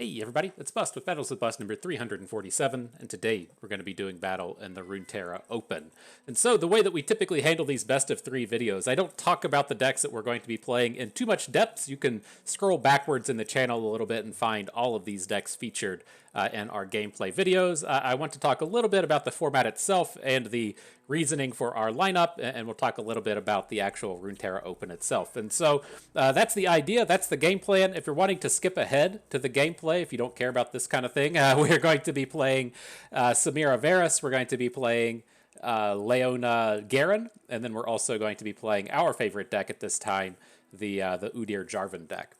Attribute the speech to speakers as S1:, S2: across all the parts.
S1: Hey everybody, it's Bust with Battles with Bust number 347, and today we're going to be doing battle in the Runeterra Open. And so the way that we typically handle these best of three videos, I don't talk about the decks that we're going to be playing in too much depth. You can scroll backwards in the channel a little bit and find all of these decks featured in our gameplay videos. I want to talk a little bit about the format itself and the reasoning for our lineup, and we'll talk a little bit about the actual Runeterra Open itself. And so that's the idea, that's the game plan. If you're wanting to skip ahead to the gameplay, if you don't care about this kind of thing, we're going to be playing Samira Varus, we're going to be playing Leona Garen, and then we're also going to be playing our favorite deck at this time, the Udyr Jarvan deck.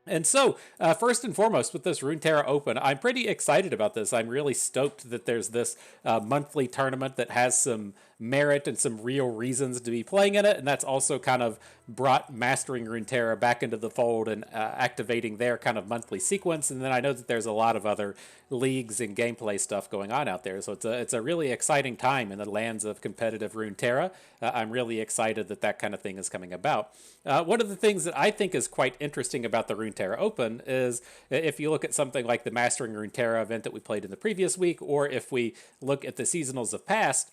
S1: And so, first and foremost, with this Runeterra Open, I'm pretty excited about this. I'm really stoked that there's this monthly tournament that has some merit and some real reasons to be playing in it, and that's also kind of brought Mastering Runeterra back into the fold and activating their kind of monthly sequence. And then I know that there's a lot of other leagues and gameplay stuff going on out there, so it's a really exciting time in the lands of competitive Runeterra. I'm really excited that that kind of thing is coming about. One of the things that I think is quite interesting about the Runeterra Open is if you look at something like the Mastering Runeterra event that we played in the previous week, or if we look at the seasonals of past,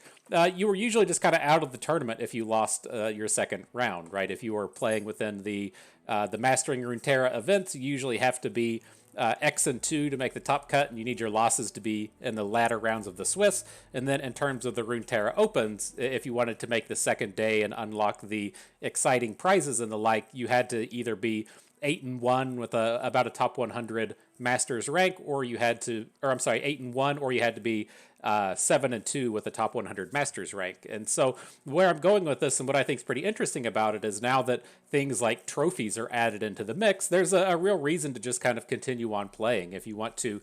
S1: you were usually just kind of out of the tournament if you lost your second round, right? If you were playing within the Mastering Runeterra events, you usually have to be X and 2 to make the top cut, and you need your losses to be in the latter rounds of the Swiss. And then in terms of the Runeterra Opens, if you wanted to make the second day and unlock the exciting prizes and the like, you had to either be 8-1 with about a top 100 Masters rank, or you had to, or I'm sorry, 8-1, or you had to be 7-2 with a top 100 Masters rank. And so where I'm going with this and what I think is pretty interesting about it is now that things like trophies are added into the mix, there's a real reason to just kind of continue on playing. If you want to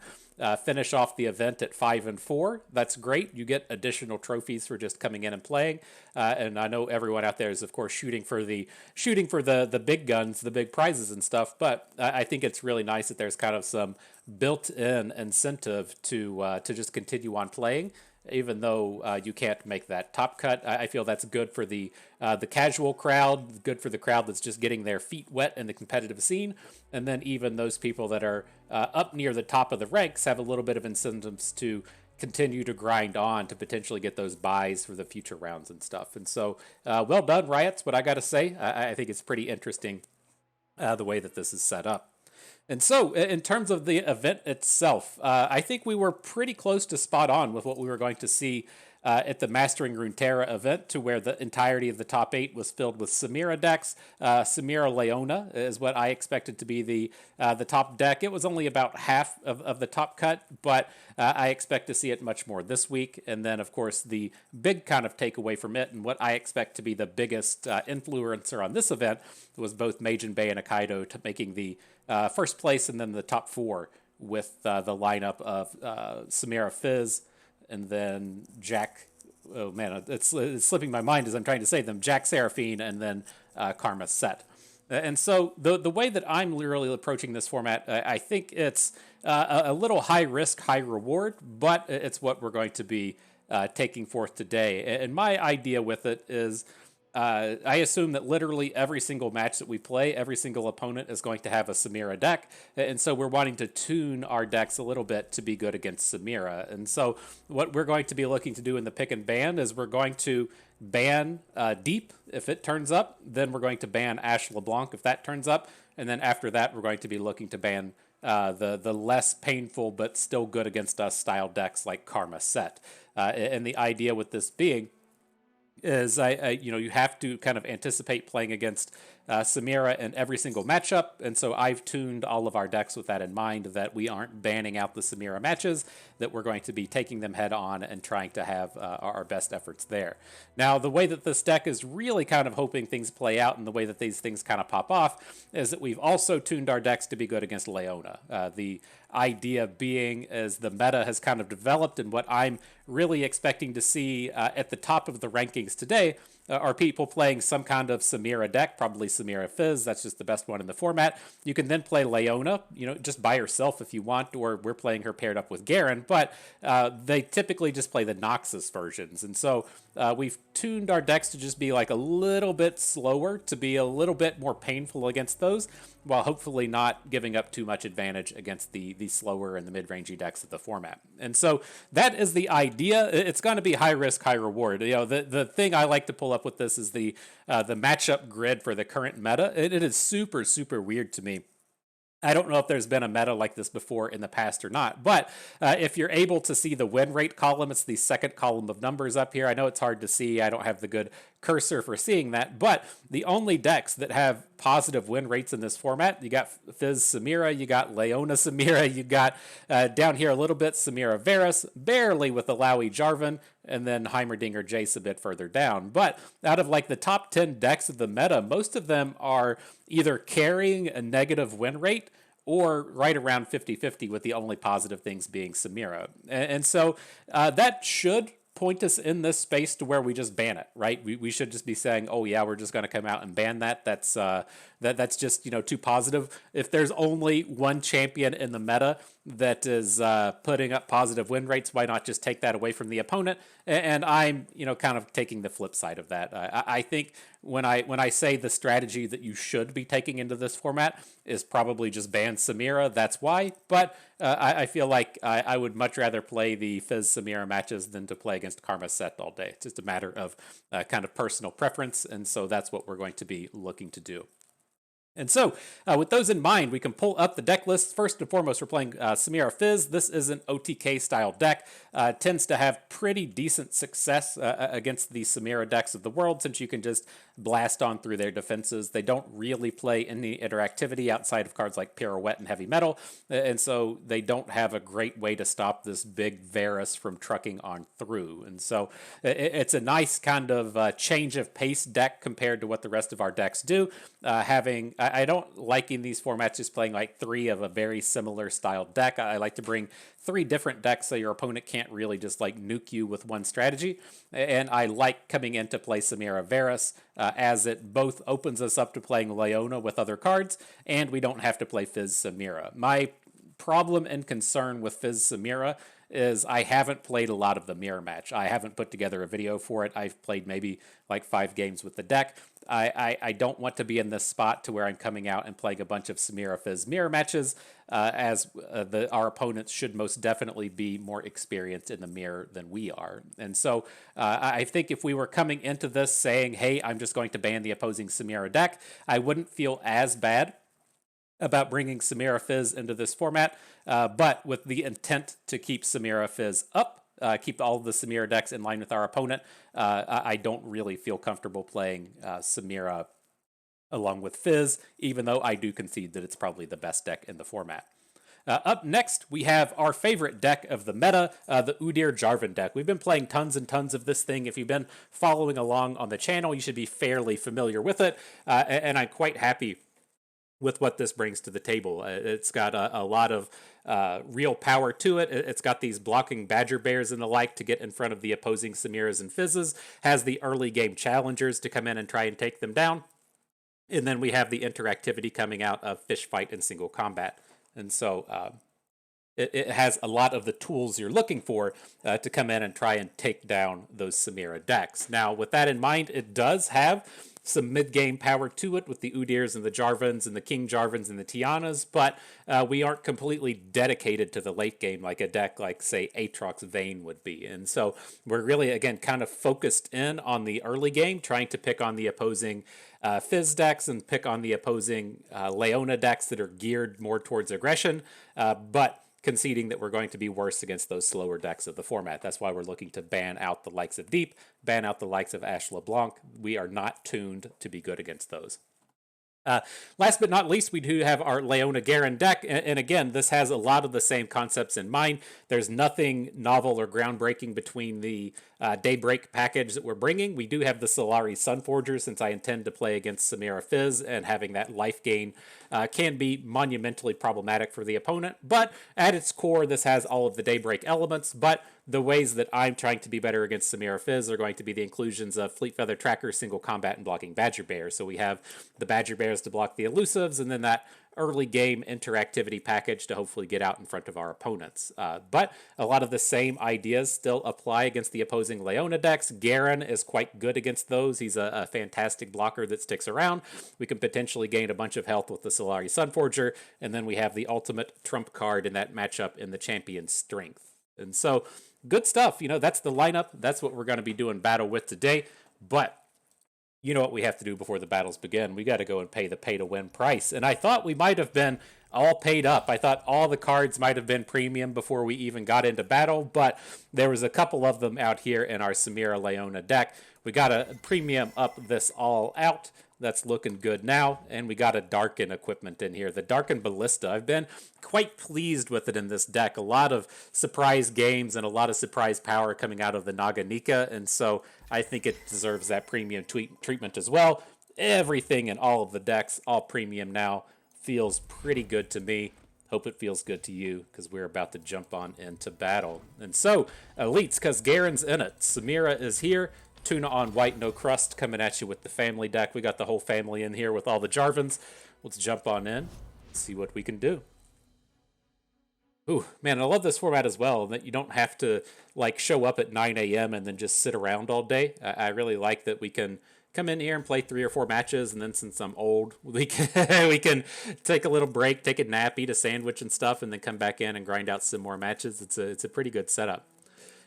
S1: finish off the event at 5-4, that's great. You get additional trophies for just coming in and playing. And I know everyone out there is, of course, shooting for the big guns, the big prizes and stuff. But I think it's really nice that there's kind of some built-in incentive to just continue on playing, even though you can't make that top cut. I feel that's good for the casual crowd, good for the crowd that's just getting their feet wet in the competitive scene, and then even those people that are up near the top of the ranks have a little bit of incentives to continue to grind on to potentially get those buys for the future rounds and stuff. And so, well done, Riots, what I got to say. I think it's pretty interesting the way that this is set up. And so, in terms of the event itself, I think we were pretty close to spot on with what we were going to see at the Mastering Runeterra event, to where the entirety of the top 8 was filled with Samira decks. Samira Leona is what I expected to be the top deck. It was only about half of the top cut, but I expect to see it much more this week. And then, of course, the big kind of takeaway from it, and what I expect to be the biggest influencer on this event, was both Mage and Bay and Akaido to making the first place and then the top 4 with the lineup of Samira Fizz, and then Jack, oh man, it's slipping my mind as I'm trying to say them, Jack Seraphine, and then Karma Set. And so the way that I'm really approaching this format, I think it's a little high risk, high reward, but it's what we're going to be taking forth today. And my idea with it is, I assume that literally every single match that we play, every single opponent is going to have a Samira deck. And so we're wanting to tune our decks a little bit to be good against Samira. And so what we're going to be looking to do in the pick and ban is we're going to ban Deep if it turns up. Then we're going to ban Ash LeBlanc if that turns up. And then after that, we're going to be looking to ban the less painful but still good against us style decks like Karma Set. And the idea with this being is you have to kind of anticipate playing against Samira in every single matchup, and so I've tuned all of our decks with that in mind, that we aren't banning out the Samira matches, that we're going to be taking them head on and trying to have our best efforts there. Now, the way that this deck is really kind of hoping things play out and the way that these things kind of pop off is that we've also tuned our decks to be good against Leona. The idea being is the meta has kind of developed, and what I'm really expecting to see at the top of the rankings today are people playing some kind of Samira deck, probably Samira Fizz. That's just the best one in the format. You can then play Leona, just by herself if you want, or we're playing her paired up with Garen, but they typically just play the Noxus versions. And so we've tuned our decks to just be like a little bit slower, to be a little bit more painful against those. while hopefully not giving up too much advantage against the slower and the mid-rangey decks of the format. And so that is the idea. It's going to be high risk, high reward. The thing I like to pull up with this is the matchup grid for the current meta. It is super, super weird to me. I don't know if there's been a meta like this before in the past or not, but if you're able to see the win rate column, it's the second column of numbers up here. I know it's hard to see. I don't have the good cursor for seeing that, but the only decks that have positive win rates in this format, you got Fizz Samira, you got Leona Samira, you got down here a little bit Samira Varus, barely with the Lowy Jarvan, and then Heimerdinger Jace a bit further down. But out of like the top 10 decks of the meta, most of them are either carrying a negative win rate or right around 50-50, with the only positive things being Samira. And so that should point us in this space to where we just ban it, right? We should just be saying, oh yeah, we're just going to come out and ban that. That's just, too positive. If there's only one champion in the meta that is putting up positive win rates, why not just take that away from the opponent? And I'm, kind of taking the flip side of that. I think when I say the strategy that you should be taking into this format is probably just ban Samira, that's why. But I feel like I would much rather play the Fizz Samira matches than to play against Karma Set all day. It's just a matter of kind of personal preference, and so that's what we're going to be looking to do. And so, with those in mind, we can pull up the deck list. First and foremost, we're playing Samira Fizz. This is an OTK-style deck. Tends to have pretty decent success against the Samira decks of the world, since you can just blast on through their defenses. They don't really play any interactivity outside of cards like Pirouette and Heavy Metal, and so they don't have a great way to stop this big Varus from trucking on through. And so, it's a nice kind of change of pace deck compared to what the rest of our decks do. I don't like in these formats just playing like three of a very similar style deck. I like to bring three different decks so your opponent can't really just like nuke you with one strategy. And I like coming in to play Samira Varus as it both opens us up to playing Leona with other cards, and we don't have to play Fizz Samira. My problem and concern with Fizz Samira is I haven't played a lot of the mirror match. I haven't put together a video for it. I've played maybe like 5 games with the deck. I don't want to be in this spot to where I'm coming out and playing a bunch of Samira Fizz mirror matches, as our opponents should most definitely be more experienced in the mirror than we are. And so I think if we were coming into this saying, hey, I'm just going to ban the opposing Samira deck, I wouldn't feel as bad about bringing Samira Fizz into this format, but with the intent to keep Samira Fizz up, keep all of the Samira decks in line with our opponent, I don't really feel comfortable playing Samira along with Fizz, even though I do concede that it's probably the best deck in the format. Up next, we have our favorite deck of the meta, the Udyr Jarvan deck. We've been playing tons and tons of this thing. If you've been following along on the channel, you should be fairly familiar with it, and I'm quite happy with what this brings to the table. It's got a lot of real power to it. It's got these blocking Badger Bears and the like to get in front of the opposing Samiras and Fizzes, has the early game challengers to come in and try and take them down, and then we have the interactivity coming out of Fish Fight and Single Combat. And so it has a lot of the tools you're looking for to come in and try and take down those Samira decks. Now, with that in mind, it does have some mid-game power to it with the Udyrs and the Jarvans and the King Jarvans and the Tianas, but we aren't completely dedicated to the late game like a deck like, say, Aatrox Vayne would be. And so we're really, again, kind of focused in on the early game, trying to pick on the opposing Fizz decks and pick on the opposing Leona decks that are geared more towards aggression, but conceding that we're going to be worse against those slower decks of the format. That's why we're looking to ban out the likes of Deep, ban out the likes of Ashe LeBlanc. We are not tuned to be good against those. Last but not least, we do have our Leona Garen deck, and again, this has a lot of the same concepts in mind. There's nothing novel or groundbreaking between the Daybreak package that we're bringing. We do have the Solari Sunforger, since I intend to play against Samira Fizz, and having that life gain can be monumentally problematic for the opponent, but at its core, this has all of the Daybreak elements, but the ways that I'm trying to be better against Samira Fizz are going to be the inclusions of Fleet Feather Tracker, Single Combat, and blocking Badger Bears. So we have the Badger Bears to block the elusives, and then that early game interactivity package to hopefully get out in front of our opponents. But a lot of the same ideas still apply against the opposing Leona decks. Garen is quite good against those. He's a fantastic blocker that sticks around. We can potentially gain a bunch of health with the Solari Sunforger, and then we have the ultimate trump card in that matchup in the Champion's Strength. And so, good stuff. That's the lineup. That's what we're going to be doing battle with today. But you know what we have to do before the battles begin. We got to go and pay the pay-to-win price. And I thought we might have been all paid up. I thought all the cards might have been premium before we even got into battle, but there was a couple of them out here in our Samira Leona deck. We got to premium up this all out. That's looking good now, and we got a Darken equipment in here. The Darken Ballista, I've been quite pleased with it in this deck. A lot of surprise games and a lot of surprise power coming out of the Naganika, and so I think it deserves that premium treatment as well. Everything in all of the decks, all premium now, feels pretty good to me. Hope it feels good to you, because we're about to jump on into battle. And so, elites, because Garen's in it. Samira is here. Tuna on white, no crust, coming at you with the family deck. We got the whole family in here with all the Jarvans. Let's jump on in, see what we can do. Ooh, man, I love this format as well, that you don't have to show up at 9 a.m. and then just sit around all day. I really like that we can come in here and play 3 or 4 matches, and then since I'm old, we can take a little break, take a nap, eat a sandwich and stuff, and then come back in and grind out some more matches. It's a pretty good setup.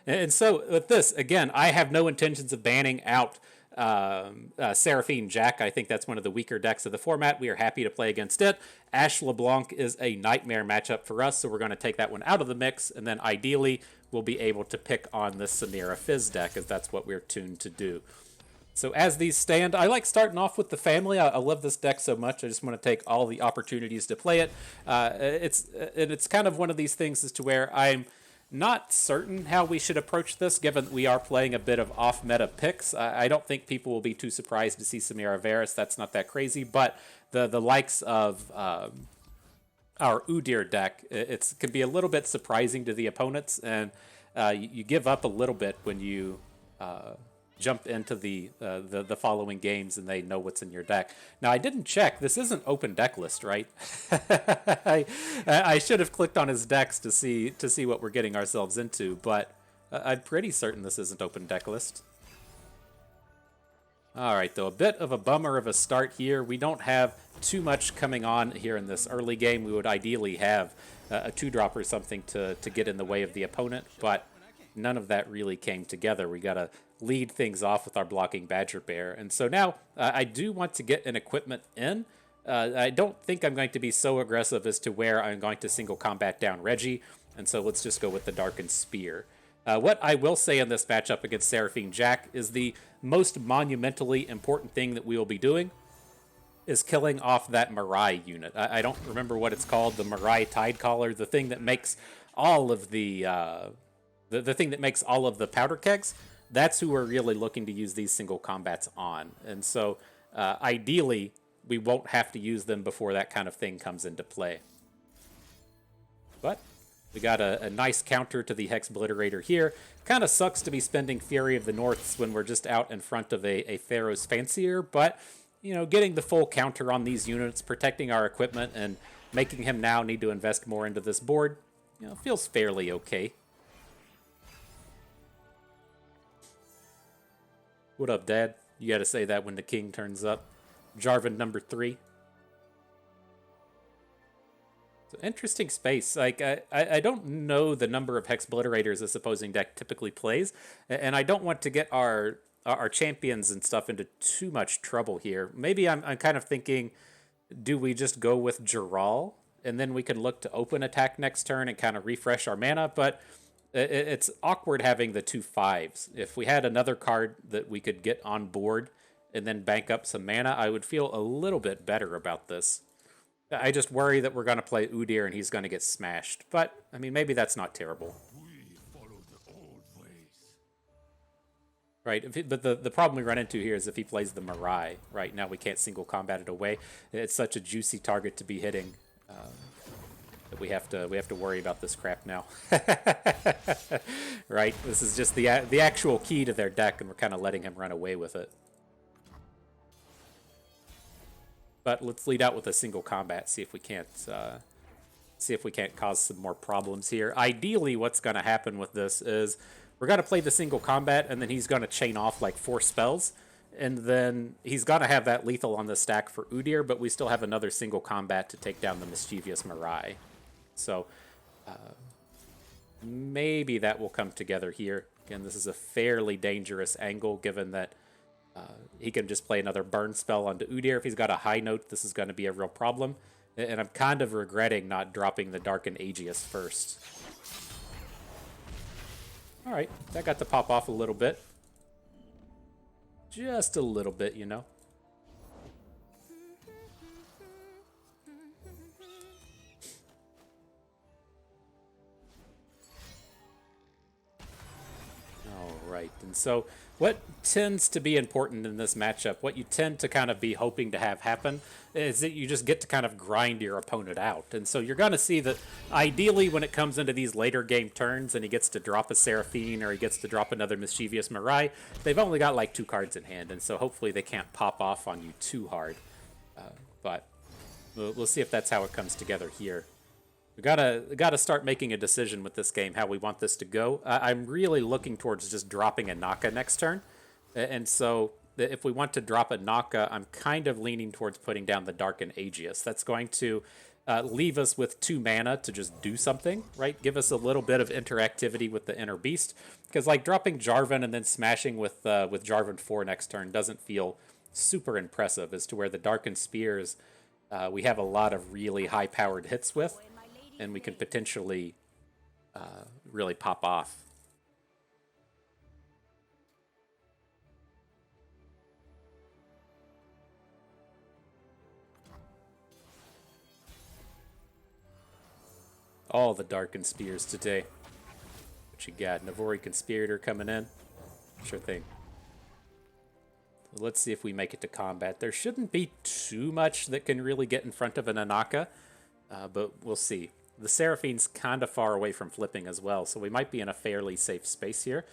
S1: And so with this, again, I have no intentions of banning out Seraphine Jack. I think that's one of the weaker decks of the format. We are happy to play against it. Ashe LeBlanc is a nightmare matchup for us, so we're going to take that one out of the mix, and then ideally we'll be able to pick on the Samira Fizz deck, as that's what we're tuned to do. So as these stand, I like starting off with the family. I love this deck so much. I just want to take all the opportunities to play it. It's kind of one of these things as to where I'm not certain how we should approach this, given that we are playing a bit of off-meta picks. I don't think people will be too surprised to see Samira Varus. That's not that crazy, but the likes of our Udyr deck, it can be a little bit surprising to the opponents, and you give up a little bit when you jump into the following games and they know what's in your deck. Now, I didn't check. This isn't open deck list, right? I should have clicked on his decks to see what we're getting ourselves into, but I'm pretty certain this isn't open deck list. All right, though, a bit of a bummer of a start here. We don't have too much coming on here in this early game. We would ideally have a 2-drop or something to get in the way of the opponent, but none of that really came together. We got to lead things off with our blocking Badger Bear. And so now I do want to get an equipment in. I don't think I'm going to be so aggressive as to where I'm going to single combat down Reggie. And so let's just go with the Darkened Spear. What I will say in this matchup against Seraphine Jack is the most monumentally important thing that we will be doing is killing off that Mirai unit. I don't remember what it's called, the Mirai Tidecaller, the thing that makes all of the thing that makes all of the powder kegs. That's who we're really looking to use these single combats on. And so, ideally, we won't have to use them before that kind of thing comes into play. But we got a nice counter to the Hex Obliterator here. Kind of sucks to be spending Fury of the Norths when we're just out in front of a Pharaoh's Fancier, but, getting the full counter on these units, protecting our equipment, and making him now need to invest more into this board, feels fairly okay. What up, Dad? You gotta say that when the king turns up. Jarvan number 3. So interesting space. I don't know the number of Hex Obliterators this opposing deck typically plays, and I don't want to get our champions and stuff into too much trouble here. Maybe I'm kind of thinking, do we just go with Jaral, and then we can look to open attack next turn and kind of refresh our mana, but it's awkward having the 2 5s. If we had another card that we could get on board and then bank up some mana, I would feel a little bit better about this. I just worry that we're going to play Udyr and he's going to get smashed. But, I mean, maybe that's not terrible. Right, but the problem we run into here is if he plays the Mirai, right, now we can't single combat it away. It's such a juicy target to be hitting. That we have to worry about this crap now. Right? This is just the actual key to their deck, and we're kind of letting him run away with it. But let's lead out with a single combat, see if we can't cause some more problems here. Ideally, what's going to happen with this is we're going to play the single combat, and then he's going to chain off like 4 spells, and then he's going to have that lethal on the stack for Udyr, but we still have another single combat to take down the mischievous Mirai. So maybe that will come together here. Again, this is a fairly dangerous angle, given that he can just play another burn spell onto Udyr. If he's got a high note, this is going to be a real problem. And I'm kind of regretting not dropping the Dark and Aegis first. Alright, that got to pop off a little bit. Just a little bit, you know. Alright, and so what tends to be important in this matchup, what you tend to kind of be hoping to have happen, is that you just get to kind of grind your opponent out. And so you're going to see that ideally when it comes into these later game turns and he gets to drop a Seraphine or he gets to drop another Mischievous Mirai, they've only got like 2 cards in hand, and so hopefully they can't pop off on you too hard. But we'll see if that's how it comes together here. We gotta start making a decision with this game, how we want this to go. I'm really looking towards just dropping a Naka next turn. And so if we want to drop a Naka, I'm kind of leaning towards putting down the Dark and Aegis. That's going to leave us with 2 mana to just do something, right? Give us a little bit of interactivity with the Inner Beast. Because like dropping Jarvan and then smashing with Jarvan 4 next turn doesn't feel super impressive, as to where the Darkened Spears we have a lot of really high-powered hits with, and we can potentially really pop off. All the Darkened Spears today. What you got? Navori Conspirator coming in? Sure thing. Let's see if we make it to combat. There shouldn't be too much that can really get in front of an Anaka, but we'll see. The Seraphine's kind of far away from flipping as well, so we might be in a fairly safe space here.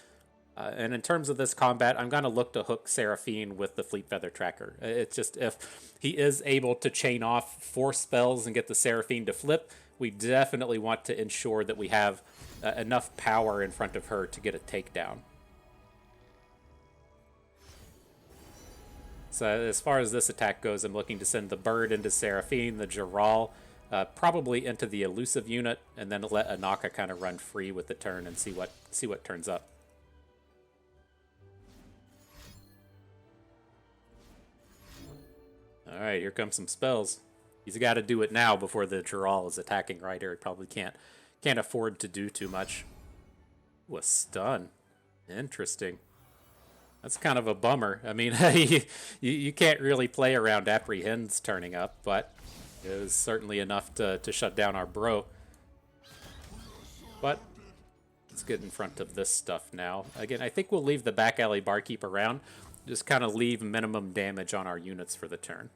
S1: And in terms of this combat, I'm going to look to hook Seraphine with the Fleet Feather Tracker. It's just if he is able to chain off 4 spells and get the Seraphine to flip, we definitely want to ensure that we have enough power in front of her to get a takedown. So as far as this attack goes, I'm looking to send the Bird into Seraphine, the Giral, probably into the Elusive unit, and then let Anaka kind of run free with the turn and see what turns up. All right, here comes some spells. He's got to do it now before the Giral is attacking right here. He probably can't afford to do too much. Ooh, a stun. Interesting. That's kind of a bummer. I mean, you can't really play around Apprehends turning up, but it was certainly enough to shut down our bro. But let's get in front of this stuff now. Again, I think we'll leave the back alley Barkeep around. Just kind of leave minimum damage on our units for the turn.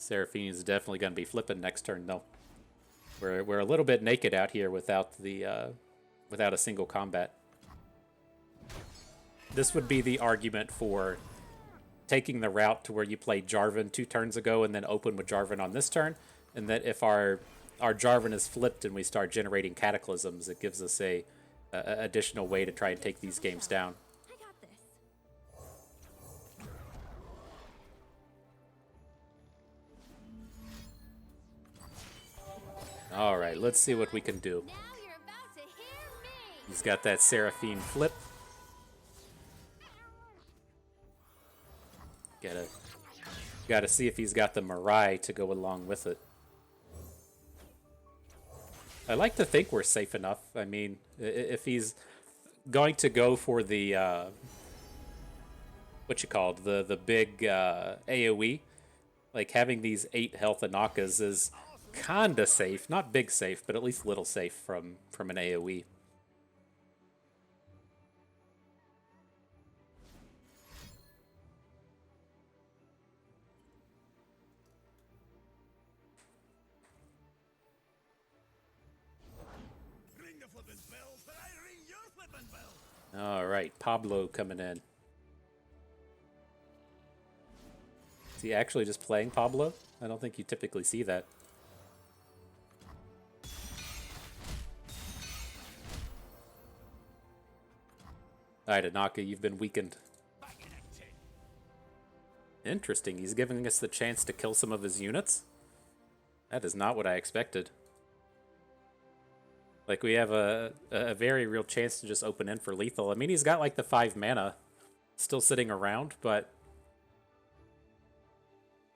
S1: Seraphine is definitely going to be flipping next turn, though. We're a little bit naked out here without a single combat. This would be the argument for taking the route to where you played Jarvan 2 turns ago and then open with Jarvan on this turn, and that if our Jarvan is flipped and we start generating cataclysms, it gives us a additional way to try and take these games down. All right, let's see what we can do. He's got that Seraphine flip. Gotta see if he's got the Mirai to go along with it. I like to think we're safe enough. I mean, if he's going to go for the the big AoE, like having these 8 health Anakas is kinda safe. Not big safe, but at least little safe from an AoE. All right, Pablo coming in. Is he actually just playing Pablo? I don't think you typically see that. Alright, Anaka, you've been weakened. Interesting, he's giving us the chance to kill some of his units? That is not what I expected. Like, we have a very real chance to just open in for lethal. I mean, he's got, like, the 5 mana still sitting around, but...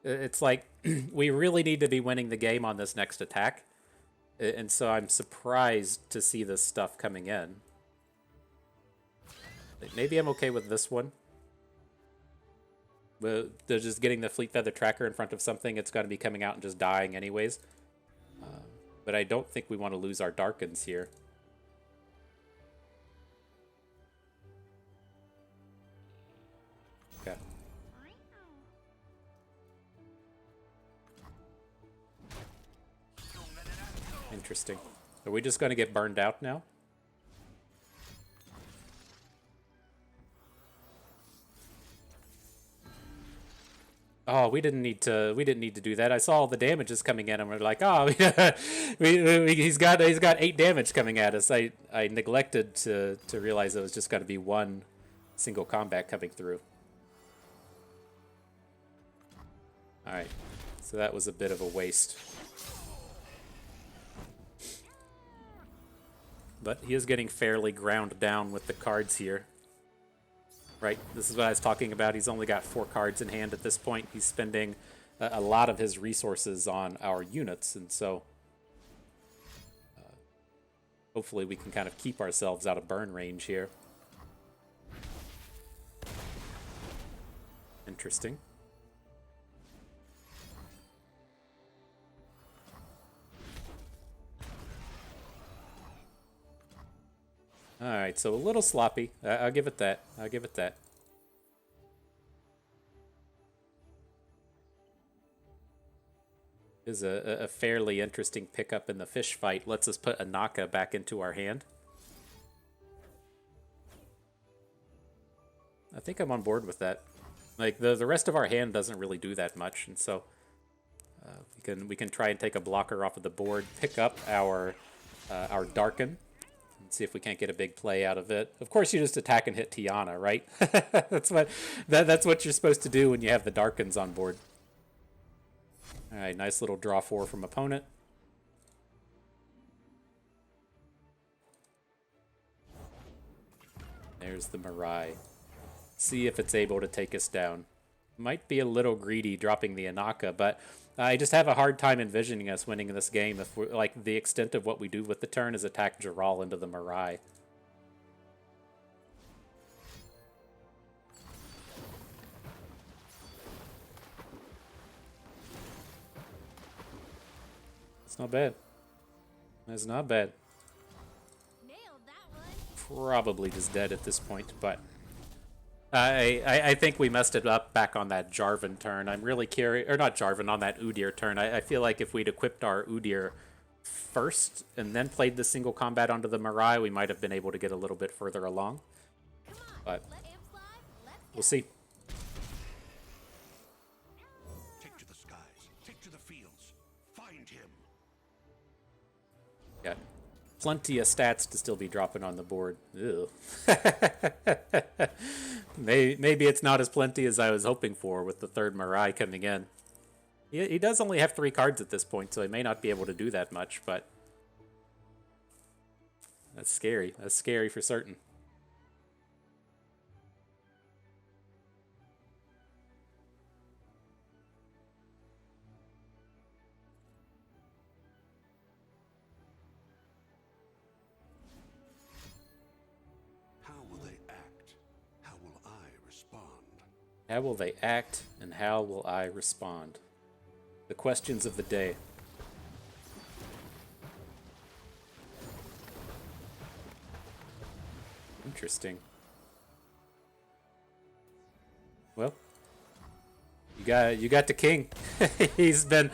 S1: It's like, we really need to be winning the game on this next attack. And so I'm surprised to see this stuff coming in. Maybe I'm okay with this one. But they're just getting the Fleet Feather Tracker in front of something. It's going to be coming out and just dying anyways. But I don't think we want to lose our Darkens here. Okay. Interesting. Are we just going to get burned out now? Oh, we didn't need to do that. I saw all the damages coming in, and we're like, oh, he's got 8 damage coming at us. I neglected to realize it was just going to be one single combat coming through. All right, so that was a bit of a waste. But he is getting fairly ground down with the cards here. Right, this is what I was talking about. He's only got 4 cards in hand at this point. He's spending a lot of his resources on our units, and so hopefully we can kind of keep ourselves out of burn range here. Interesting. Alright, so a little sloppy. I'll give it that. I'll give it that. Is a fairly interesting pickup in the fish fight. Lets us put Anaka back into our hand. I think I'm on board with that. Like, the rest of our hand doesn't really do that much, and so we can try and take a blocker off of the board, pick up our Darken, see if we can't get a big play out of it. Of course, you just attack and hit Tiana, right? that's what you're supposed to do when you have the Darkens on board. All right, nice little draw 4 from opponent. There's the Mirai. See if it's able to take us down. Might be a little greedy dropping the Anaka, but I just have a hard time envisioning us winning this game if we're, like, the extent of what we do with the turn is attack Jaral into the Mirai. It's not bad. It's not bad.
S2: Nailed that one.
S1: Probably just dead at this point, but I think we messed it up back on that Jarvan turn. I'm really curious, or not Jarvan, on that Udyr turn. I feel like if we'd equipped our Udyr first and then played the single combat onto the Mirai, we might have been able to get a little bit further along. But we'll see.
S3: Take to the skies, take to the fields, find him.
S1: Got plenty of stats to still be dropping on the board. Ew. Maybe it's not as plenty as I was hoping for with the third Mirai coming in. He does only have 3 cards at this point, so he may not be able to do that much, but that's scary. That's scary for certain.
S3: How will they act? How will I respond?
S1: How will they act, and how will I respond? The questions of the day. Interesting. Well, you got the king. he's been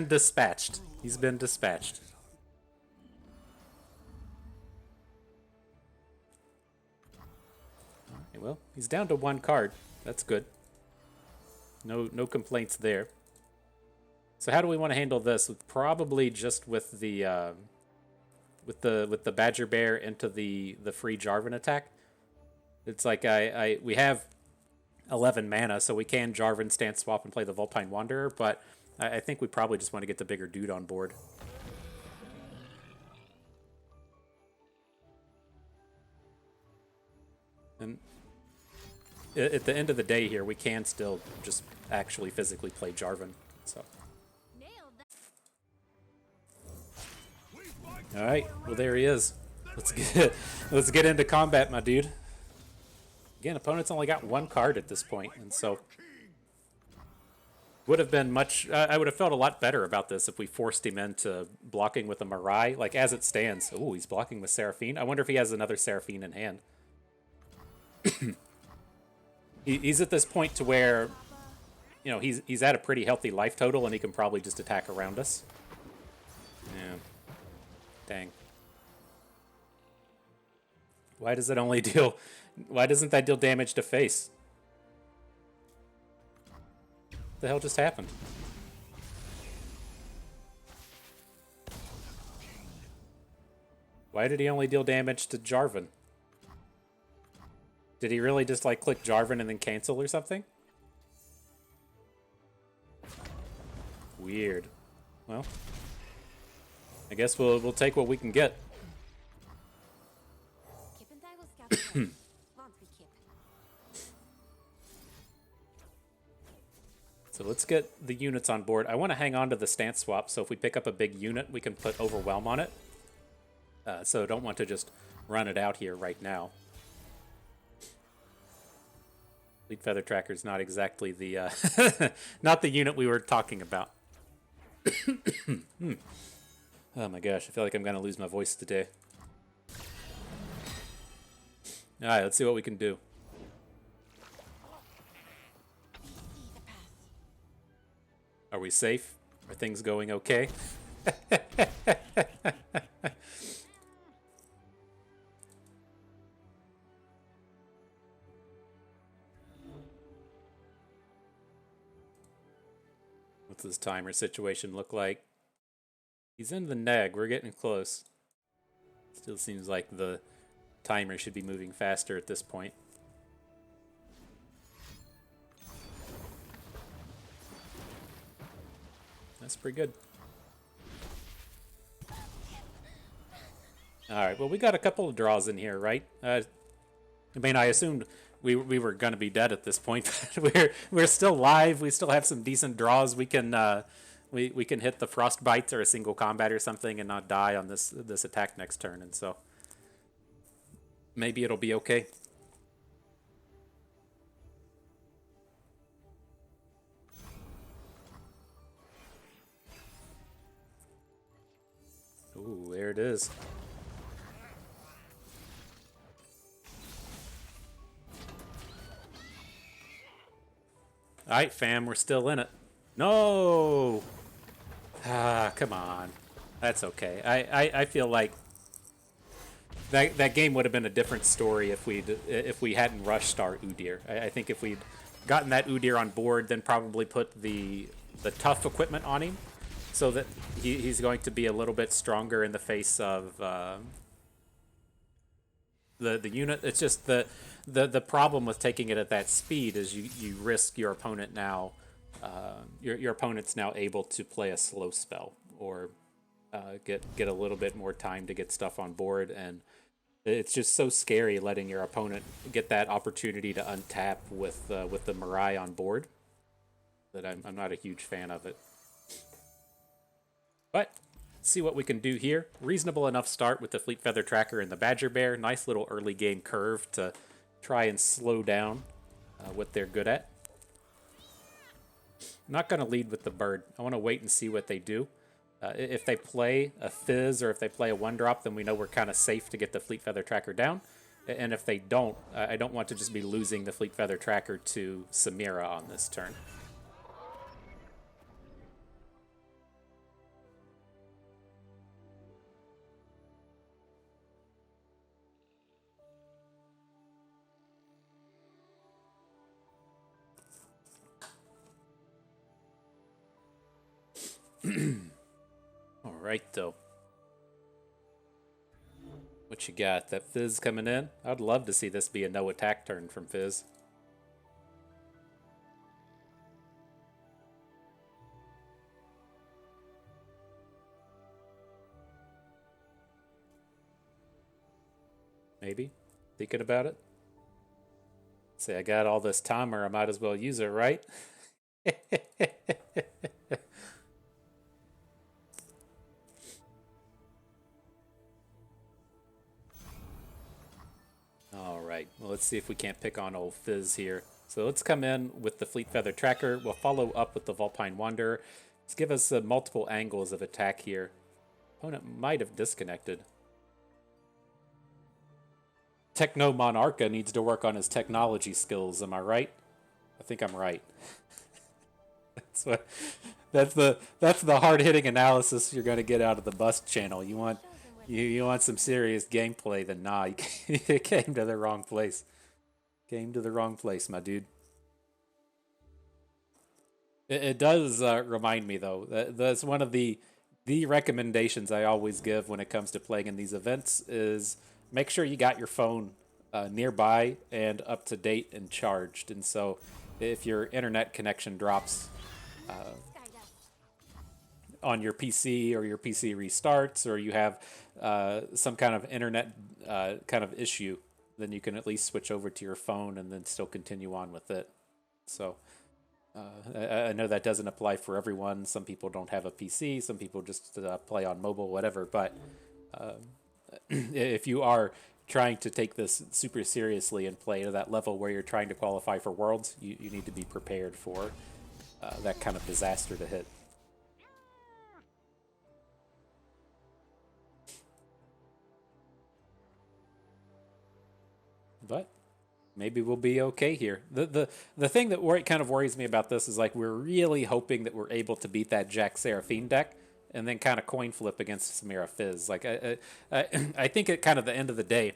S1: dispatched. He's been dispatched. Alright, well, he's down to 1 card. That's good. No complaints there. So how do we want to handle this? Probably just with the Badger Bear into the free Jarvan attack. It's like we have 11 mana, so we can Jarvan stance swap and play the Vulpine Wanderer, but I think we probably just want to get the bigger dude on board. And at the end of the day here, we can still just actually physically play Jarvan. So. All right, well there he is. Let's get into combat, my dude. Again, opponent's only got one card at this point, and so would have been much. I would have felt a lot better about this if we forced him into blocking with a Mirai. Like as it stands, oh, he's blocking with Seraphine. I wonder if he has another Seraphine in hand. He's at this point to where, you know, he's at a pretty healthy life total, and he can probably just attack around us. Yeah. Dang. Why does it only deal... Why doesn't that deal damage to face? What the hell just happened? Why did he only deal damage to Jarvan? Did he really just like click Jarvan and then cancel or something? Weird. Well, I guess we'll take what we can get. So let's get the units on board. I want to hang on to the stance swap, so if we pick up a big unit, we can put Overwhelm on it. So don't want to just run it out here right now. Fleet Feather Tracker's not exactly the not the unit we were talking about. Oh my gosh, I feel like I'm gonna lose my voice today. All right, let's see what we can do. Are we safe? Are things going okay? What's this timer situation look like? He's in the neg. We're getting close. Still seems like the timer should be moving faster at this point. That's pretty good. Alright, well we got a couple of draws in here, right? I mean, I assumed we were going to be dead at this point, but we're still live. We still have some decent draws. We can we can hit the Frostbites or a single combat or something and not die on this attack next turn, and so maybe it'll be okay. Ooh, there it is. Alright, fam, we're still in it. No! Ah, come on. That's okay. I feel like that game would have been a different story if we hadn't rushed our Udyr. I think if we'd gotten that Udyr on board, then probably put the tough equipment on him, so that he's going to be a little bit stronger in the face of the unit. It's just the problem with taking it at that speed is you risk your opponent now. Your opponent's now able to play a slow spell or get a little bit more time to get stuff on board, and it's just so scary letting your opponent get that opportunity to untap with the Mirai on board that I'm not a huge fan of it. But let's see what we can do here. Reasonable enough start with the Fleet Feather Tracker and the Badger Bear. Nice little early game curve to try and slow down what they're good at. I'm not going to lead with the bird. I want to wait and see what they do. If they play a Fizz or if they play a 1-drop, then we know we're kind of safe to get the Fleet Feather Tracker down. And if they don't, I don't want to just be losing the Fleet Feather Tracker to Samira on this turn. Alright, though. What you got? That Fizz coming in? I'd love to see this be a no attack turn from Fizz. Maybe? Thinking about it? Say, I got all this timer, I might as well use it, right? Alright, well, let's see if we can't pick on old Fizz here. So let's come in with the Fleet Feather Tracker. We'll follow up with the Vulpine Wanderer. Let's give us multiple angles of attack here. Opponent might have disconnected. Techno Monarcha needs to work on his technology skills, am I right? I think I'm right. That's the hard-hitting analysis you're going to get out of the Bust channel. You want some serious gameplay, then nah, you came to the wrong place. Came to the wrong place, my dude. It does remind me, though. That's one of the recommendations I always give when it comes to playing in these events is make sure you got your phone nearby and up to date and charged. And so if your internet connection drops on your PC or your PC restarts or you have some kind of internet kind of issue, then you can at least switch over to your phone and then still continue on with it. So I know that doesn't apply for everyone. Some people don't have a PC. Some people just play on mobile, whatever. But if you are trying to take this super seriously and play to that level where you're trying to qualify for Worlds, you need to be prepared for that kind of disaster to hit. But maybe we'll be okay here. The thing that kind of worries me about this is like we're really hoping that we're able to beat that Jack Seraphine deck and then kind of coin flip against Samira Fizz. Like I think at kind of the end of the day,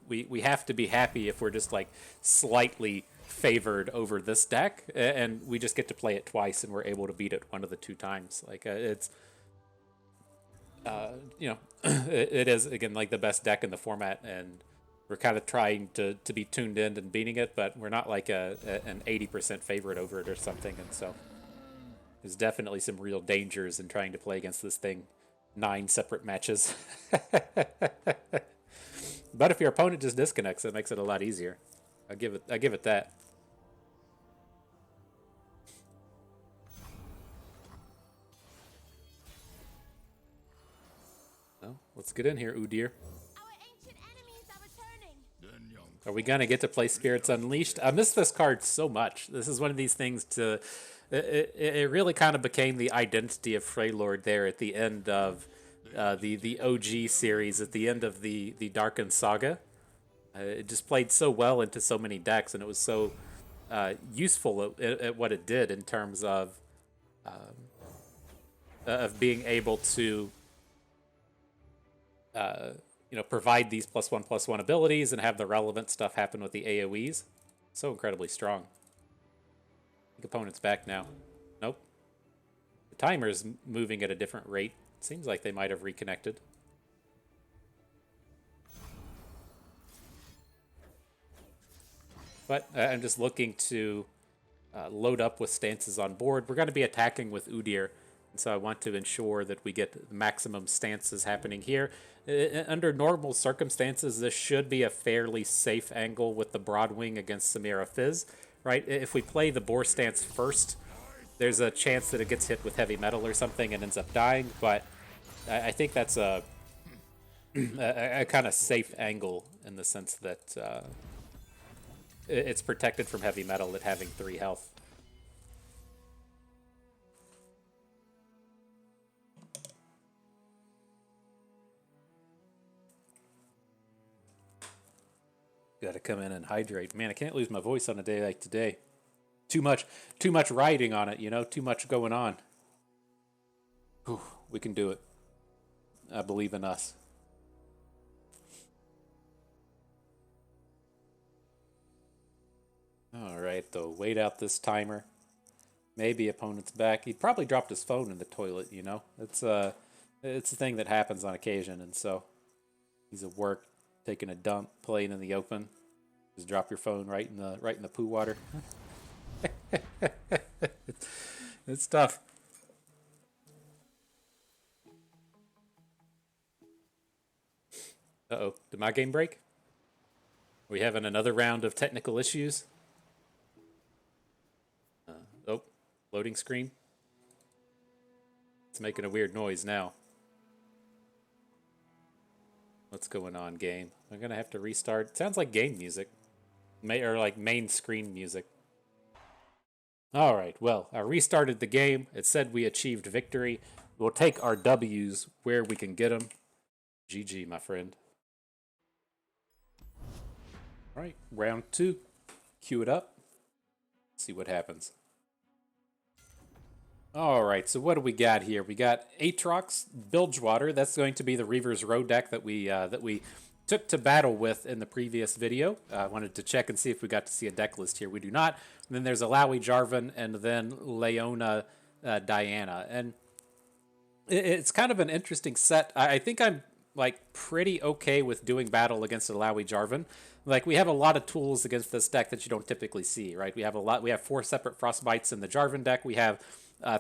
S1: we have to be happy if we're just like slightly favored over this deck and we just get to play it twice and we're able to beat it one of the two times. Like it's you know it is again like the best deck in the format and we're kind of trying to be tuned in and beating it, but we're not like an 80% favorite over it or something. And so there's definitely some real dangers in trying to play against this thing 9 separate matches. But if your opponent just disconnects, it makes it a lot easier. I give it that. Well, let's get in here, Udyr. Are we gonna get to play Spirits Unleashed? I miss this card so much. This is one of these things to. It really kind of became the identity of Freylord there at the end of the OG series, at the end of the Darkened Saga. It just played so well into so many decks, and it was so useful at what it did in terms of being able to. Provide these +1/+1 abilities and have the relevant stuff happen with the AoEs. So incredibly strong. The opponent's back now. Nope. The timer's moving at a different rate. Seems like they might have reconnected. But I'm just looking to load up with stances on board. We're going to be attacking with Udyr. So I want to ensure that we get maximum stances happening here. Under normal circumstances, this should be a fairly safe angle with the Broadwing against Samira Fizz, right? If we play the Boar stance first, there's a chance that it gets hit with heavy metal or something and ends up dying, but I think that's a kind of safe angle in the sense that it's protected from heavy metal at having 3 health. Gotta come in and hydrate. Man, I can't lose my voice on a day like today. Too much riding on it, too much going on. Whew, we can do it. I believe in us. Alright, though. Wait out this timer. Maybe opponent's back. He probably dropped his phone in the toilet, you know? It's a thing that happens on occasion, and so he's at work, taking a dump, playing in the open. Just drop your phone right in the poo water. It's tough. Uh-oh. Did my game break? Are we having another round of technical issues? Oh, loading screen. It's making a weird noise now. What's going on, game? I'm gonna have to restart. It sounds like game music. Or like main screen music. Alright, well, I restarted the game. It said we achieved victory. We'll take our W's where we can get them. GG, my friend. Alright, round 2. Cue it up. See what happens. Alright, so what do we got here? We got Aatrox, Bilgewater. That's going to be the Reaver's Row deck that we took to battle with in the previous video. I wanted to check and see if we got to see a deck list here. We do not. And then there's Alawi Jarvan and then Leona Diana. And it's kind of an interesting set. I think I'm like pretty okay with doing battle against Alawi Jarvan. Like, we have a lot of tools against this deck that you don't typically see, right? We have 4 separate Frostbites in the Jarvan deck. We have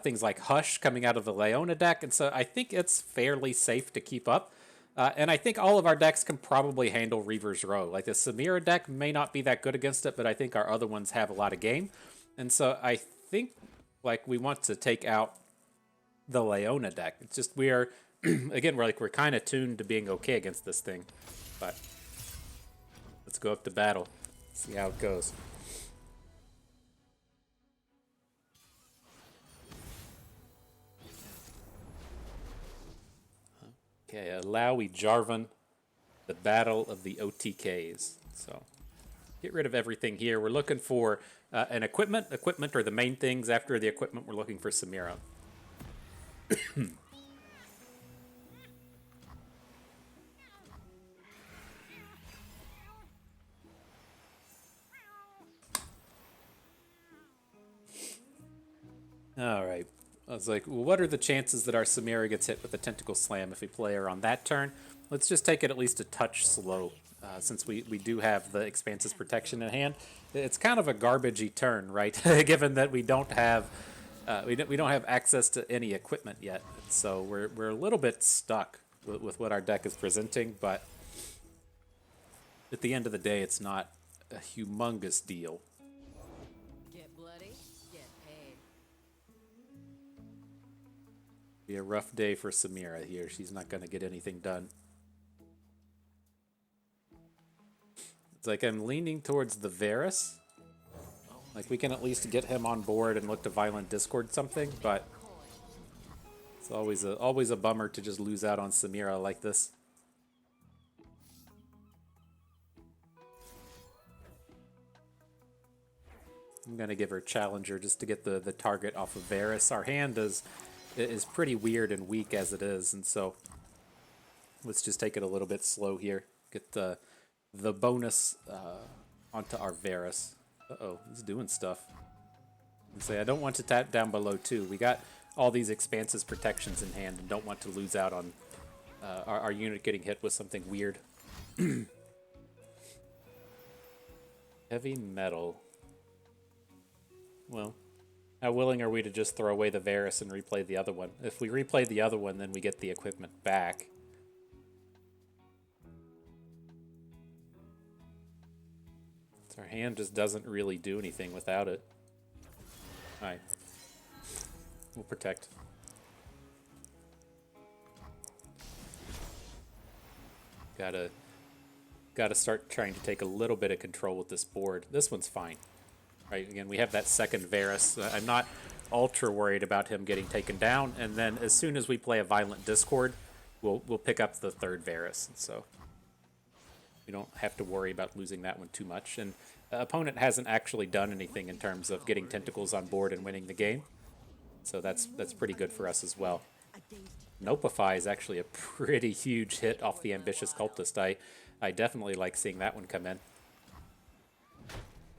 S1: things like Hush coming out of the Leona deck. And so I think it's fairly safe to keep up. And I think all of our decks can probably handle Reaver's Row. Like, the Samira deck may not be that good against it, but I think our other ones have a lot of game. And so I think, like, we want to take out the Leona deck. It's just we are, again, we're kind of tuned to being okay against this thing. But let's go up to battle, see how it goes. Okay, Alawi Jarvan, the battle of the OTKs. So get rid of everything here. We're looking for an equipment. Equipment are the main things. After the equipment, we're looking for Samira. Alright. I was like, well, what are the chances that our Samira gets hit with a Tentacle Slam if we play her on that turn? Let's just take it at least a touch slow, since we do have the Expanse's protection in hand. It's kind of a garbagey turn, right? Given that we don't have we don't have access to any equipment yet, so we're a little bit stuck with what our deck is presenting. But at the end of the day, it's not a humongous deal. Be a rough day for Samira here. She's not going to get anything done. It's like I'm leaning towards the Varus. Like, we can at least get him on board and look to Violent Discord something, but it's always a bummer to just lose out on Samira like this. I'm going to give her Challenger just to get the target off of Varus. Our hand is pretty weird and weak as it is, and so let's just take it a little bit slow here. Get the bonus onto our Varus. Uh-oh, he's doing stuff. And say I don't want to tap down below 2. We got all these Expanse's protections in hand and don't want to lose out on our unit getting hit with something weird. Heavy metal. Well, how willing are we to just throw away the Varus and replay the other one? If we replay the other one, then we get the equipment back. So our hand just doesn't really do anything without it. Alright. We'll protect. Gotta start trying to take a little bit of control with this board. This one's fine. Right, again, we have that second Varus. I'm not ultra worried about him getting taken down, and then as soon as we play a Violent Discord, we'll pick up the third Varus, and so we don't have to worry about losing that one too much. And the opponent hasn't actually done anything in terms of getting tentacles on board and winning the game, so that's pretty good for us as well. Nopify is actually a pretty huge hit off the Ambitious Cultist. I definitely like seeing that one come in.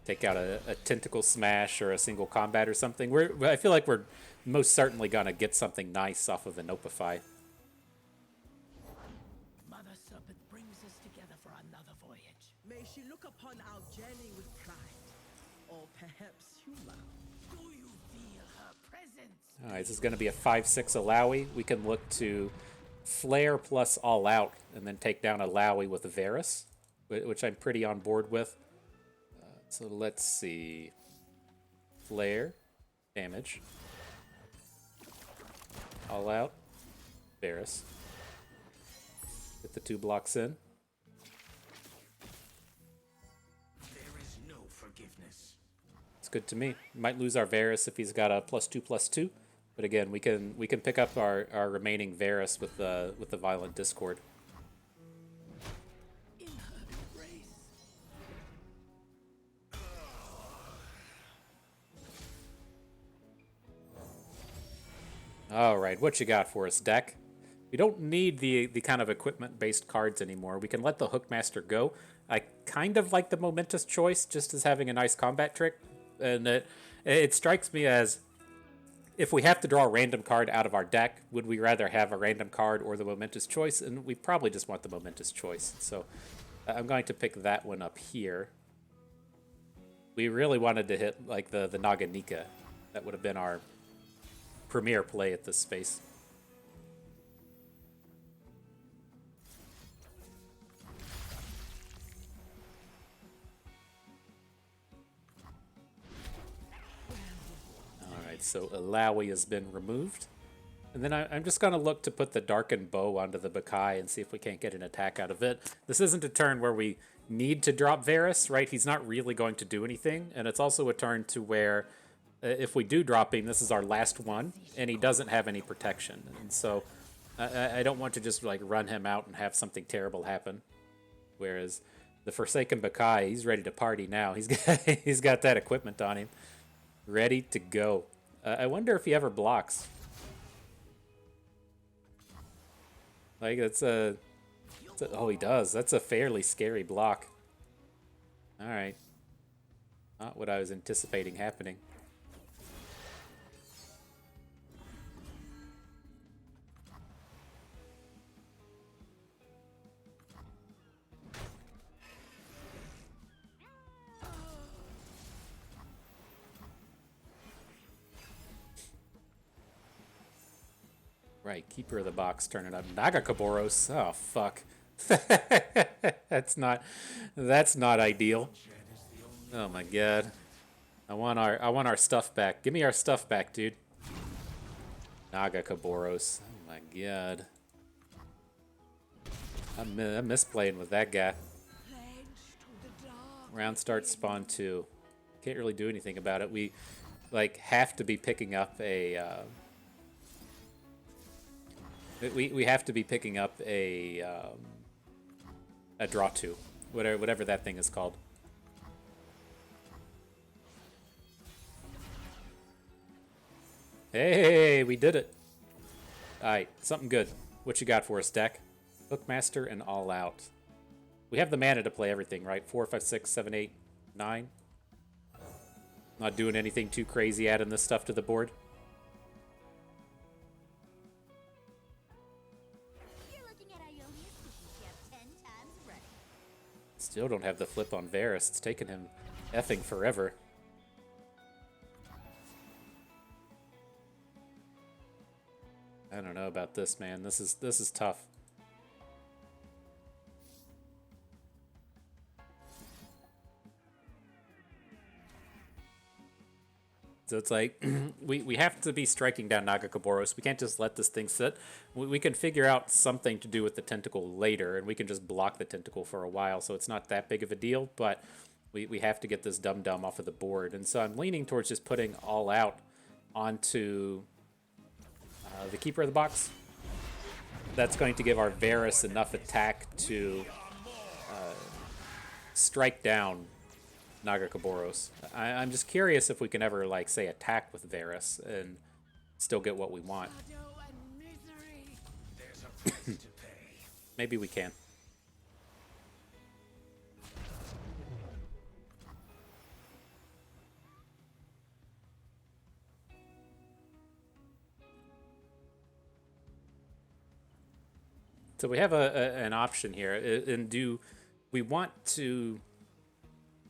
S1: take out a tentacle smash or a single combat or something. I feel like we're most certainly gonna get something nice off of an Opify.
S4: Mother Serpent brings us together for another voyage.
S5: May she look upon our journey with pride, or perhaps humor.
S4: Do you feel her presence?
S1: All right, this is going to be a 5/6 Alawi. We can look to Flare plus All Out and then take down Alawi with a Varus, which I'm pretty on board with. So let's see. Flare, damage. All Out, Varus. Get the 2 blocks in.
S4: There is no forgiveness.
S1: It's good to me. Might lose our Varus if he's got a +2/+2, but again, we can pick up our remaining Varus with the Violent Discord.
S4: In her embrace.
S1: All right, what you got for us, deck? We don't need the kind of equipment-based cards anymore. We can let the Hookmaster go. I kind of like the Momentous Choice just as having a nice combat trick, and it strikes me as if we have to draw a random card out of our deck, would we rather have a random card or the Momentous Choice? And we probably just want the Momentous Choice. So I'm going to pick that one up here. We really wanted to hit like the Naganika. That would have been our premier play at this space. Alright, so Alawi has been removed. And then I'm just going to look to put the Darkened Bow onto the Bakai and see if we can't get an attack out of it. This isn't a turn where we need to drop Varus, right? He's not really going to do anything. And it's also a turn to where if we do drop him, this is our last one, and he doesn't have any protection. And so I don't want to just like run him out and have something terrible happen. Whereas the Forsaken Bakai, he's ready to party now. He's got that equipment on him, ready to go. I wonder if he ever blocks. Like oh, he does. That's a fairly scary block. All right, not what I was anticipating happening. Right, Keeper of the Box, turn it up. Nagakaboros. Oh fuck. That's not ideal. Oh my god. I want our stuff back. Give me our stuff back, dude. Nagakaboros. Oh my god. I miss playing with that guy. Round start spawn 2. Can't really do anything about it. We like have to be picking up a we have to be picking up a draw 2, whatever that thing is called. Hey, we did it. All right, something good. What you got for us, deck? Hookmaster and All Out. We have the mana to play everything, right? 4, 5, 6, 7, 8, 9. Not doing anything too crazy adding this stuff to the board. Still don't have the flip on Varus. It's taken him effing forever. I don't know about this, man. This is tough. So it's like, we have to be striking down Nagakaboros. We can't just let this thing sit. We can figure out something to do with the tentacle later, and we can just block the tentacle for a while, so it's not that big of a deal, but we have to get this dum-dum off of the board. And so I'm leaning towards just putting All Out onto the Keeper of the Box. That's going to give our Varus enough attack to strike down Nagakaboros. I'm just curious if we can ever, like, say, attack with Varus and still get what we want. Maybe we can. So we have an option here. And do we want to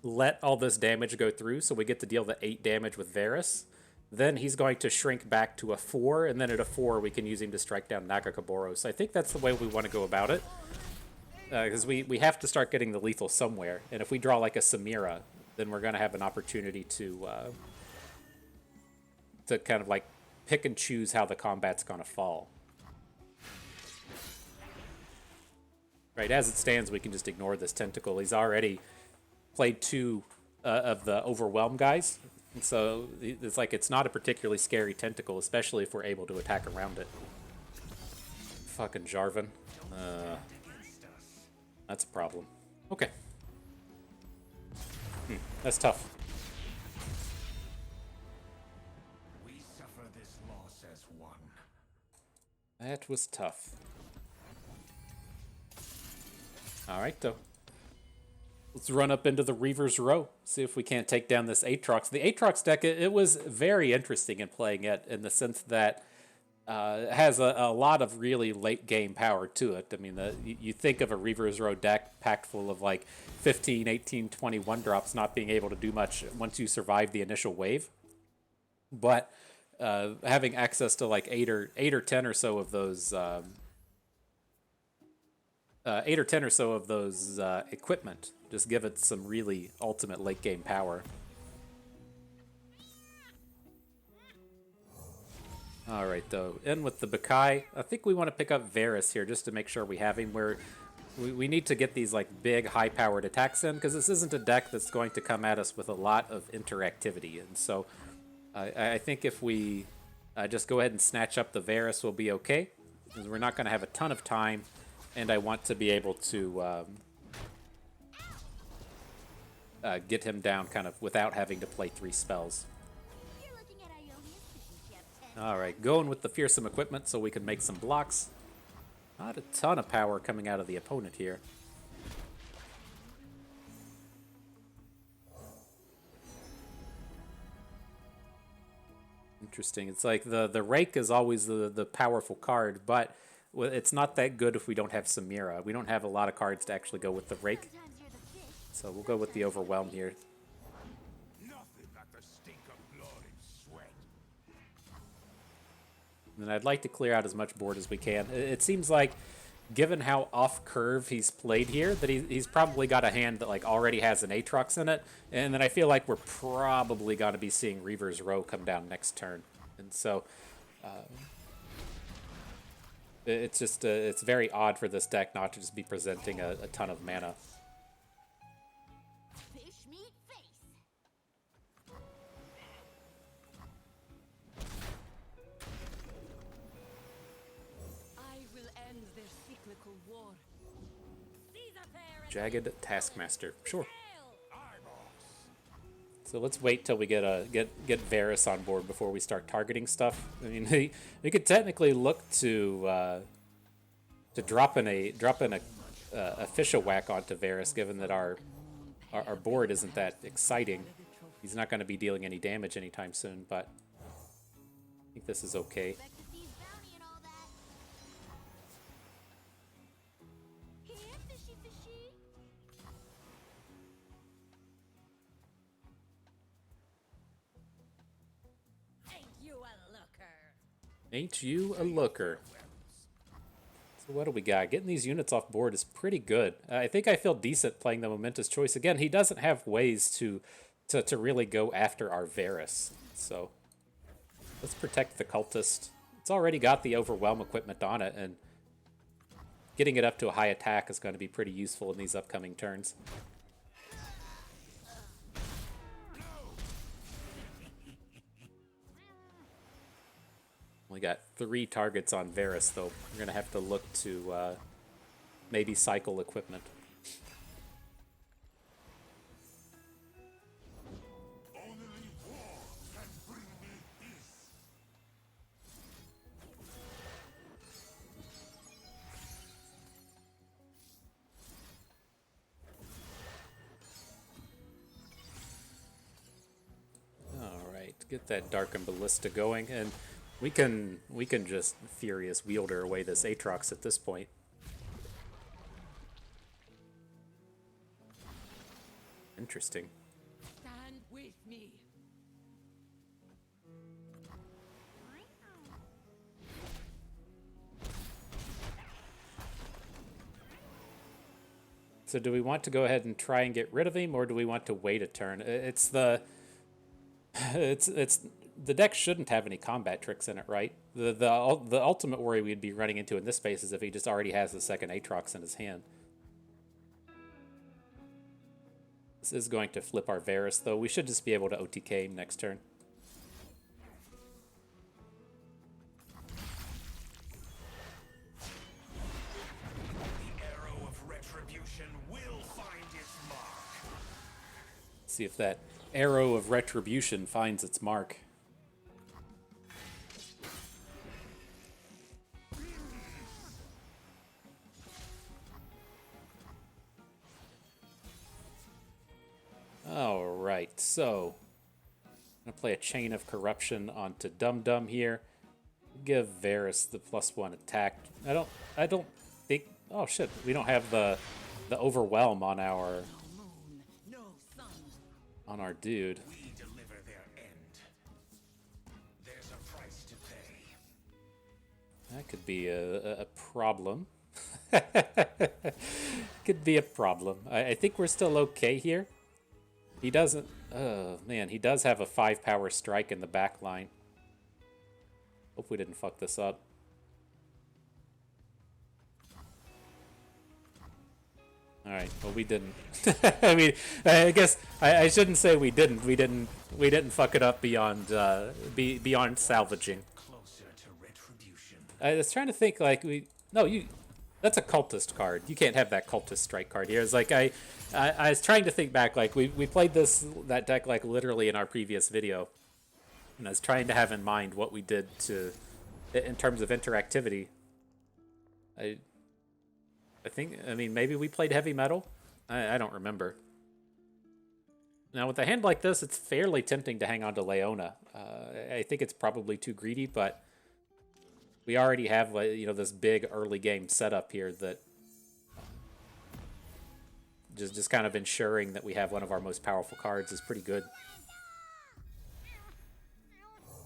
S1: let all this damage go through so we get to deal the 8 damage with Varus? Then he's going to shrink back to a 4, and then at a 4 we can use him to strike down Nagakaboro. So I think that's the way we want to go about it. Because we have to start getting the lethal somewhere. And if we draw like a Samira, then we're going to have an opportunity to kind of like pick and choose how the combat's going to fall. Right, as it stands, we can just ignore this tentacle. He's already played 2 of the Overwhelm guys. And so it's like it's not a particularly scary tentacle, especially if we're able to attack around it. Fucking Jarvan. That's a problem. Okay. That's tough.
S6: We suffer this loss as one.
S1: That was tough. Alright, though. Let's run up into the Reaver's Row. See if we can't take down this Aatrox. The Aatrox deck, it was very interesting in playing it in the sense that it has a lot of really late game power to it. I mean, you think of a Reaver's Row deck packed full of like 15, 18, 21 drops not being able to do much once you survive the initial wave. But having access to like 8 or 10 or so of those 8 or 10 or so of those equipment just give it some really ultimate late game power. Alright, though. In with the Bakai. I think we want to pick up Varus here just to make sure we have him. We need to get these like big, high-powered attacks in, because this isn't a deck that's going to come at us with a lot of interactivity. And so I think if we just go ahead and snatch up the Varus, we'll be okay, because we're not going to have a ton of time, and I want to be able to get him down kind of without having to play 3 spells. Alright, going with the fearsome equipment so we can make some blocks. Not a ton of power coming out of the opponent here. Interesting. It's like the Rake is always the powerful card, but it's not that good if we don't have Samira. We don't have a lot of cards to actually go with the Rake. So we'll go with the Overwhelm here. And I'd like to clear out as much board as we can. It seems like, given how off-curve he's played here, that he's probably got a hand that like already has an Aatrox in it. And then I feel like we're probably going to be seeing Reaver's Row come down next turn. And so it's just it's very odd for this deck not to just be presenting a ton of mana. Jagged Taskmaster, sure. So let's wait till we get Varus on board before we start targeting stuff. I mean, we could technically look to drop in a Fisha Whack onto Varus, given that our board isn't that exciting. He's not going to be dealing any damage anytime soon, but I think this is okay. Ain't you a looker? So what do we got? Getting these units off board is pretty good. I think I feel decent playing the Momentous Choice. Again, he doesn't have ways to really go after our Varus. So let's protect the Cultist. It's already got the Overwhelm equipment on it, and getting it up to a high attack is going to be pretty useful in these upcoming turns. We got 3 targets on Varus, though. We're going to have to look to maybe cycle equipment. All right, get that Dark and Ballista going, and we can just Furious Wielder away this Aatrox at this point. Interesting.
S4: Stand with me.
S1: So do we want to go ahead and try and get rid of him, or do we want to wait a turn? It's the the deck shouldn't have any combat tricks in it, right? The ultimate worry we'd be running into in this space is if he just already has the second Aatrox in his hand. This is going to flip our Varus, though. We should just be able to OTK him next turn.
S6: The arrow of retribution will find its mark.
S1: See if that arrow of retribution finds its mark. Alright, so I'm gonna play a Chain of Corruption onto Dum Dum here. Give Varus the +1 attack. I don't think, oh shit, we don't have the overwhelm on our dude.
S6: We deliver their end. There's a price to pay.
S1: That could be a problem. Could be a problem. I think we're still okay here. He doesn't... Oh, man. He does have a 5-power strike in the back line. Hope we didn't fuck this up. Alright, well, we didn't. I mean, I guess I shouldn't say we didn't. We didn't fuck it up beyond beyond salvaging.
S6: Closer to retribution.
S1: I was trying to think, like, that's a cultist card. You can't have that cultist strike card here. It's like I was trying to think back, like we played that deck like literally in our previous video, and I was trying to have in mind what we did in terms of interactivity. I mean, maybe we played heavy metal. I don't remember. Now with a hand like this, it's fairly tempting to hang on to Leona. I think it's probably too greedy, but we already have, this big early game setup here that just kind of ensuring that we have one of our most powerful cards is pretty good.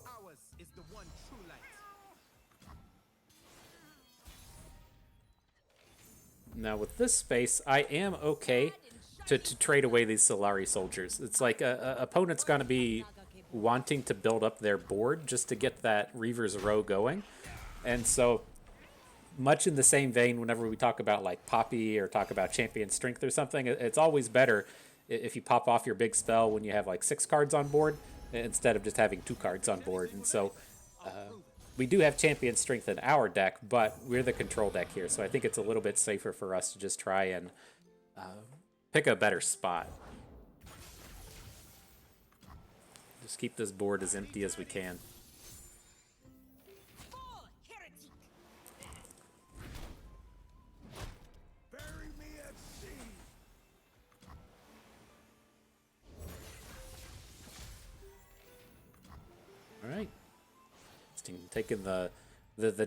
S7: Ours is the one true light.
S1: Now with this space, I am okay to trade away these Solari soldiers. It's like a opponent's going to be wanting to build up their board just to get that Reaver's Row going. And so, much in the same vein, whenever we talk about like Poppy or talk about Champion Strength or something, it's always better if you pop off your big spell when you have like 6 cards on board instead of just having 2 cards on board. And so, we do have Champion Strength in our deck, but we're the control deck here. So I think it's a little bit safer for us to just try and pick a better spot. Just keep this board as empty as we can.
S3: Bury me at sea.
S1: All right. Taking the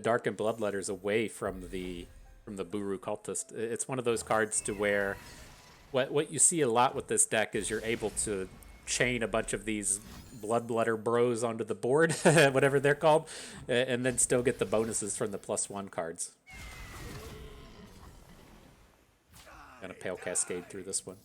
S1: Darkened Bloodletters away from the Buru Cultist. It's one of those cards to where what you see a lot with this deck is you're able to chain a bunch of these Bloodletter bros onto the board, whatever they're called, and then still get the bonuses from the +1 cards. Gonna Pale Cascade through this one.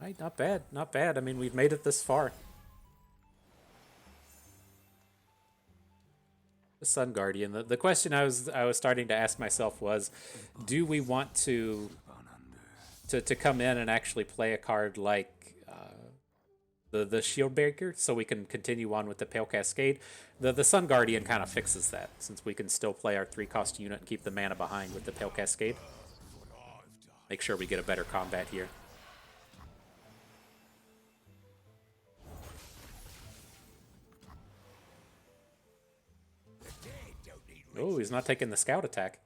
S1: Right, not bad, not bad. I mean, we've made it this far. The Sun Guardian. The question I was starting to ask myself was, do we want to come in and actually play a card like the Shield Breaker so we can continue on with the Pale Cascade? The Sun Guardian kind of fixes that, since we can still play our 3-cost unit and keep the mana behind with the Pale Cascade. Make sure we get a better combat here. Oh, he's not taking the scout attack.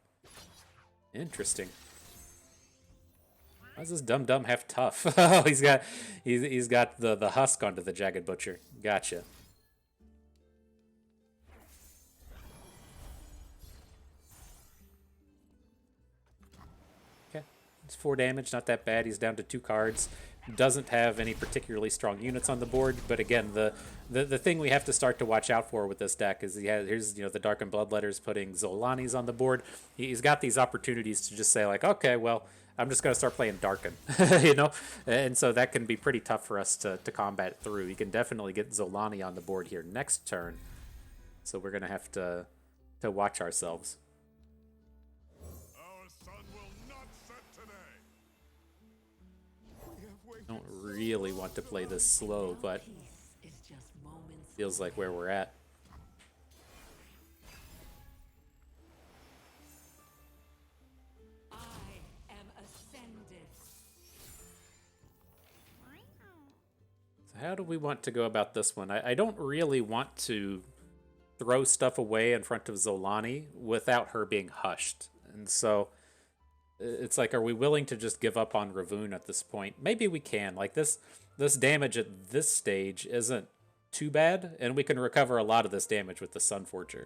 S1: Interesting. Why does this Dum Dum have tough? Oh, he's got the husk onto the Jagged Butcher. Gotcha. It's 4 damage, not that bad. He's down to 2 cards. Doesn't have any particularly strong units on the board, but again, the thing we have to start to watch out for with this deck is here's the Darkened Bloodletters putting Zolani's on the board. He's got these opportunities to just say like, okay, well, I'm just gonna start playing Darken, and so that can be pretty tough for us to combat through. You can definitely get Zolani on the board here next turn, so we're gonna have to watch ourselves.
S3: Our sun will not set today.
S1: Don't really want to play this slow, but
S4: It's just moments.
S1: feels like where we're at.
S4: I am ascended.
S1: So how do we want to go about this one? I don't really want to throw stuff away in front of Zolani without her being hushed. And so it's like, are we willing to just give up on Ravun at this point? Maybe we can. Like this damage at this stage isn't too bad, and we can recover a lot of this damage with the Sunforger.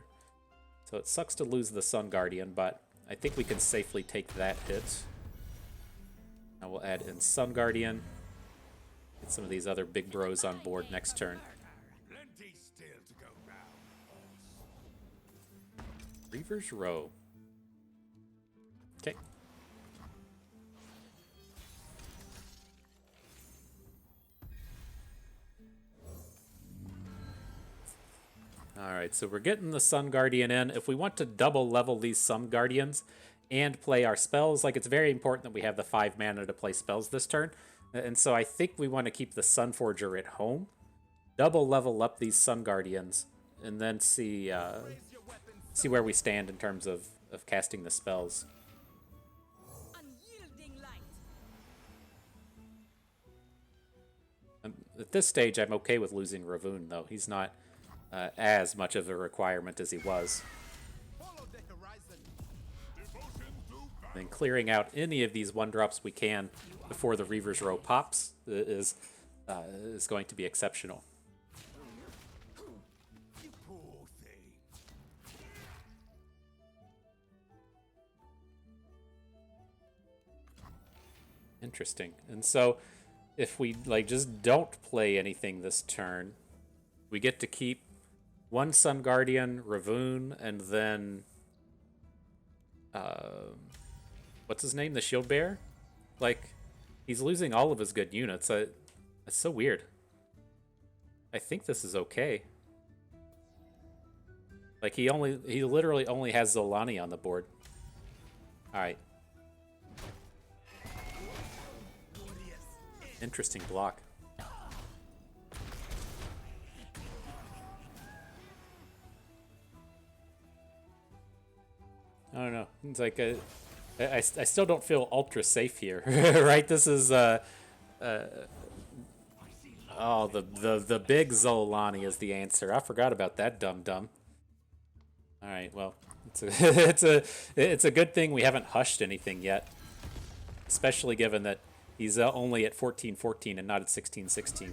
S1: So it sucks to lose the Sun Guardian, but I think we can safely take that hit. Now we'll add in Sun Guardian. Get some of these other big bros on board next turn.
S3: Plenty still to go round.
S1: Reaver's Row. Okay. Alright, so we're getting the Sun Guardian in. If we want to double level these Sun Guardians and play our spells, like it's very important that we have the 5 mana to play spells this turn. And so I think we want to keep the Sunforger at home, double level up these Sun Guardians, and then see where we stand in terms of casting the spells.
S5: Unyielding light.
S1: At this stage, I'm okay with losing Ravun, though. He's not as much of a requirement as he was.
S7: Follow the horizon.
S3: Devotion to battle.
S1: And clearing out any of these 1-drops we can before the Reaver's Row pops is going to be exceptional.
S3: You poor thing.
S1: Interesting. And so if we just don't play anything this turn, we get to keep 1 Sun Guardian, Ravun, and then what's his name? The Shield Bearer? Like, he's losing all of his good units. That's so weird. I think this is okay. Like, he literally only has Zolani on the board. Alright. Interesting block. I don't know. It's like I still don't feel ultra safe here, right? This is oh, the big Zolani is the answer. I forgot about that dum. All right, well, it's a good thing we haven't hushed anything yet, especially given that he's only at 14-14 and not at 16-16.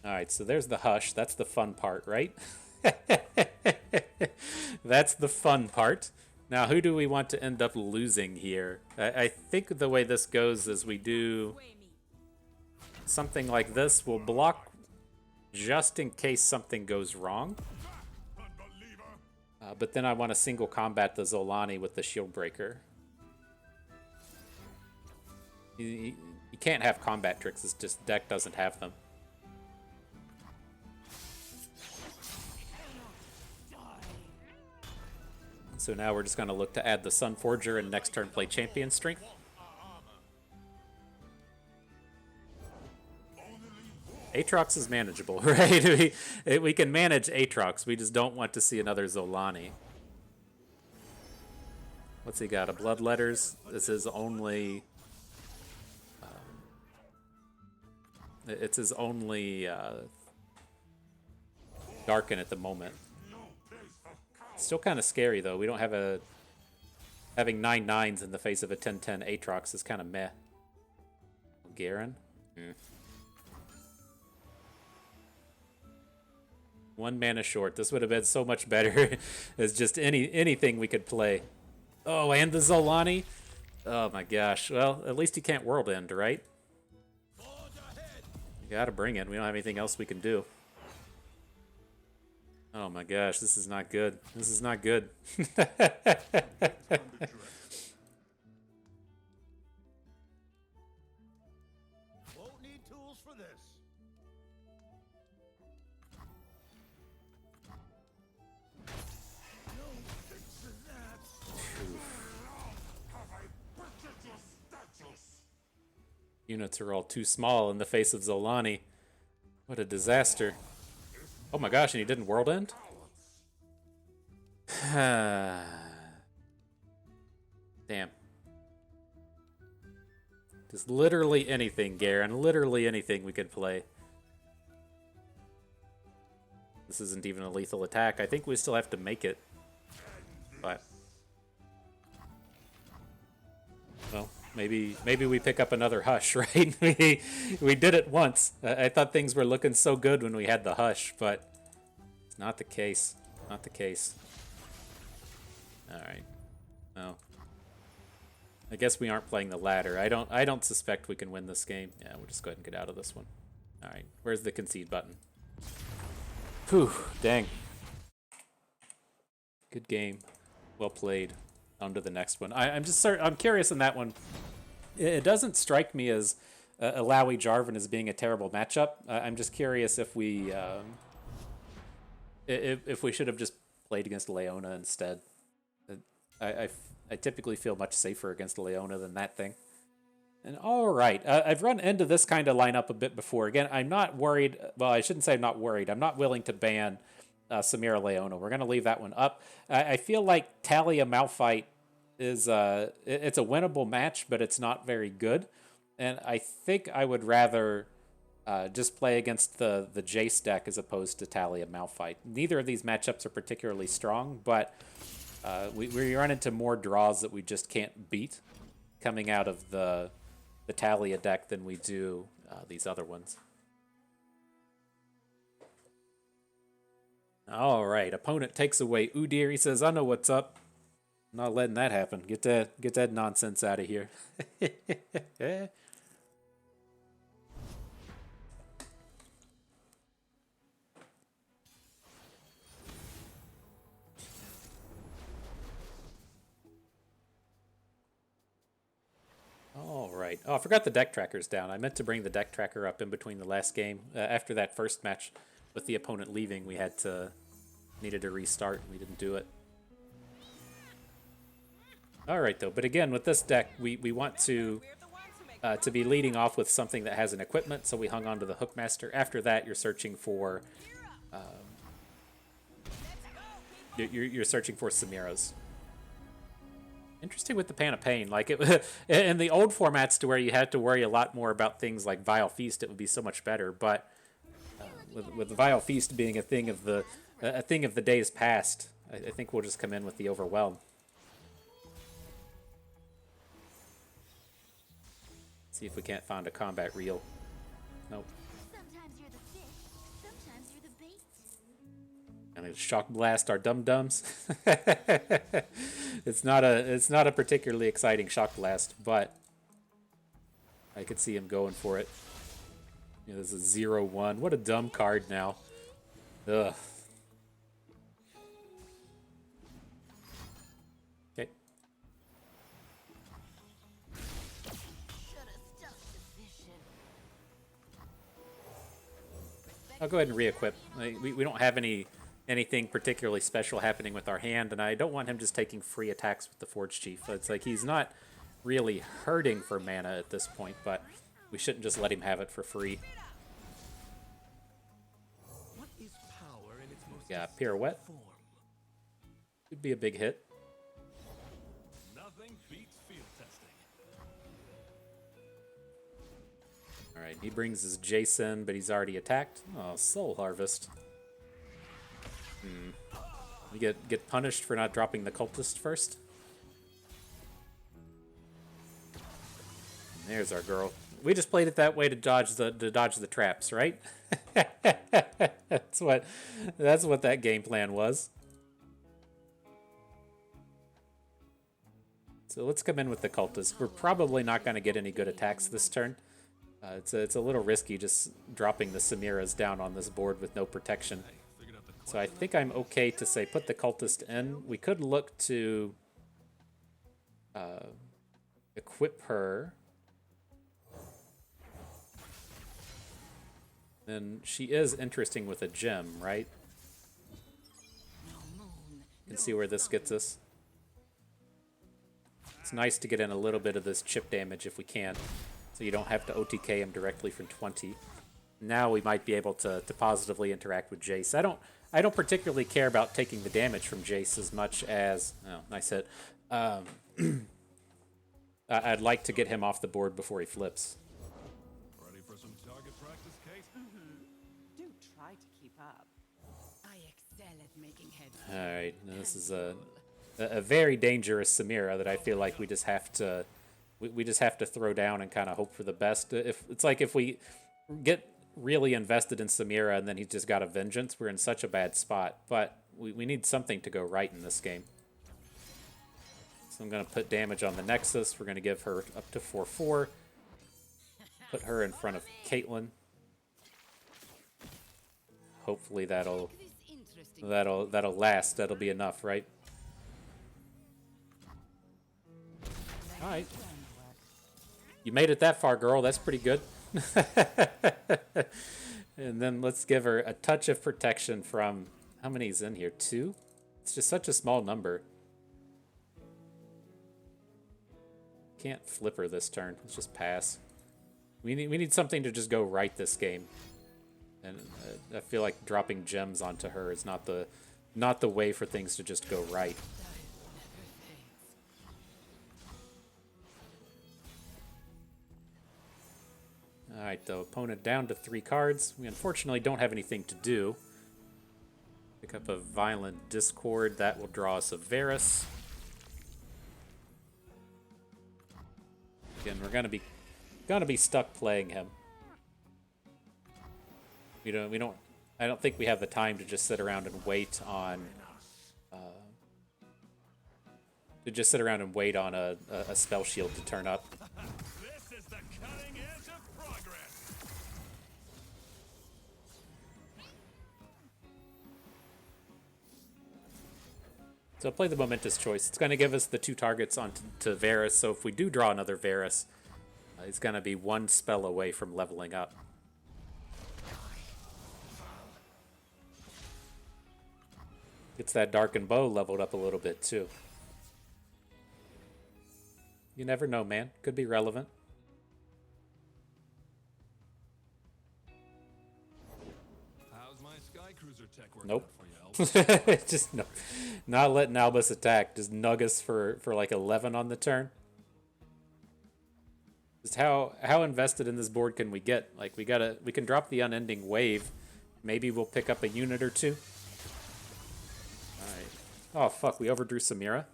S1: Alright, so there's the hush. That's the fun part, right? That's the fun part. Now, who do we want to end up losing here? I think the way this goes is we do something like this. We'll block just in case something goes wrong. But then I want to single combat the Zolani with the Shield Breaker. You can't have combat tricks. It's just deck doesn't have them. So now we're just going to look to add the Sunforger and next turn play Champion Strength. Aatrox is manageable, right? We can manage Aatrox. We just don't want to see another Zolani. What's he got? A Bloodletters? This is only... it's his only Darken at the moment. Still kind of scary, though. We don't have a... Having 9/9s in the face of a 10/10 Aatrox is kind of meh. Garen? 1 mana short. This would have been so much better as just anything we could play. Oh, and the Zolani? Oh my gosh. Well, at least he can't world end, right? You gotta bring it. We don't have anything else we can do. Oh my gosh, this is not good. This is not good.
S7: Won't need tools for this.
S1: Units are all too small in the face of Zolani. What a disaster. Oh my gosh, and he didn't world end? Damn. Just literally anything, Garen. Literally anything we could play. This isn't even a lethal attack. I think we still have to make it. But... well, maybe we pick up another Hush, right? we did it once. I thought things were looking so good when we had the Hush, but it's not the case. Not the case. Alright. Well, I guess we aren't playing the ladder. I don't suspect we can win this game. Yeah, we'll just go ahead and get out of this one. Alright, where's the concede button? Whew, dang. Good game. Well played. On to the next one. I'm curious in that one. It doesn't strike me as Alawi Jarvan as being a terrible matchup. I'm just curious if we should have just played against Leona instead. I typically feel much safer against Leona than that thing. And all right, I've run into this kind of lineup a bit before. Again, I'm not worried. Well, I shouldn't say I'm not worried. I'm not willing to ban Samira Leona. We're going to leave that one up. I feel like Talia Malphite is it's a winnable match, but it's not very good. And I think I would rather just play against the Jace deck as opposed to Talia Malphite. Neither of these matchups are particularly strong, but we run into more draws that we just can't beat coming out of the Talia deck than we do these other ones. All right, opponent takes away Udyr. He says, "I know what's up. I'm not letting that happen. Get that nonsense out of here." All right. Oh, I forgot the deck tracker's down. I meant to bring the deck tracker up in between the last game. After that first match with the opponent leaving, we needed to restart. We didn't do it. All right, though. But again, with this deck, we want to be leading off with something that has an equipment, so we hung on to the Hookmaster. After that, you're searching for you're searching for Samira's. Interesting with the Pan of Pain. Like in the old formats, to where you had to worry a lot more about things like Vile Feast, it would be so much better. But with the Vile Feast being a thing of the days past, I think we'll just come in with the Overwhelm. See if we can't find a combat reel. Nope.
S2: Sometimes you're the fish, sometimes you're the bait.
S1: And it's Shock Blast our dum-dums. It's not a particularly exciting Shock Blast, but I could see him going for it. Yeah, this is 0-1. What a dumb card now. Ugh. Okay. I'll go ahead and re-equip. We don't have anything particularly special happening with our hand, and I don't want him just taking free attacks with the Forge Chief. It's like he's not really hurting for mana at this point, but we shouldn't just let him have it for free.
S7: What is power in its most
S1: Yeah, Pirouette.
S7: form?
S1: Could be a big hit.
S6: Nothing beats field testing.
S1: Alright, he brings his Jason, but he's already attacked. Oh, Soul Harvest. We get punished for not dropping the Cultist first. And there's our girl. just played it that way to dodge the traps, right? that's what that game plan was. So let's come in with the cultist. We're probably not going to get any good attacks this turn. It's a little risky just dropping the Samiras down on this board with no protection. So I think I'm okay to say put the cultist in. We could look to equip her. And she is interesting with a gem, right? You can see where this gets us. It's nice to get in a little bit of this chip damage if we can, so you don't have to OTK him directly from 20. Now we might be able to positively interact with Jace. I don't particularly care about taking the damage from Jace as much as... Oh, nice hit. I'd like to get him off the board before he flips.
S7: Ready for some target practice, Kate?
S5: Do try to keep up.
S4: I excel at making heads.
S1: Alright, this is a very dangerous Samira that I feel like we just have to... We just have to throw down and kind of hope for the best. If we get really invested in Samira and then he's just got a vengeance, we're in such a bad spot. But we need something to go right in this game. So I'm going to put damage on the Nexus. We're going to give her up to 4/4. Put her in front of Caitlyn. Hopefully that'll last. That'll be enough, right? All right. You made it that far, girl. That's pretty good. And then let's give her a touch of protection from... How many is in here? 2? It's just such a small number. Can't flip her this turn. Let's just pass. We need something to just go right this game. And I feel like dropping gems onto her is not the way for things to just go right. Alright, the opponent down to 3 cards. We unfortunately don't have anything to do. Pick up a Violent Discord. That will draw us a Varus. Again, we're gonna be stuck playing him. I don't think we have the time to just sit around and wait on a spell shield to turn up.
S6: This is the cutting edge of progress.
S1: So play the momentous choice. It's going to give us the 2 targets onto Varus, so if we do draw another Varus, he's going to be 1 spell away from leveling up. Gets that Darkened Bow leveled up a little bit too. You never know, man. Could be relevant.
S7: How's my Sky Cruiser tech working
S1: Nope.
S7: out for you, Elf?
S1: Just no, not letting Albus attack. Just nug us for like 11 on the turn. Just how invested in this board can we get? Like we can drop the Unending Wave. Maybe we'll pick up a unit or 2. All right. Oh fuck, we overdrew Samira.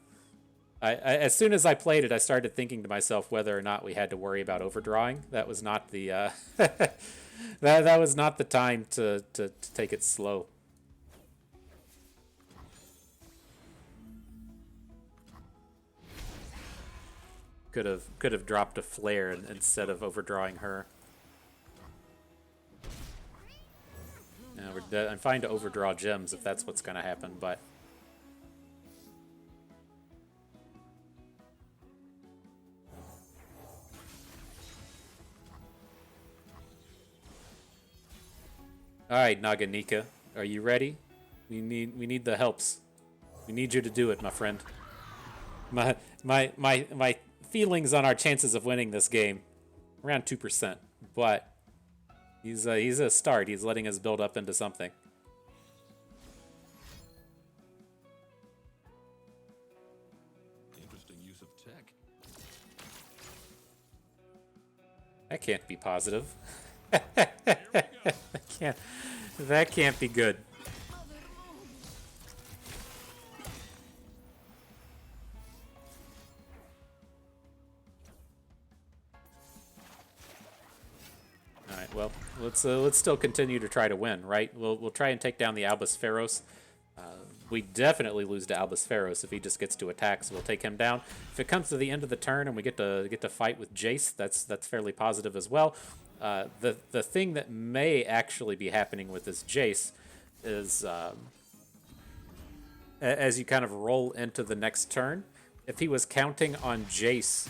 S1: I as soon as I played it, I started thinking to myself whether or not we had to worry about overdrawing. That was not the that was not the time to take it slow. Could have dropped a flare instead of overdrawing her. Yeah, I'm fine to overdraw gems if that's what's going to happen, but all right, Naganika, are you ready? We need the helps. We need you to do it, my friend. My feelings on our chances of winning this game around 2%, but he's a start. He's letting us build up into something.
S7: Interesting use of tech.
S1: That can't be positive. That can't be good. well, let's still continue to try to win, right? We'll try and take down the Albus Pharos. We definitely lose to Albus Pharos if he just gets to attack, so we'll take him down. If it comes to the end of the turn and we get to fight with Jace, that's fairly positive as well. The thing that may actually be happening with this Jace is as you kind of roll into the next turn, if he was counting on Jace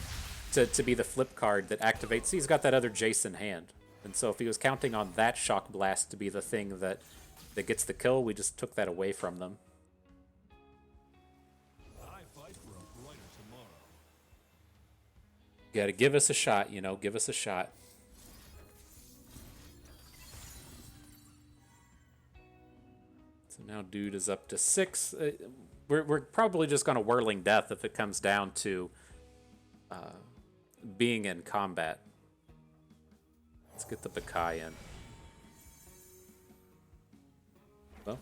S1: to be the flip card that activates, he's got that other Jace in hand. And so if he was counting on that Shock Blast to be the thing that gets the kill, we just took that away from them.
S7: I fight for a brighter tomorrow.
S1: You gotta give us a shot, you know, give us a shot. So now dude is up to 6. We're probably just gonna Whirling Death if it comes down to being in combat. Let's get the Bakai in. Well,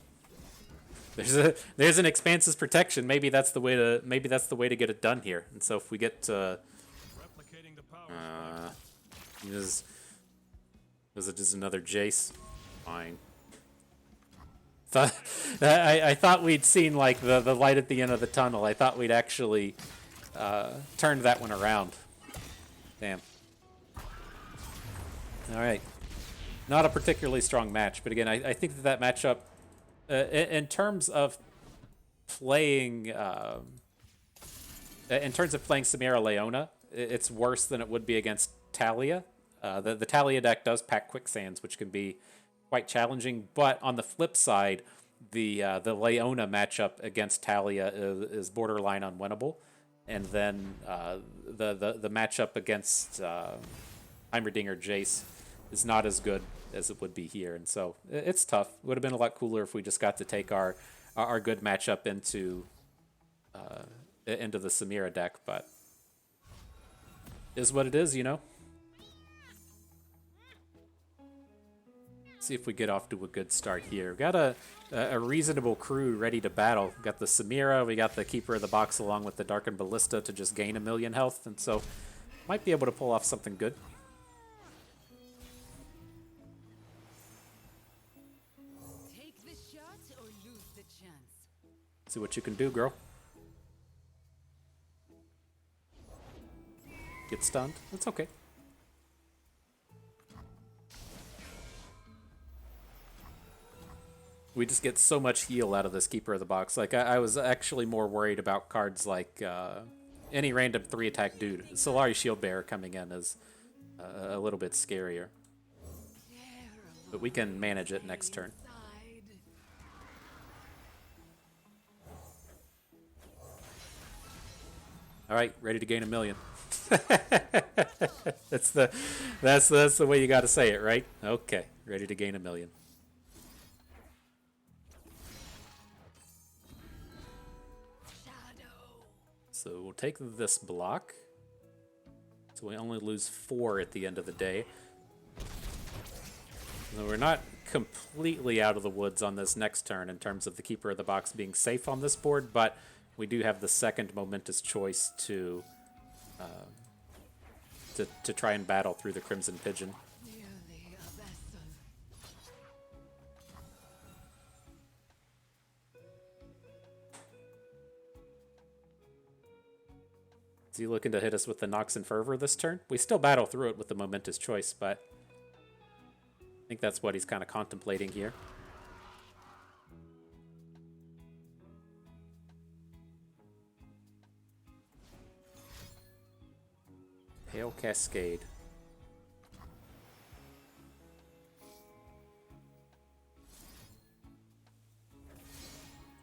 S1: there's an Expanse's Protection. Maybe that's the way to get it done here. And so if we get
S7: Replicating the power.
S1: is it just another Jace? Fine. I thought we'd seen like the light at the end of the tunnel. I thought we'd actually turned that one around. Damn. All right. Not a particularly strong match, but again, I think that matchup, in terms of playing, Samira Leona, it's worse than it would be against Talia. The Talia deck does pack Quicksands, which can be quite challenging. But on the flip side, the Leona matchup against Talia is borderline unwinnable, and then the matchup against Heimerdinger Jace is not as good as it would be here, and so it's tough. It would have been a lot cooler if we just got to take our good matchup into the Samira deck, but is what it is, you know. See if we get off to a good start here. We've got a reasonable crew ready to battle. We've got the Samira, we got the Keeper of the Box along with the Darkened Ballista to just gain 1,000,000 health, and so might be able to pull off something good.
S8: Take the shot or lose the chance.
S1: See what you can do, girl. Get stunned? That's okay. We just get so much heal out of this Keeper of the Box. Like, I was actually more worried about cards like any random 3-attack dude. Solari Shieldbearer coming in is a little bit scarier. But we can manage it next turn. All right, ready to gain 1,000,000. that's the way you got to say it, right? Okay, ready to gain 1,000,000. So we'll take this block. So we only lose 4 at the end of the day. Now we're not completely out of the woods on this next turn in terms of the Keeper of the Box being safe on this board, but we do have the second momentous choice to try and battle through the Crimson Pigeon. Is he looking to hit us with the Nox and Fervor this turn? We still battle through it with the momentous choice, but I think that's what he's kind of contemplating here. Pale Cascade.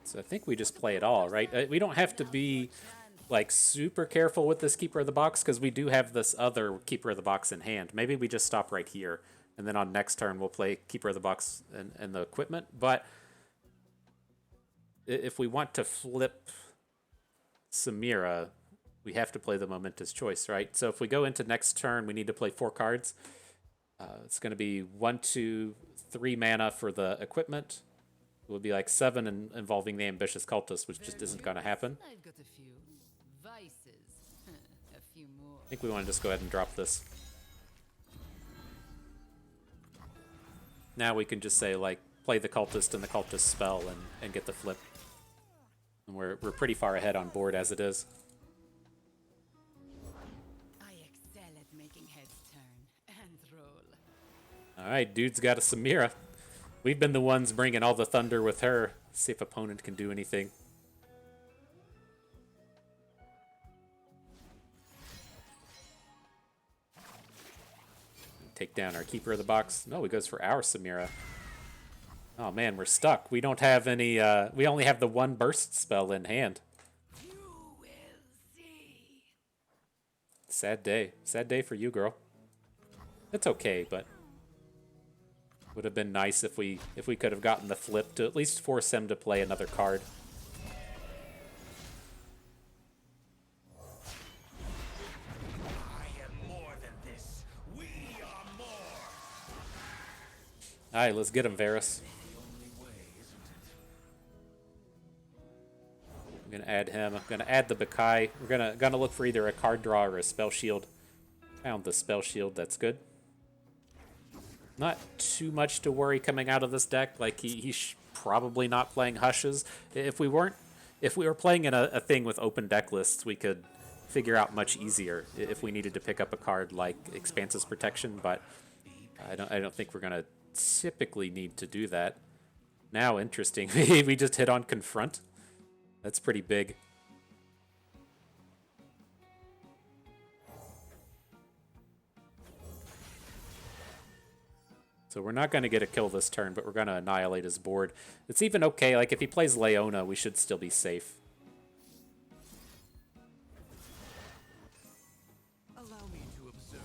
S1: So I think we just play it all, right? We don't have to be like super careful with this Keeper of the Box because we do have this other Keeper of the Box in hand. Maybe we just stop right here, and then on next turn we'll play Keeper of the Box and the equipment. But if we want to flip Samira, we have to play the momentous choice, right? So if we go into next turn, we need to play 4 cards. It's going to be 1, 2, 3 mana for the equipment. It would be like 7 involving the Ambitious Cultist, which just isn't going to happen.
S8: I've got a few vices, a few more.
S1: I think we want to just go ahead and drop this. now we can just say, like, play the cultist and the cultist spell and get the flip. And we're pretty far ahead on board as it is.
S8: I excel at making heads turn and roll.
S1: Alright, dude's got a Samira. We've been the ones bringing all the thunder with her. See if opponent can do anything. Take down our keeper of the box. No, he goes for our Samira. Oh man, we're stuck. We don't have any, we only have the one burst spell in hand.
S8: You will see.
S1: Sad day. Sad day for you, girl. It's okay, but would have been nice if we could have gotten the flip to at least force him to play another card.
S6: I am more than this. We are more.
S1: Alright, let's get him, Varus. I'm gonna add him. I'm gonna add the Bakai. We're gonna look for either a card draw or a spell shield. Found the spell shield. That's good. Not too much to worry coming out of this deck. Like he's probably not playing Hushes. If we were playing in a thing with open deck lists, we could figure out much easier if we needed to pick up a card like Expanse's Protection. But I don't think we're gonna typically need to do that. Now, interesting. We just hit on Confront. That's pretty big. So we're not going to get a kill this turn, but we're going to annihilate his board. It's even okay. Like, if he plays Leona, we should still be safe.
S7: Allow me to observe.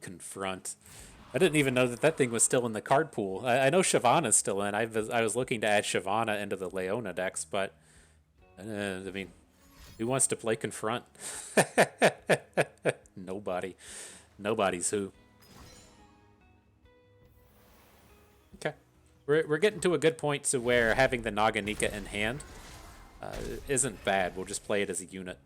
S1: Confront. I didn't even know that thing was still in the card pool. I know Shyvana's still in. I was looking to add Shyvana into the Leona decks, but I mean, who wants to play Confront? Nobody. Nobody's who. Okay. We're getting to a good point to where having the Naganika in hand isn't bad. We'll just play it as a unit.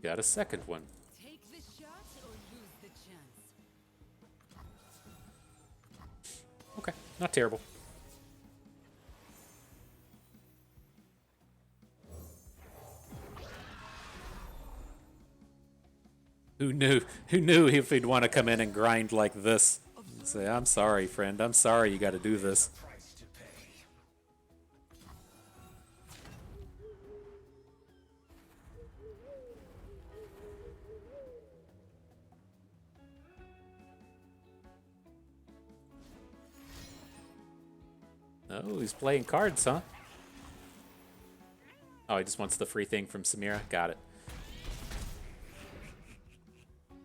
S1: Got a second one.
S8: Take the shot or lose the chance.
S1: Okay, not terrible. Who knew if he'd want to come in and grind like this? Say, I'm sorry, friend. I'm sorry you got to do this.
S6: Price to pay.
S1: Oh, he's playing cards, huh? Oh, he just wants the free thing from Samira. Got it.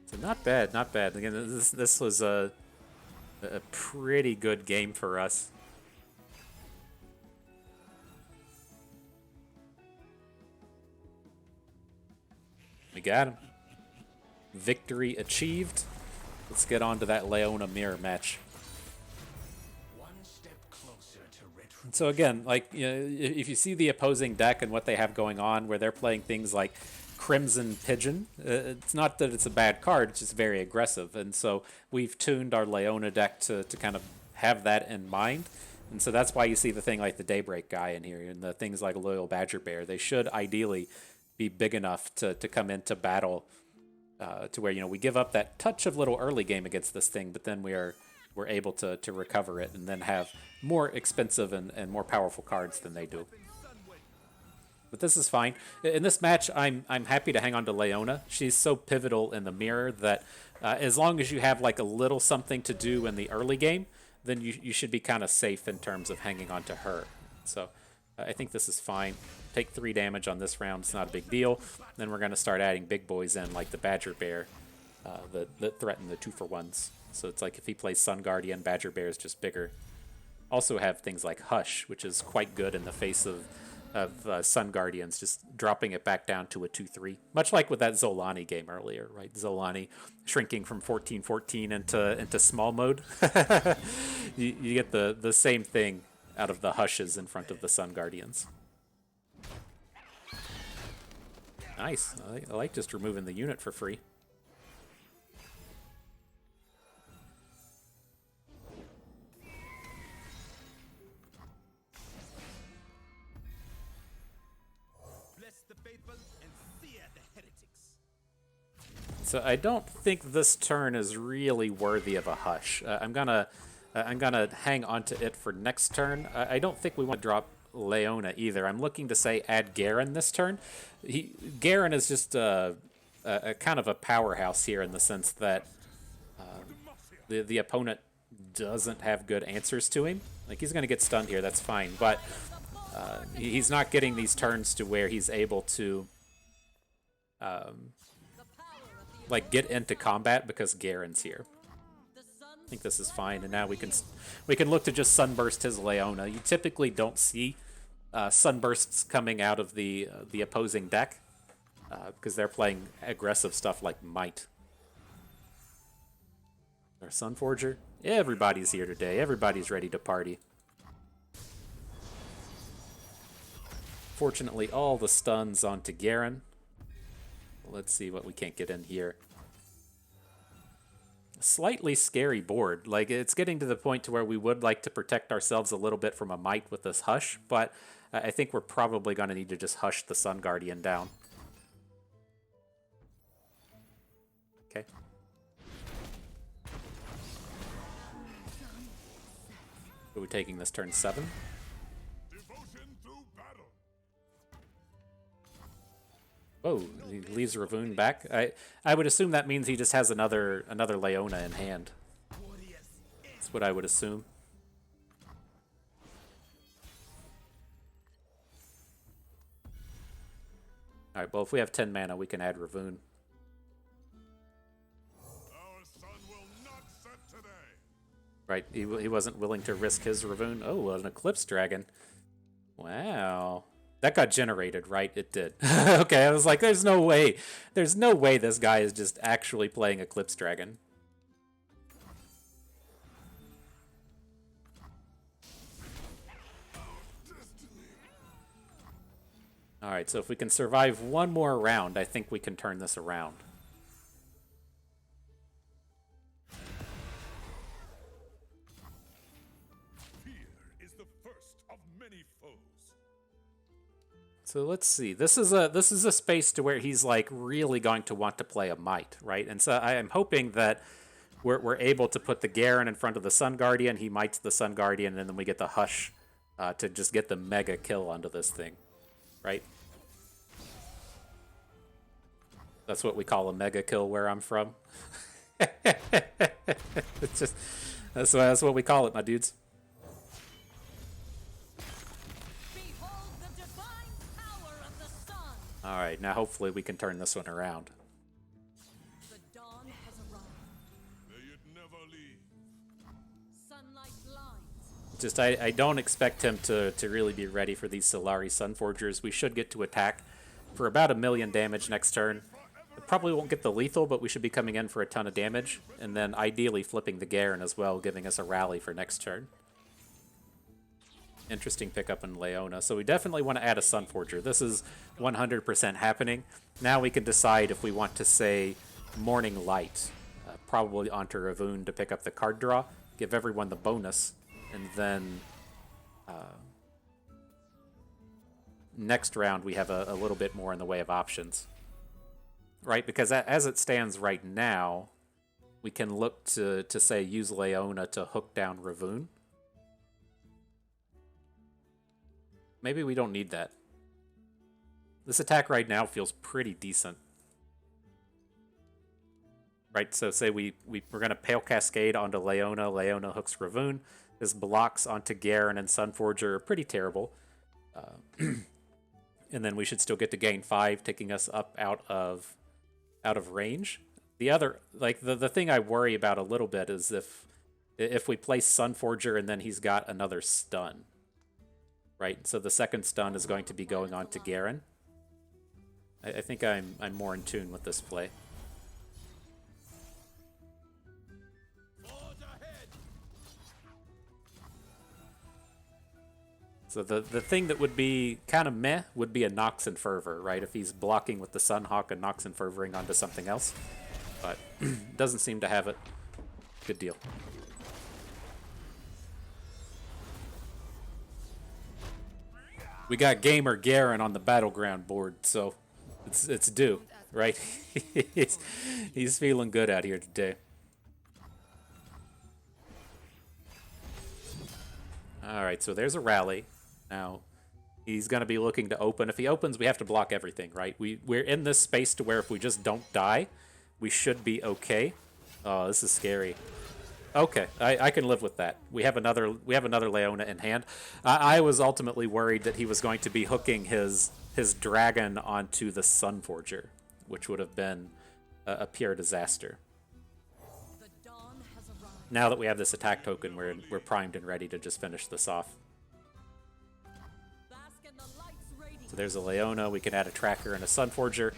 S1: So not bad, not bad. Again, this was a pretty good game for us. We got him. Victory achieved. Let's get on to that Leona mirror match.
S6: One step closer to retribution.
S1: So again, like, you know, if you see the opposing deck and what they have going on, where they're playing things like Crimson Pigeon, it's not that it's a bad card, it's just very aggressive. And so we've tuned our Leona deck to kind of have that in mind. And so that's why you see the thing like the Daybreak guy in here, and the things like Loyal Badger Bear. They should ideally be big enough to come into battle to where, you know, we give up that touch of little early game against this thing, but then we're able to recover it and then have more expensive and more powerful cards than they do. But this is fine. In this match, I'm happy to hang on to Leona. She's so pivotal in the mirror that as long as you have like a little something to do in the early game, then you should be kind of safe in terms of hanging on to her. So I think this is fine. Take 3 damage on this round. It's not a big deal. Then we're going to start adding big boys in, like the Badger Bear that threaten the 2-for-1s. So it's like if he plays Sun Guardian, Badger Bear is just bigger. Also have things like Hush, which is quite good in the face of Sun Guardians, just dropping it back down to a 2/3, much like with that Zolani game earlier, right? Zolani shrinking from 14/14 into small mode. You get the same thing out of the hushes in front of the Sun Guardians. Nice. I like just removing the unit for free. So I don't think this turn is really worthy of a hush. I'm gonna hang on to it for next turn. I don't think we want to drop Leona either. I'm looking to say add Garen this turn. Garen is just a kind of a powerhouse here in the sense that the opponent doesn't have good answers to him. Like, he's gonna get stunned here, that's fine, but he's not getting these turns to where he's able to like get into combat because Garen's here. I think this is fine, and now we can look to just sunburst his Leona. You typically don't see sunbursts coming out of the opposing deck because they're playing aggressive stuff like Might. Our Sunforger. Everybody's here today. Everybody's ready to party. Fortunately, all the stuns onto Garen. Let's see what we can't get in here. Slightly scary board. Like, it's getting to the point to where we would like to protect ourselves a little bit from a Might with this Hush, but I think we're probably going to need to just hush the Sun Guardian down. Okay. Are we taking this turn 7? Oh, he leaves Ravoon back. I would assume that means he just has another Leona in hand. That's what I would assume. All right, well, if we have 10 mana, we can add Ravoon.
S3: Our sun will not set today.
S1: Right, he wasn't willing to risk his Ravoon. Oh, an Eclipse Dragon. Wow. That got generated, right? It did. Okay, I was like, there's no way. There's no way this guy is just actually playing Eclipse Dragon. Alright, so if we can survive one more round, I think we can turn this around. So let's see. This is a space to where he's like really going to want to play a Might, right? And so I am hoping that we're able to put the Garen in front of the Sun Guardian. He Mights the Sun Guardian, and then we get the Hush to just get the mega kill onto this thing, right? That's what we call a mega kill where I'm from. It's just that's what we call it, my dudes. All right, now hopefully we can turn this one around.
S8: The dawn has arrived.
S3: May it never leave.
S8: Sunlight blinds.
S1: Just I don't expect him to really be ready for these Solari Sunforgers. We should get to attack for about 1,000,000 damage next turn. It probably won't get the lethal, but we should be coming in for a ton of damage, and then ideally flipping the Garen as well, giving us a rally for next turn. Interesting pickup in Leona. So we definitely want to add a Sunforger. This is 100% happening. Now we can decide if we want to say Morning Light, probably onto Ravoon to pick up the card draw, give everyone the bonus, and then next round we have a little bit more in the way of options. Right? Because as it stands right now, we can look to say use Leona to hook down Ravoon. Maybe we don't need that. This attack right now feels pretty decent. Right, so say we're going to Pale Cascade onto Leona. Leona hooks Ravoon. This blocks onto Garen and Sunforger are pretty terrible. And then we should still get to gain 5, taking us up out of range. The other, like, the thing I worry about a little bit is if we play Sunforger and then he's got another stun. right? So the second stun is going to be going on to Garen. I think I'm more in tune with this play. So the thing that would be kind of meh would be a Nox and Fervor, right? If he's blocking with the Sunhawk and Nox and Fervoring onto something else. But doesn't seem to have it. Good deal. We got Gamer Garen on the battleground board, so it's due, right? he's feeling good out here today. Alright, so there's a rally. Now, he's going to be looking to open. If he opens, we have to block everything, right? We're in this space to where if we just don't die, we should be okay. Oh, this is scary. Okay, I can live with that. We have another Leona in hand. I was ultimately worried that he was going to be hooking his dragon onto the Sunforger, which would have been a pure disaster. Now that we have this attack token, we're primed and ready to just finish this off. So there's a Leona. We can add a Tracker and a Sunforger.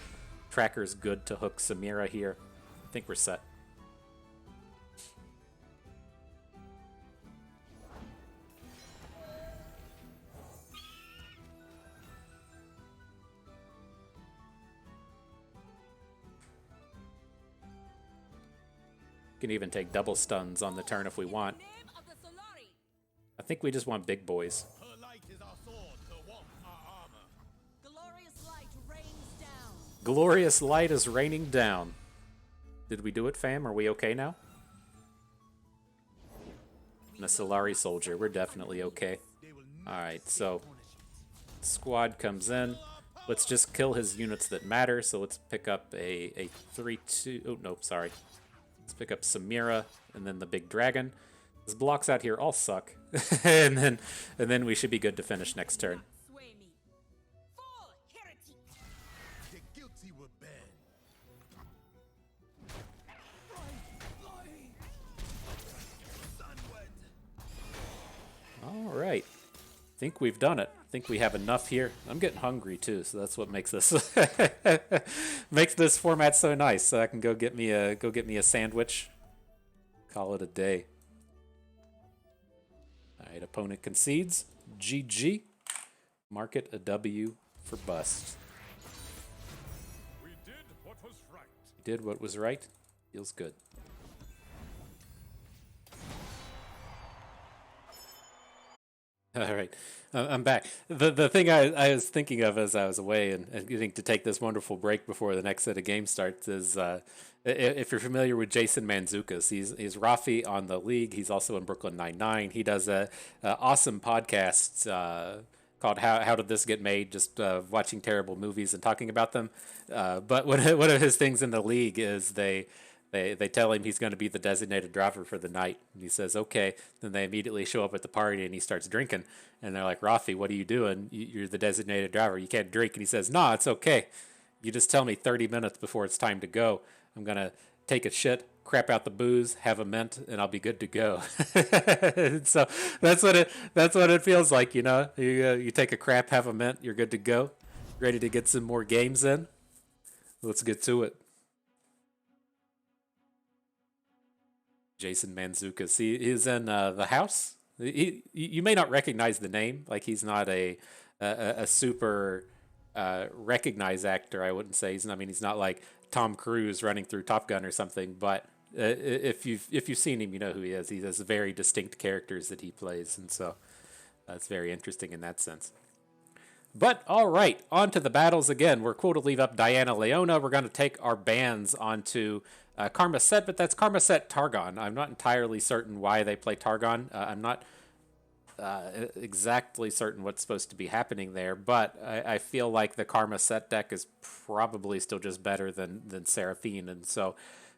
S1: Tracker's good to hook Samira here. I think we're set. Can even take double stuns on the turn if we want. I think we just want big boys. Glorious light is raining down. Did we do it, fam? Are we okay now? And a Solari soldier. We're definitely okay. Alright, so squad comes in. Let's just kill his units that matter. So let's pick up a 3-2. Oh, no, sorry. Let's pick up Samira and then the big dragon. His blocks out here all suck. and then we should be good to finish next turn. All right. I think we've done it. I think we have enough here. I'm getting hungry too, so that's what makes this makes this format so nice. So I can go get me a sandwich. Call it a day. All right, opponent concedes. GG. Mark it a W for bust.
S6: We did what was right.
S1: Did what was right. Feels good. All right, I'm back. The thing I was thinking of as I was away and getting to take this wonderful break before the next set of games starts is if you're familiar with Jason Mantzoukas, he's Rafi on the league. He's also in Brooklyn Nine-Nine. He does a awesome podcast called How Did This Get Made? Just watching terrible movies and talking about them. But one of his things in the league is they tell him he's going to be the designated driver for the night. And he says, okay. Then they immediately show up at the party and he starts drinking. And they're like, Rafi, what are you doing? You're the designated driver. You can't drink. And he says, no, it's okay. You just tell me 30 minutes before it's time to go. I'm going to take a shit, crap out the booze, have a mint, and I'll be good to go. So that's what it feels like, you know. You take a crap, have a mint, you're good to go. Ready to get some more games in? Let's get to it. Jason Mantzoukas. He's in the house. You may not recognize the name. Like, he's not a super recognized actor. I wouldn't say. He's not like Tom Cruise running through Top Gun or something. But if you've seen him, you know who he is. He has very distinct characters that he plays, and so it's very interesting in that sense. But all right, on to the battles again. We're cool to leave up Diana Leona. We're going to take our bans onto Karma Set, but that's Karma Set Targon. I'm not entirely certain why they play Targon. I'm not exactly certain what's supposed to be happening there, but I feel like the Karma Set deck is probably still just better than Seraphine, and so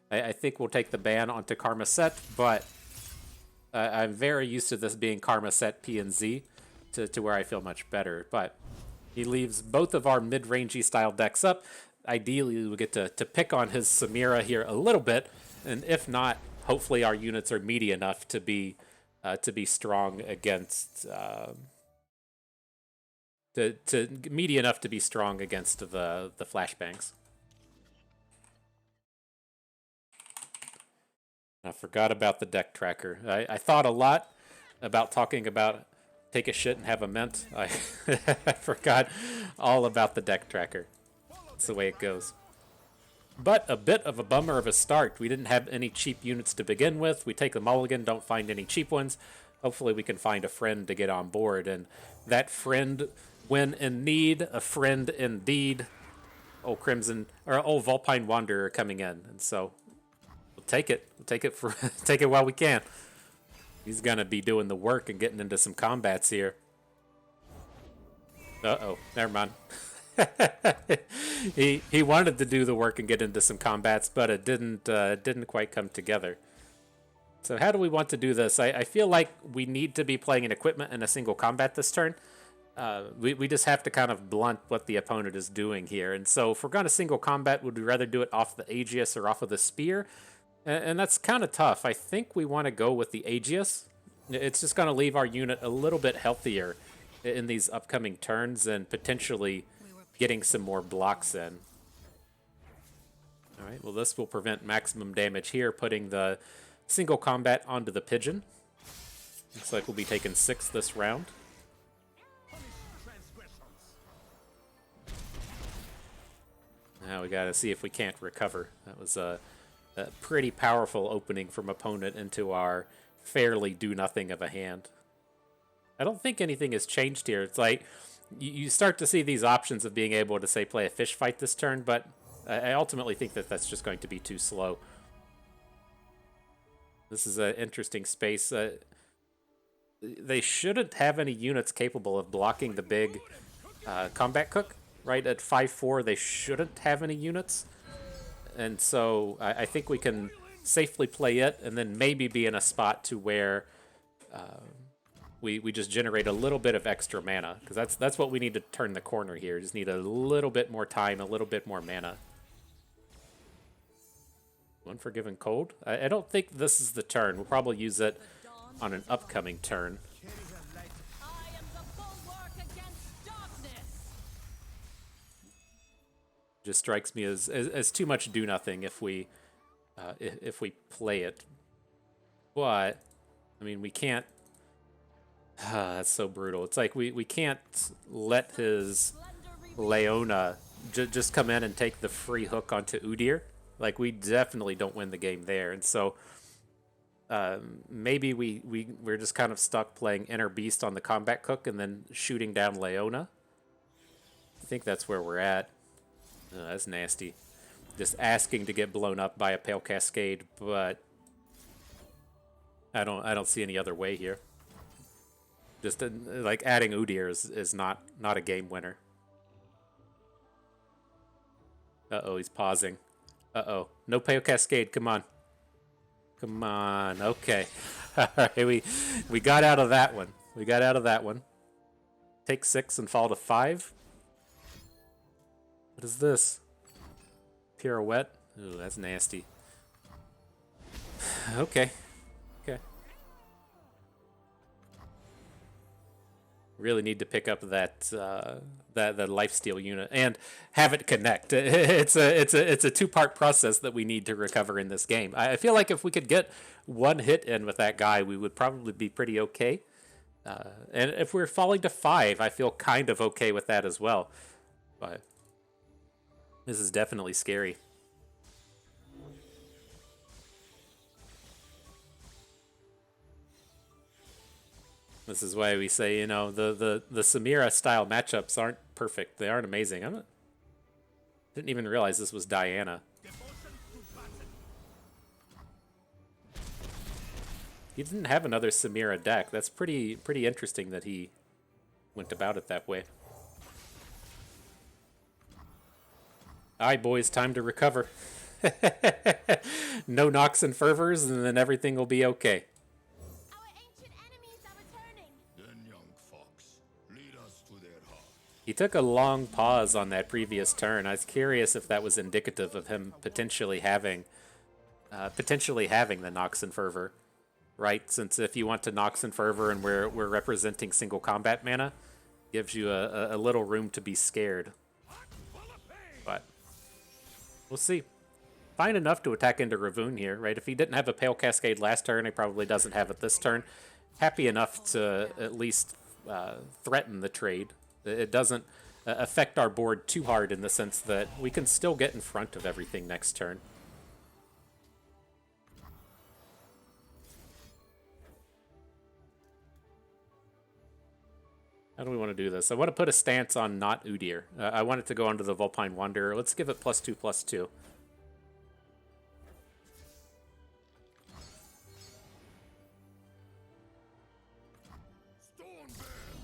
S1: I think we'll take the ban onto Karma Set, but I'm very used to this being Karma Set P and Z to where I feel much better, but he leaves both of our mid-rangey style decks up. Ideally, we get to pick on his Samira here a little bit, and if not, hopefully our units are meaty enough to be strong against meaty enough to be strong against the flashbangs. I forgot about the deck tracker. I thought a lot about talking about take a shit and have a mint. I forgot all about the deck tracker. That's the way it goes. But a bit of a bummer of a start. We didn't have any cheap units to begin with. We take the mulligan, don't find any cheap ones. Hopefully we can find a friend to get on board. And that friend, when in need, a friend indeed. Oh, Crimson, or oh, Vulpine Wanderer coming in. And so we'll take it. We'll take it for take it while we can. He's gonna be doing the work and getting into some combats here. Uh-oh, never mind. he wanted to do the work and get into some combats, but it didn't quite come together. So how do we want to do this? I feel like we need to be playing an equipment in a single combat this turn. We just have to kind of blunt what the opponent is doing here. And so if we're going to single combat, would we rather do it off the Aegis or off of the Spear? And that's kind of tough. I think we want to go with the Aegis. It's just going to leave our unit a little bit healthier in these upcoming turns and potentially getting some more blocks in. All right, well, this will prevent maximum damage here, putting the single combat onto the Pigeon. Looks like we'll be taking 6 this round. Now we got to see if we can't recover. That was a pretty powerful opening from opponent into our fairly do-nothing of a hand. I don't think anything has changed here. It's like you start to see these options of being able to, say, play a fish fight this turn, but I ultimately think that that's just going to be too slow. This is an interesting space. They shouldn't have any units capable of blocking the big combat cook, right? At 5/4, they shouldn't have any units. And so I think we can safely play it and then maybe be in a spot to where we just generate a little bit of extra mana, because that's what we need to turn the corner here. Just need a little bit more time, a little bit more mana. Unforgiven Cold? I don't think this is the turn. We'll probably use it on an upcoming turn.
S8: I am the bulwark against darkness.
S1: Just strikes me as too much do nothing if we play it. But I mean, we can't. That's so brutal. It's like we can't let his Leona just come in and take the free hook onto Udyr. Like, we definitely don't win the game there. And so maybe we're just kind of stuck playing Inner Beast on the Combat Cook and then shooting down Leona. I think that's where we're at. That's nasty. Just asking to get blown up by a Pale Cascade, but I don't see any other way here. Just like adding Udyr is not a game winner. Uh-oh, he's pausing. Uh-oh. No Pale Cascade, come on. Come on, okay. Alright, we got out of that one. We got out of that one. Take 6 and fall to 5. What is this? Pirouette? Ooh, that's nasty. Okay. Okay. Really need to pick up that that lifesteal unit and have it connect. It's a two-part process that we need to recover in this game. I feel like if we could get one hit in with that guy, we would probably be pretty okay. And if we're falling to 5, I feel kind of okay with that as well. But this is definitely scary. This is why we say, you know, the Samira style matchups aren't perfect. They aren't amazing. Didn't even realize this was Diana. He didn't have another Samira deck. That's pretty interesting that he went about it that way. Alright, boys, time to recover. No knocks and fervors, and then everything will be okay. He took a long pause on that previous turn. I was curious if that was indicative of him potentially having the Nox and Fervor, right? Since if you want to Nox and Fervor and we're representing single combat mana, Gives you a little room to be scared. But we'll see. Fine enough to attack into Ravun here, right? If he didn't have a Pale Cascade last turn, he probably doesn't have it this turn. Happy enough to at least threaten the trade. It doesn't affect our board too hard in the sense that we can still get in front of everything next turn. How do we want to do this? I want to put a stance on not Udyr. I want it to go onto the Vulpine Wanderer. Let's give it +2/+2.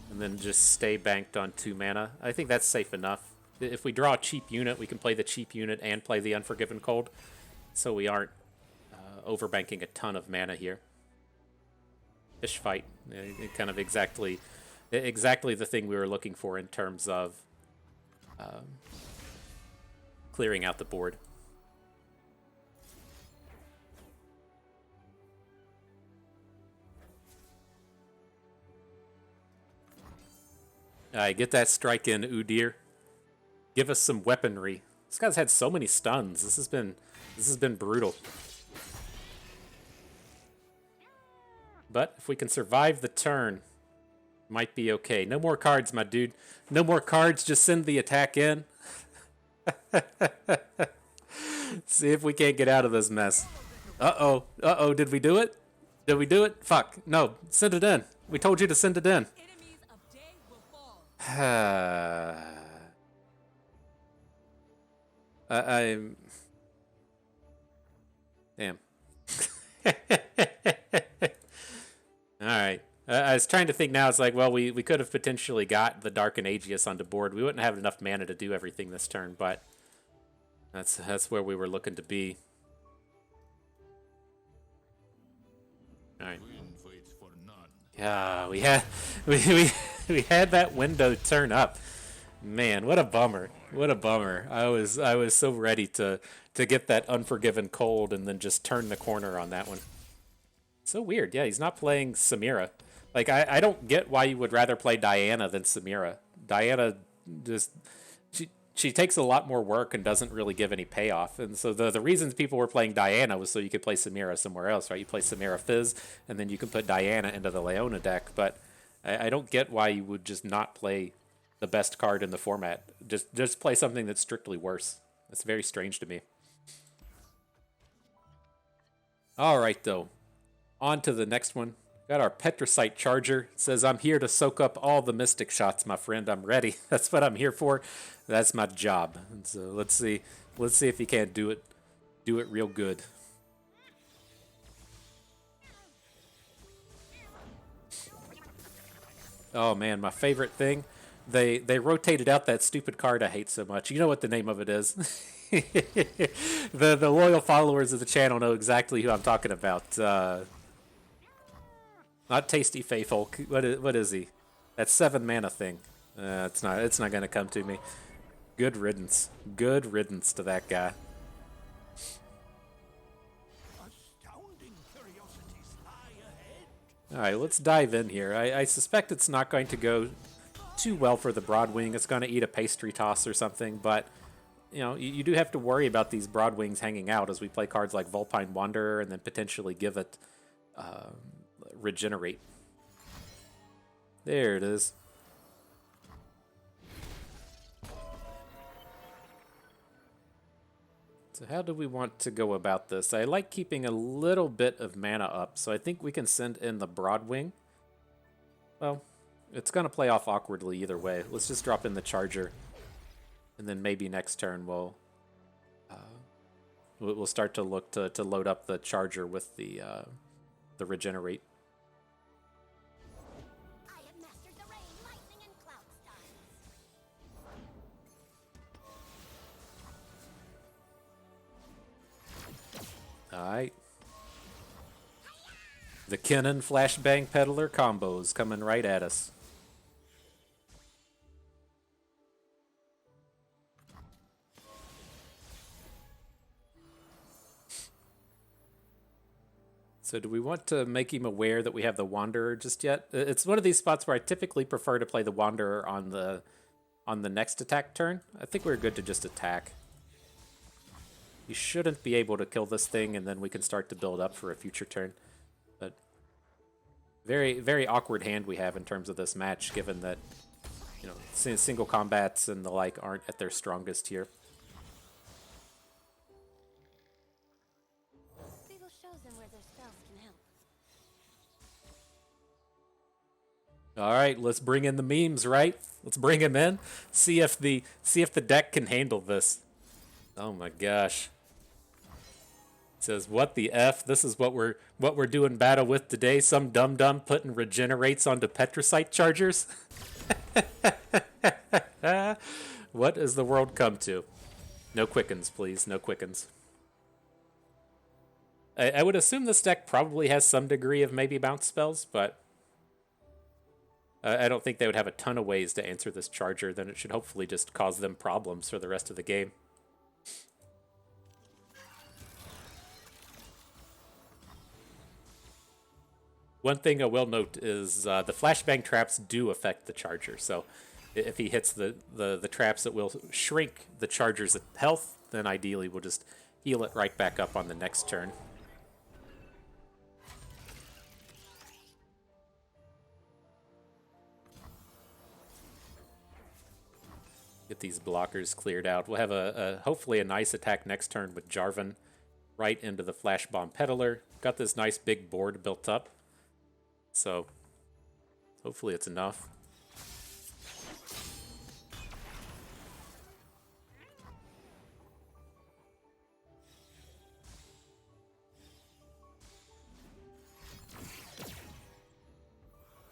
S1: And then just stay banked on 2 mana. I think that's safe enough. If we draw a cheap unit, we can play the cheap unit and play the Unforgiven Cold. So we aren't overbanking a ton of mana here. Fish fight. Kind of exactly the thing we were looking for in terms of clearing out the board. Alright, get that strike in, Udyr. Give us some weaponry. This guy's had so many stuns. This has been brutal. But if we can survive the turn, might be okay. No more cards, my dude. No more cards, just send the attack in. See if we can't get out of this mess. Uh-oh. Uh-oh, did we do it? Did we do it? Fuck. No, send it in. We told you to send it in. I'm... Damn. Alright. I was trying to think now, it's like, well, we could have potentially got the Dark and Aegis onto board. We wouldn't have enough mana to do everything this turn, but that's where we were looking to be. Alright. Yeah, we had that window turn up. Man, what a bummer. What a bummer. I was so ready to get that Unforgiven Cold and then just turn the corner on that one. So weird. Yeah, he's not playing Samira. Like, I don't get why you would rather play Diana than Samira. Diana just... She takes a lot more work and doesn't really give any payoff. And so the reasons people were playing Diana was so you could play Samira somewhere else, right? You play Samira Fizz, and then you can put Diana into the Leona deck. But I don't get why you would just not play the best card in the format. Just play something that's strictly worse. That's very strange to me. All right, though. On to the next one. Got our Petricite Charger. It says, I'm here to soak up all the Mystic shots, my friend. I'm ready. That's what I'm here for. That's my job. And so let's see if he can't do it real good. Oh man, my favorite thing. They rotated out that stupid card I hate so much. You know what the name of it is. The loyal followers of the channel know exactly who I'm talking about. Not Tasty Faithful. What is he? That 7 mana thing. It's not gonna come to me. Good riddance. Good riddance to that guy. Alright, let's dive in here. I suspect it's not going to go too well for the Broadwing. It's going to eat a Pastry Toss or something, but you know, you do have to worry about these Broadwings hanging out as we play cards like Vulpine Wanderer and then potentially give it Regenerate. There it is. So how do we want to go about this? I like keeping a little bit of mana up, so I think we can send in the Broadwing. Well, it's going to play off awkwardly either way. Let's just drop in the Charger, and then maybe next turn we'll start to look to load up the Charger with the Regenerate.
S2: I have mastered the rain, lightning, and cloud styles.
S1: Alright. The Kennen Flashbang Peddler combos coming right at us. So do we want to make him aware that we have the Wanderer just yet? It's one of these spots where I typically prefer to play the Wanderer on the next attack turn. I think we're good to just attack. You shouldn't be able to kill this thing, and then we can start to build up for a future turn. But very, very awkward hand we have in terms of this match, given that, you know, single combats and the like aren't at their strongest here.
S2: Beagle shows them where their spells can help.
S1: All right, let's bring in the memes, right? Let's bring him in. See if the deck can handle this. Oh my gosh. It says, what the F? This is what we're doing battle with today. Some dum-dum putting regenerates onto Petricite chargers. What has the world come to? No quickens, please. No quickens. I would assume this deck probably has some degree of maybe bounce spells, but I don't think they would have a ton of ways to answer this charger. Then it should hopefully just cause them problems for the rest of the game. One thing I will note is the flashbang traps do affect the charger. So if he hits the traps that will shrink the charger's health, then ideally we'll just heal it right back up on the next turn. Get these blockers cleared out. We'll have hopefully a nice attack next turn with Jarvan right into the Flash Bomb Peddler. Got this nice big board built up. So, hopefully it's enough.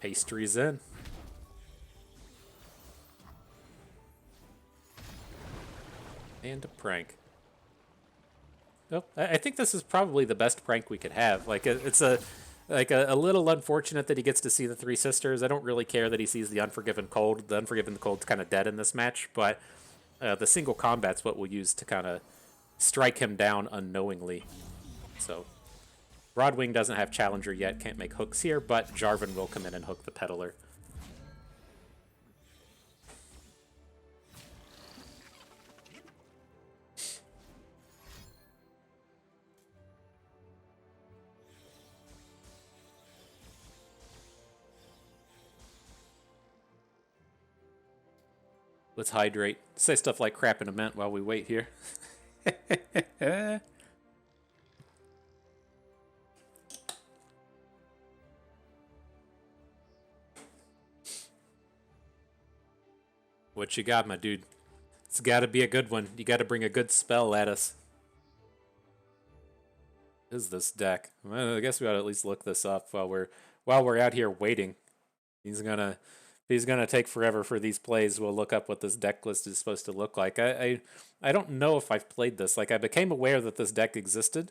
S1: Pastries in. And a prank. Oh, I think this is probably the best prank we could have. Like, it's a little unfortunate that he gets to see the Three Sisters. I don't really care that he sees the Unforgiven Cold. The Unforgiven Cold's kind of dead in this match, but the single combat's what we'll use to kind of strike him down unknowingly. So, Broadwing doesn't have Challenger yet, can't make hooks here, but Jarvan will come in and hook the Peddler. Let's hydrate. Say stuff like crap in a mint while we wait here. What you got, my dude? It's got to be a good one. You got to bring a good spell at us. What is this deck? Well, I guess we ought to at least look this up while we're out here waiting. He's gonna take forever for these plays. We'll look up what this deck list is supposed to look like. I don't know if I've played this. Like, I became aware that this deck existed,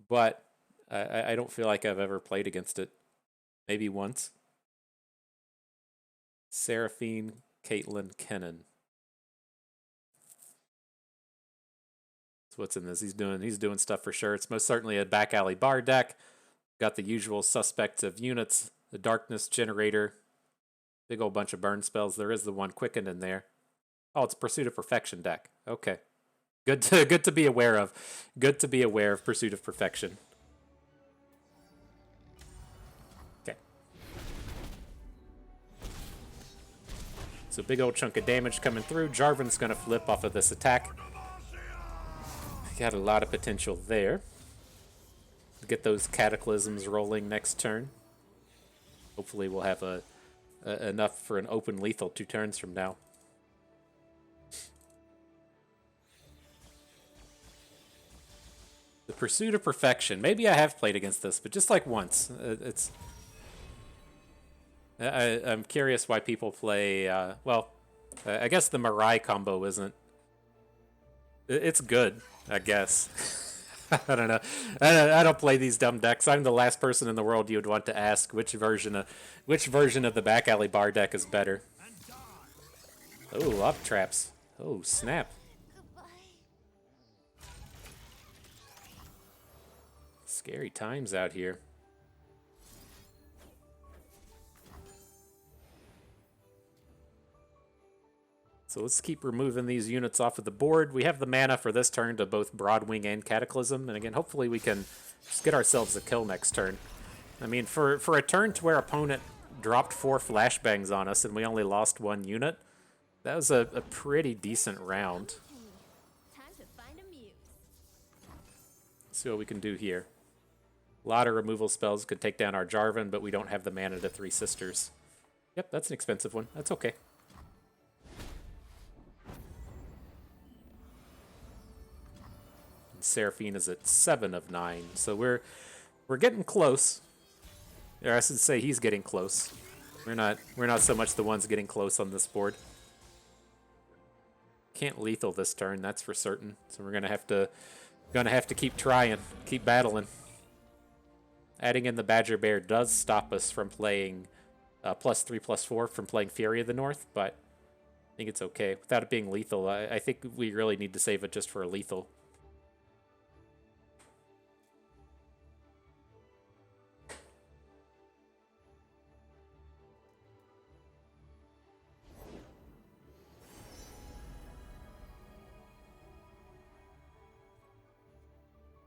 S1: but I don't feel like I've ever played against it. Maybe once. Seraphine, Caitlyn, Kennen. So what's in this? He's doing stuff for sure. It's most certainly a back alley bar deck. Got the usual suspects of units, the Darkness Generator. Big old bunch of burn spells. There is the one Quicken in there. Oh, it's Pursuit of Perfection deck. Okay. Good to be aware of. Good to be aware of Pursuit of Perfection. Okay. So big old chunk of damage coming through. Jarvan's going to flip off of this attack. Got a lot of potential there. Get those Cataclysms rolling next turn. Hopefully we'll have enough for an open lethal 2 turns from now. The Pursuit of Perfection. Maybe I have played against this, but just like once. I'm curious why people play... I guess the Mirai combo isn't... It's good, I guess. I don't know. I don't play these dumb decks. I'm the last person in the world you would want to ask which version of the back alley bar deck is better. Oh, up traps. Oh, snap. Scary times out here. So let's keep removing these units off of the board. We have the mana for this turn to both Broadwing and Cataclysm. And again, hopefully we can just get ourselves a kill next turn. I mean, for a turn to where opponent dropped 4 flashbangs on us and we only lost 1 unit, that was a pretty decent round.
S2: Time to find a muse.
S1: Let's see what we can do here. A lot of removal spells could take down our Jarvan, but we don't have the mana to 3 Sisters. Yep, that's an expensive one. That's okay. And Seraphine is at 7 of 9, so we're getting close. Or I should say he's getting close. We're not so much the ones getting close on this board. Can't lethal this turn, that's for certain. So we're gonna have to keep trying, keep battling. Adding in the Badger Bear does stop us from playing +3/+4 from playing Fury of the North, but I think it's okay. Without it being lethal, I think we really need to save it just for a lethal.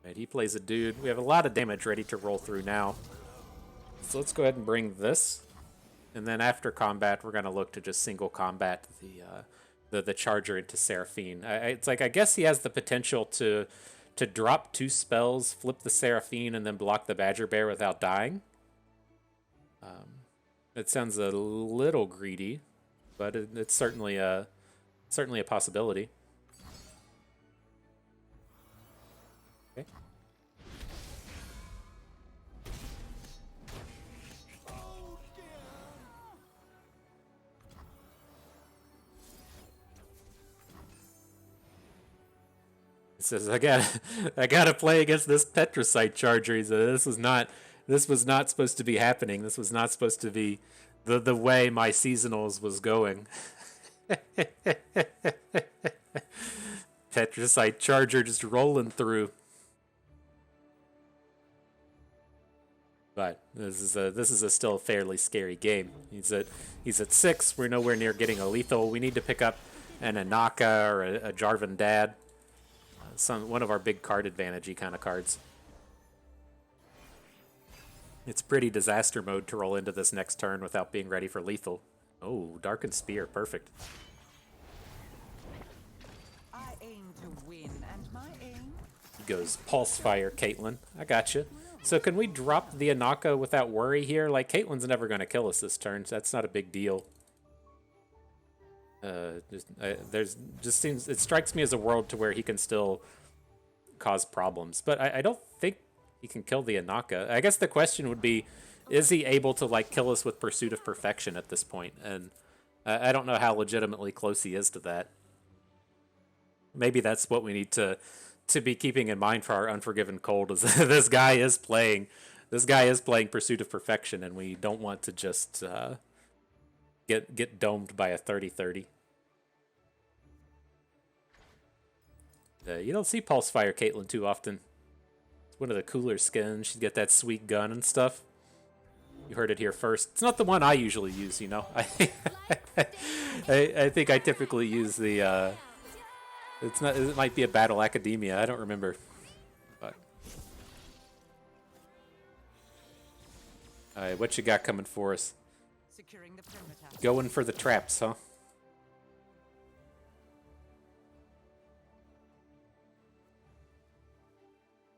S1: Right, he plays a dude. We have a lot of damage ready to roll through now. So let's go ahead and bring this. And then after combat, we're going to look to just single combat the Charger into Seraphine. It's like, I guess he has the potential to drop 2 spells, flip the Seraphine, and then block the Badger Bear without dying. It sounds a little greedy, but it's certainly a possibility. It says I gotta play against this Petricite Charger. He said, this was not supposed to be happening. This was not supposed to be the way my seasonals was going. Petricite Charger just rolling through. But this is a still fairly scary game. He's at 6. We're nowhere near getting a lethal. We need to pick up an Anaka or a Jarvan Dad. One of our big card advantage-y kind of cards. It's pretty disaster mode to roll into this next turn without being ready for lethal. Oh, Darkened Spear, perfect.
S8: I aim to win, and my aim.
S1: He goes Pulse Fire, Caitlyn. I gotcha. So can we drop the Anaka without worry here? Like, Caitlyn's never going to kill us this turn, so that's not a big deal. It strikes me as a world to where he can still cause problems, but I don't think he can kill the Anaka. I guess the question would be, is he able to like kill us with Pursuit of Perfection at this point? And I don't know how legitimately close he is to that. Maybe that's what we need to be keeping in mind for our Unforgiven Cold. Is this guy is playing Pursuit of Perfection, and we don't want to just get domed by a 30-30. You don't see Pulse Fire Caitlyn too often. It's one of the cooler skins. She's got that sweet gun and stuff. You heard it here first. It's not the one I usually use, you know. I think I typically use the. It's not. It might be a Battle Academia. I don't remember. But. All right, what you got coming for us?
S8: Securing the perimeter.
S1: Going for the traps, huh?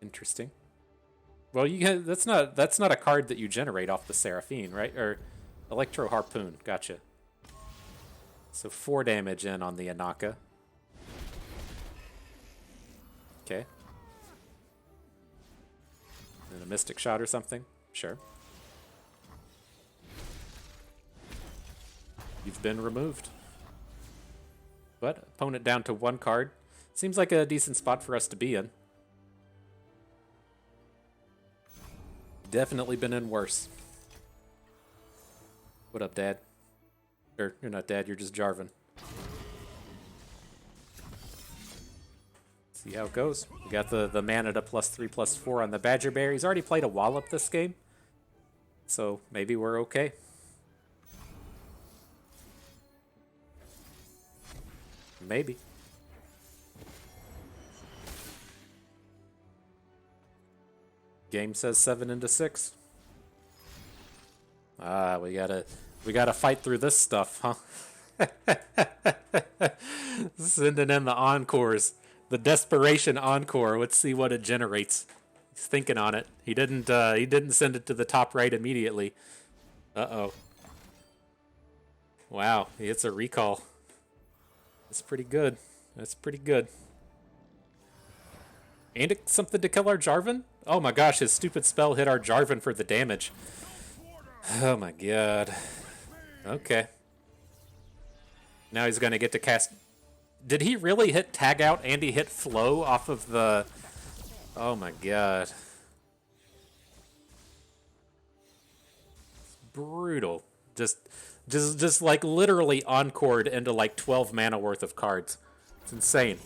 S1: Interesting. Well, that's not a card that you generate off the Seraphine, right? Or Electro Harpoon. Gotcha. So 4 damage in on the Anaka. Okay. And a Mystic Shot or something? Sure. You've been removed. But opponent down to 1 card. Seems like a decent spot for us to be in. Definitely been in worse. What up, Dad? Or, you're not Dad, you're just Jarvan. See how it goes. We got the mana to +3/+4 on the Badger Bear. He's already played a Wallop this game. So maybe we're okay. maybe. Game says 7 into 6. Ah, we gotta fight through this stuff, huh? Sending in the encores, the desperation encore. Let's see what it generates. He's thinking on it. He didn't send it to the top right immediately. Uh-oh. Wow, he hits a recall. That's pretty good. That's pretty good. And it's something to kill our Jarvan? Oh my gosh, his stupid spell hit our Jarvan for the damage. Oh my god. Okay. Now he's gonna get to cast... Did he really hit tag out and he hit flow off of the... Oh my god. Brutal. Just like literally encored into like 12 mana worth of cards. It's insane.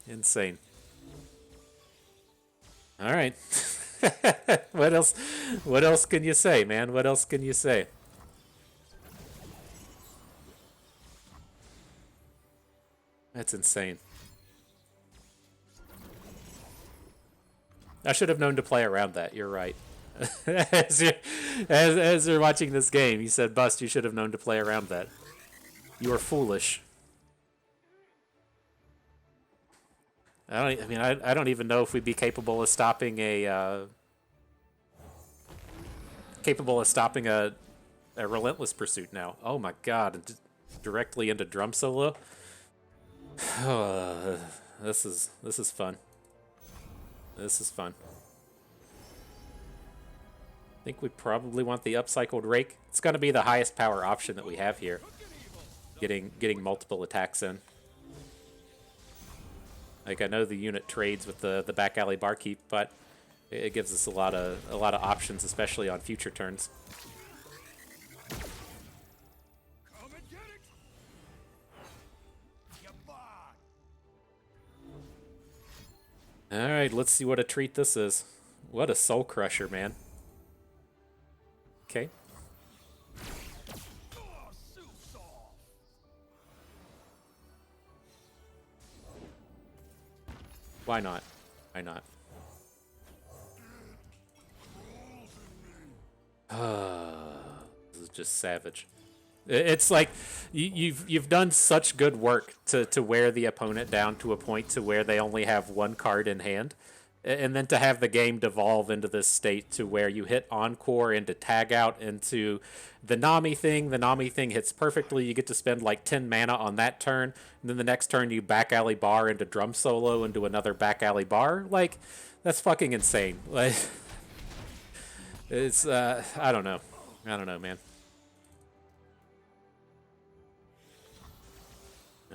S1: Insane. Alright. What else can you say, man? What else can you say? That's insane. I should have known to play around that. You're right. as you're watching this game, you said, Bust, you should have known to play around that. You are foolish. I don't even know if we'd be capable of stopping a relentless pursuit now. Oh my god, directly into drum solo. This is fun. This is fun. I think we probably want the upcycled rake. It's going to be the highest power option that we have here. Getting multiple attacks in. Like, I know the unit trades with the back alley barkeep, but it gives us a lot of options, especially on future turns.
S6: Come and get it. You bought.
S1: All right, let's see what a treat this is. What a soul crusher, man. Okay.
S6: Oh, soup's off.
S1: Why not? Why not? This is just savage. It's like you've done such good work to wear the opponent down to a point to where they only have one card in hand, and then to have the game devolve into this state to where you hit Encore into Tag Out into the Nami thing. The Nami thing hits perfectly. You get to spend like 10 mana on that turn, and then the next turn you back alley bar into Drum Solo into another back alley bar. Like, that's fucking insane. Like, it's I don't know, man.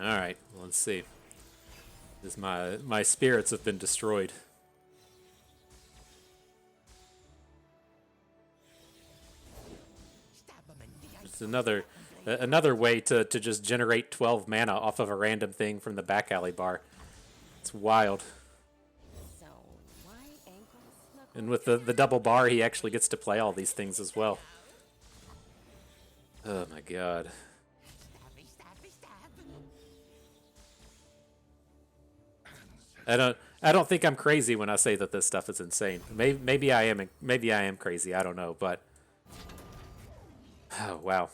S1: All right, let's see. This my spirits have been destroyed. It's another way to just generate 12 mana off of a random thing from the back alley bar. It's wild.
S2: So, why ankle snuggle?
S1: And with the double bar, he actually gets to play all these things as well. Oh my god. I don't think I'm crazy when I say that this stuff is insane. Maybe I am crazy. I don't know, but oh wow.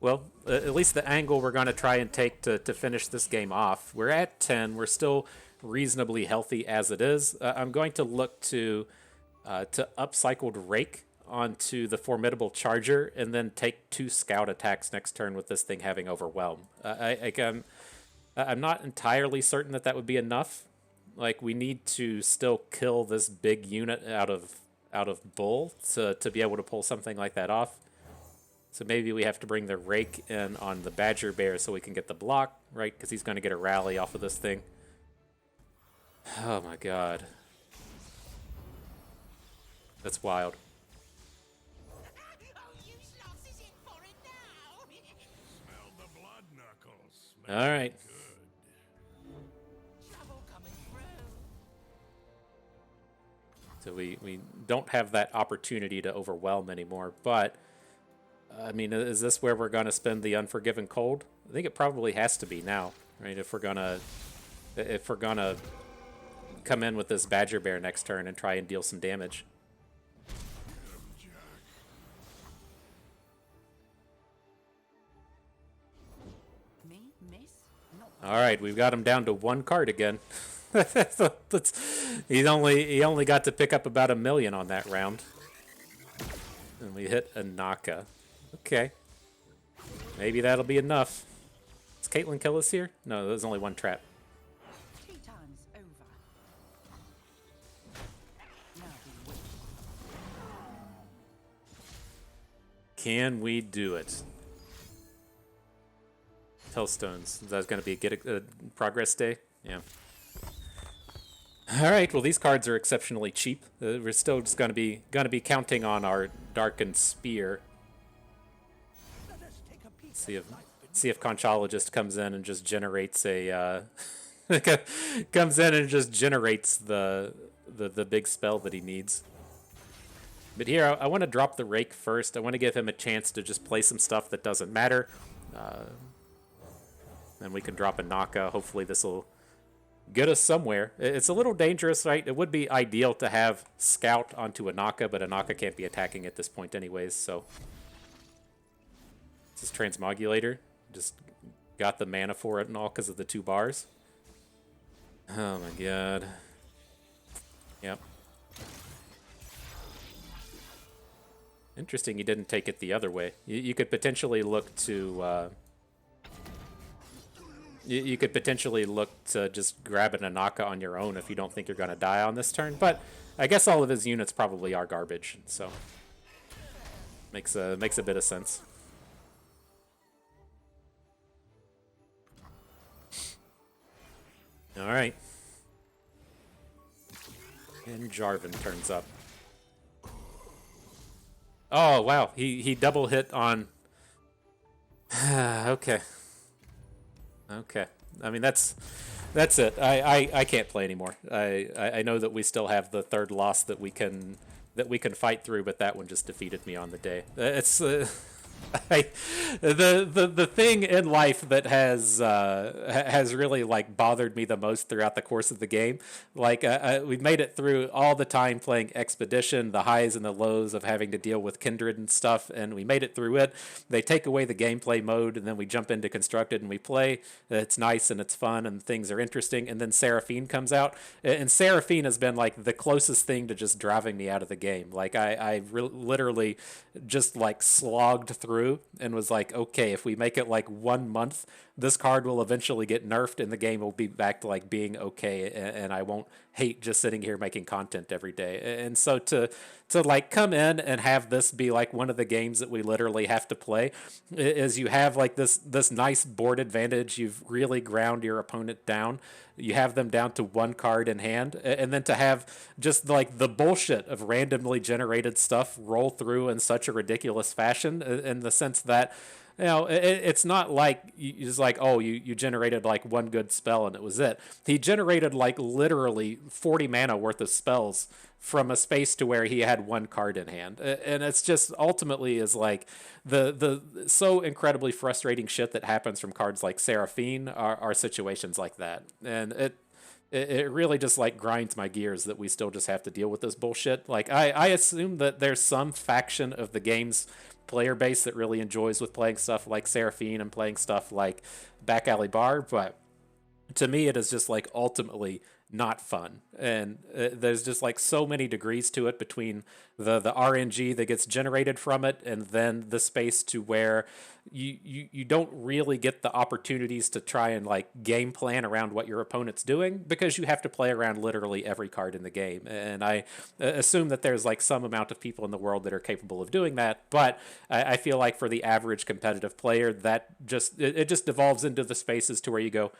S1: Well, at least the angle we're going to try and take to finish this game off. We're at 10. We're still reasonably healthy as it is. I'm going to look to upcycled Rake onto the Formidable Charger and then take 2 scout attacks next turn with this thing having Overwhelm. I'm not entirely certain that would be enough. Like, we need to still kill this big unit out of Bull to be able to pull something like that off. So maybe we have to bring the Rake in on the Badger Bear so we can get the block, right? Because he's going to get a rally off of this thing. Oh my god. That's wild.
S6: Smell the blood, Knuckles.
S1: All right. So we don't have that opportunity to overwhelm anymore, but I mean, is this where we're gonna spend the Unforgiven Cold? I think it probably has to be now, right? If we're gonna come in with this Badger Bear next turn and try and deal some damage.
S8: Me, miss? Not
S1: All right, we've got him down to one card again. he only got to pick up about 1 million on that round, and we hit a Naka. Okay, maybe that'll be enough. Does Caitlyn kill us here? No, there's only one trap.
S8: 2 times over. Now be waiting.
S1: Can we do it? Hellstones. Is that going to be a progress day? Yeah. All right. Well, these cards are exceptionally cheap. We're still just going to be counting on our Darkened Spear. See if Conchologist comes in and just generates a the big spell that he needs. But here, I want to drop the Rake first. I want to give him a chance to just play some stuff that doesn't matter. Then we can drop a Naka. Hopefully this will get us somewhere. It's a little dangerous, right? It would be ideal to have Scout onto a Naka, but a Naka can't be attacking at this point anyways, so... This is Transmogulator. Just got the mana for it and all because of the 2 bars. Oh my god. Yep. Interesting he didn't take it the other way. You could potentially look to... You could potentially look to just grab an Anaka on your own if you don't think you're going to die on this turn, but I guess all of his units probably are garbage, so makes a bit of sense. All right. And Jarvan turns up. Oh, wow. He double hit on... Okay. Okay. I mean, that's it. I can't play anymore. I know that we still have the 3rd loss that we can fight through, but that one just defeated me on the day. It's the thing in life that has really like bothered me the most throughout the course of the game. Like we've made it through all the time playing Expedition, the highs and the lows of having to deal with Kindred and stuff, and we made it through it. They take away the gameplay mode, and then we jump into Constructed and we play. It's nice and it's fun and things are interesting. And then Seraphine comes out, and Seraphine has been like the closest thing to just driving me out of the game. Like I literally just like slogged through and was like, okay, if we make it like 1 month, this card will eventually get nerfed and the game will be back to like being okay, and I won't hate just sitting here making content every day. And so to like come in and have this be like one of the games that we literally have to play is you have like this nice board advantage. You've really ground your opponent down. You have them down to 1 card in hand, and then to have just like the bullshit of randomly generated stuff roll through in such a ridiculous fashion, in the sense that, you know, it's not like you just like, oh, you generated like 1 good spell and it was it. He generated like literally 40 mana worth of spells from a space to where he had 1 card in hand. And it's just ultimately is like the so incredibly frustrating shit that happens from cards like Seraphine are situations like that. And it really just like grinds my gears that we still just have to deal with this bullshit. Like I assume that there's some faction of the game's player base that really enjoys with playing stuff like Seraphine and playing stuff like Back Alley Bar, but to me it is just like ultimately not fun. And there's just like so many degrees to it between the RNG that gets generated from it and then the space to where you don't really get the opportunities to try and like game plan around what your opponent's doing, because you have to play around literally every card in the game. And I assume that there's like some amount of people in the world that are capable of doing that, but I feel like for the average competitive player, that it just devolves into the spaces to where you go,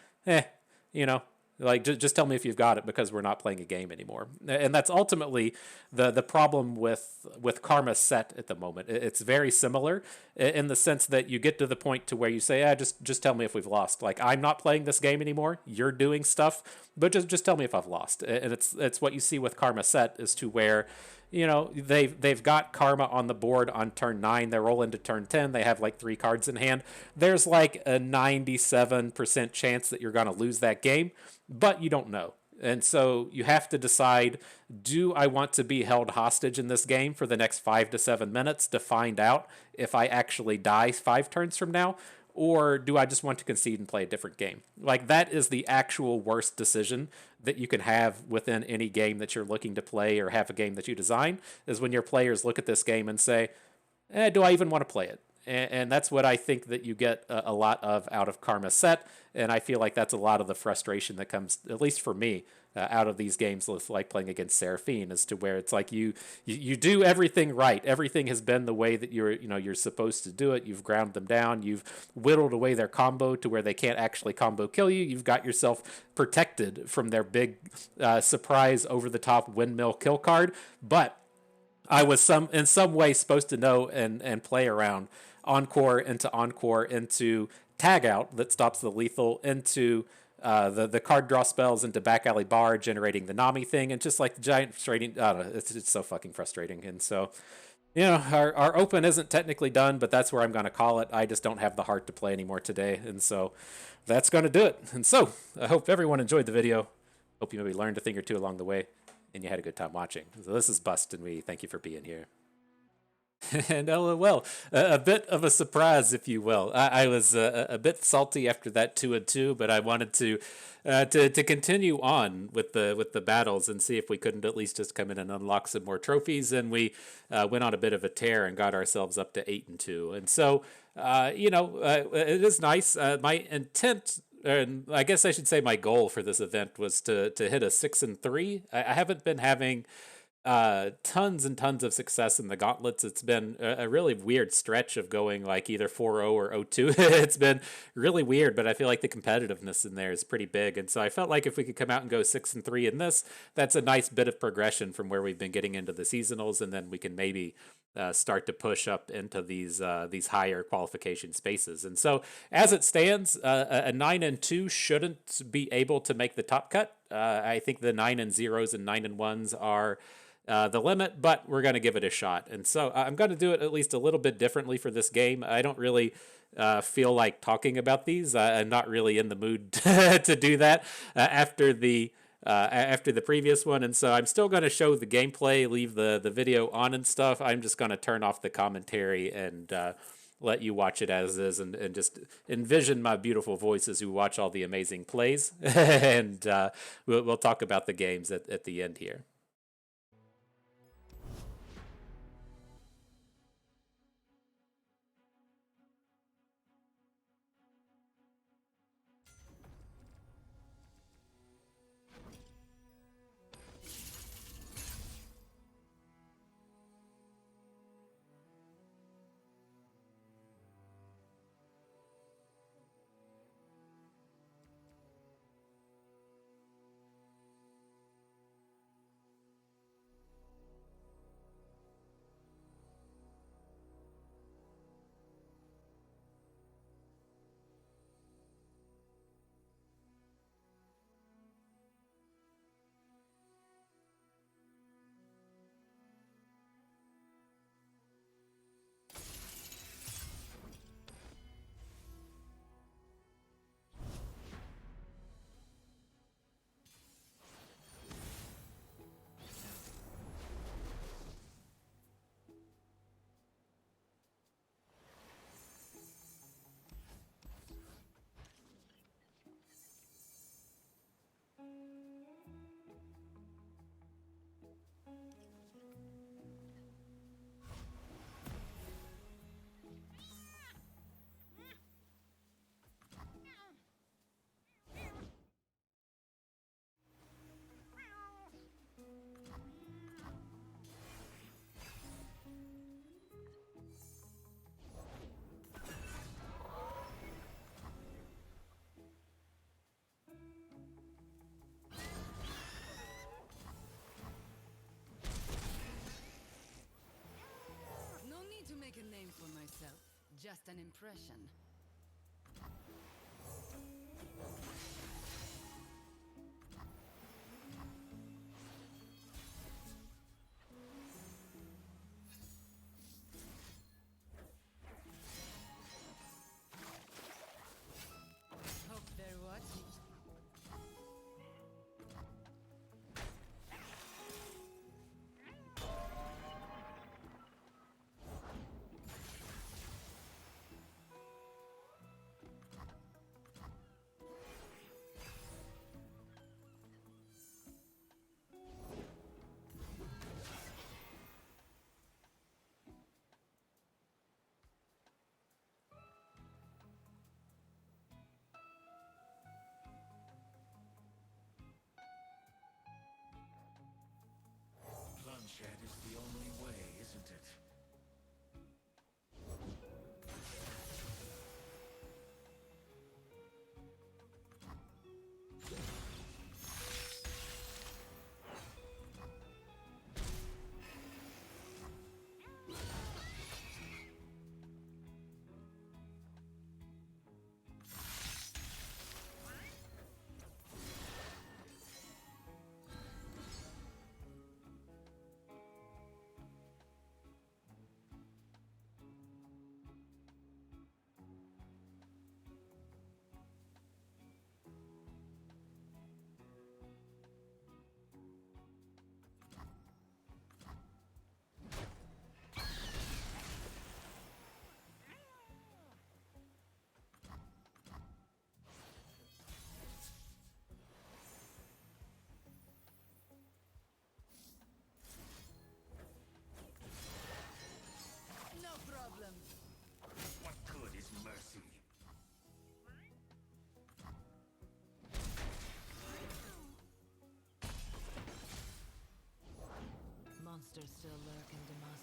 S1: you know, like, just tell me if you've got it, because we're not playing a game anymore. And that's ultimately the problem with Karma Set at the moment. It's very similar in the sense that you get to the point to where you say, just tell me if we've lost. Like, I'm not playing this game anymore. You're doing stuff, but just tell me if I've lost. And it's what you see with Karma Set, is to where you know, they've got Karma on the board on turn 9. They roll into turn 10. They have like 3 cards in hand. There's like a 97% chance that you're going to lose that game, but you don't know. And so you have to decide, do I want to be held hostage in this game for the next 5 to 7 minutes to find out if I actually die 5 turns from now? Or do I just want to concede and play a different game? Like, that is the actual worst decision that you can have within any game that you're looking to play or have a game that you design, is when your players look at this game and say, do I even want to play it? And that's what I think that you get a lot of out of Karma's set. And I feel like that's a lot of the frustration that comes, at least for me, out of these games, like playing against Seraphine, as to where it's like you do everything right. Everything has been the way that you're supposed to do it. You've ground them down. You've whittled away their combo to where they can't actually combo kill you. You've got yourself protected from their big surprise over the top windmill kill card. But I was in some way supposed to know and play around Encore into Tag Out that stops the lethal, into the card draw spells, into Back Alley Bar, generating the Nami thing, and just like the giant frustrating. I don't know, it's so fucking frustrating. And so, you know, our open isn't technically done, but that's where I'm going to call it. I just don't have the heart to play anymore today, and so that's going to do it. And so I hope everyone enjoyed the video. Hope you maybe learned a thing or two along the way, and you had a good time watching. So this is Bust, and we thank you for being here. And LOL, a bit of a surprise, if you will. I was a bit salty after that 2-2, but I wanted to continue on with the battles and see if we couldn't at least just come in and unlock some more trophies. And we went on a bit of a tear and got ourselves up to 8-2. And so, it is nice. My intent, and I guess I should say my goal for this event, was to hit a 6-3. I haven't been having tons and tons of success in the gauntlets. It's been a really weird stretch of going like either 4-0 or 0-2. It's been really weird, but I feel like the competitiveness in there is pretty big. And so I felt like if we could come out and go 6-3 in this, that's a nice bit of progression from where we've been getting into the seasonals. And then we can maybe start to push up into these higher qualification spaces. And so as it stands, a 9-2 shouldn't be able to make the top cut. I think the 9-0s and 9-1s are the limit, but we're going to give it a shot. And so I'm going to do it at least a little bit differently for this game. I don't really feel like talking about these. I'm not really in the mood to do that after the previous one. And so I'm still going to show the gameplay, leave the video on and stuff. I'm just going to turn off the commentary and let you watch it as is, and just envision my beautiful voice as you watch all the amazing plays. And we'll talk about the games at the end here.
S8: To make a name for myself, just an impression.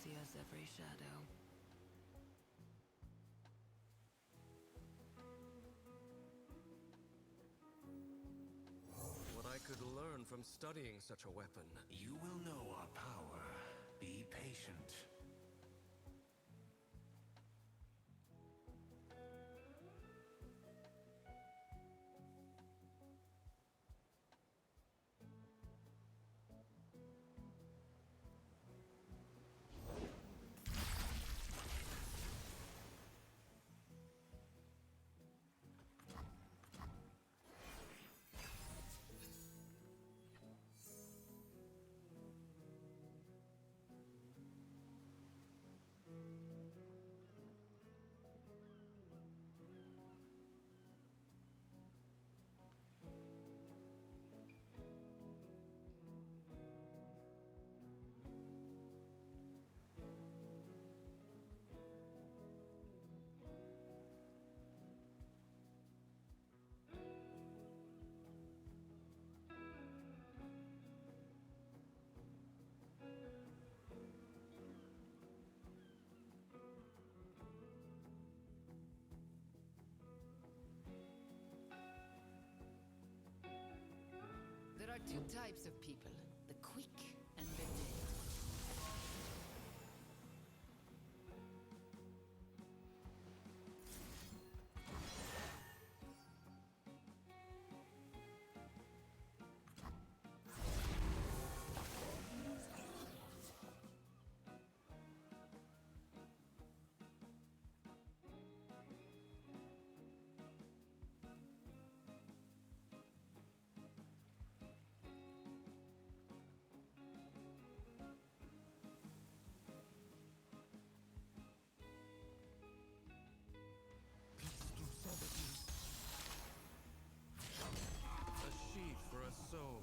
S8: see us every shadow.
S7: What I could learn from studying such a weapon.
S6: You will know our power. Be patient.
S8: There are two types of people, the quick and the dead.
S7: A sheath for a soul.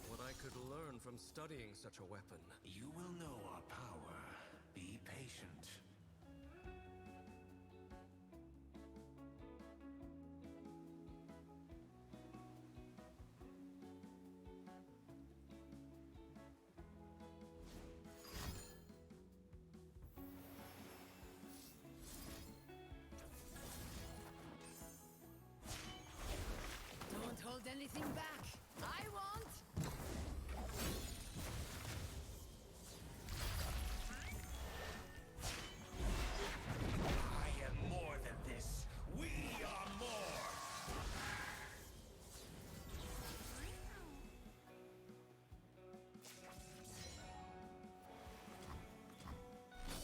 S7: What I could learn from studying such a weapon.
S6: You will know our power. Be patient.
S8: Don't hold anything back. I won't.
S6: I am more than this. We are more.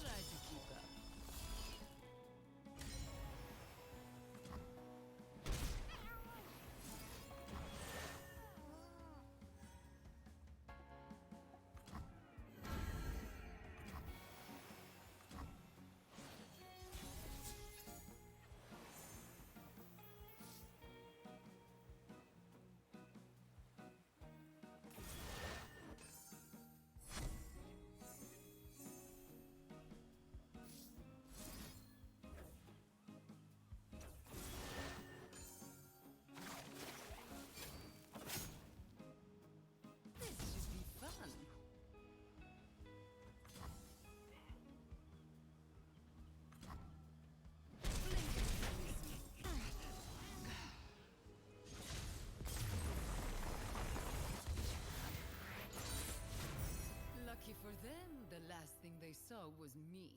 S8: Try to keep up. This should be fun. Lucky for them, the last thing they saw was me.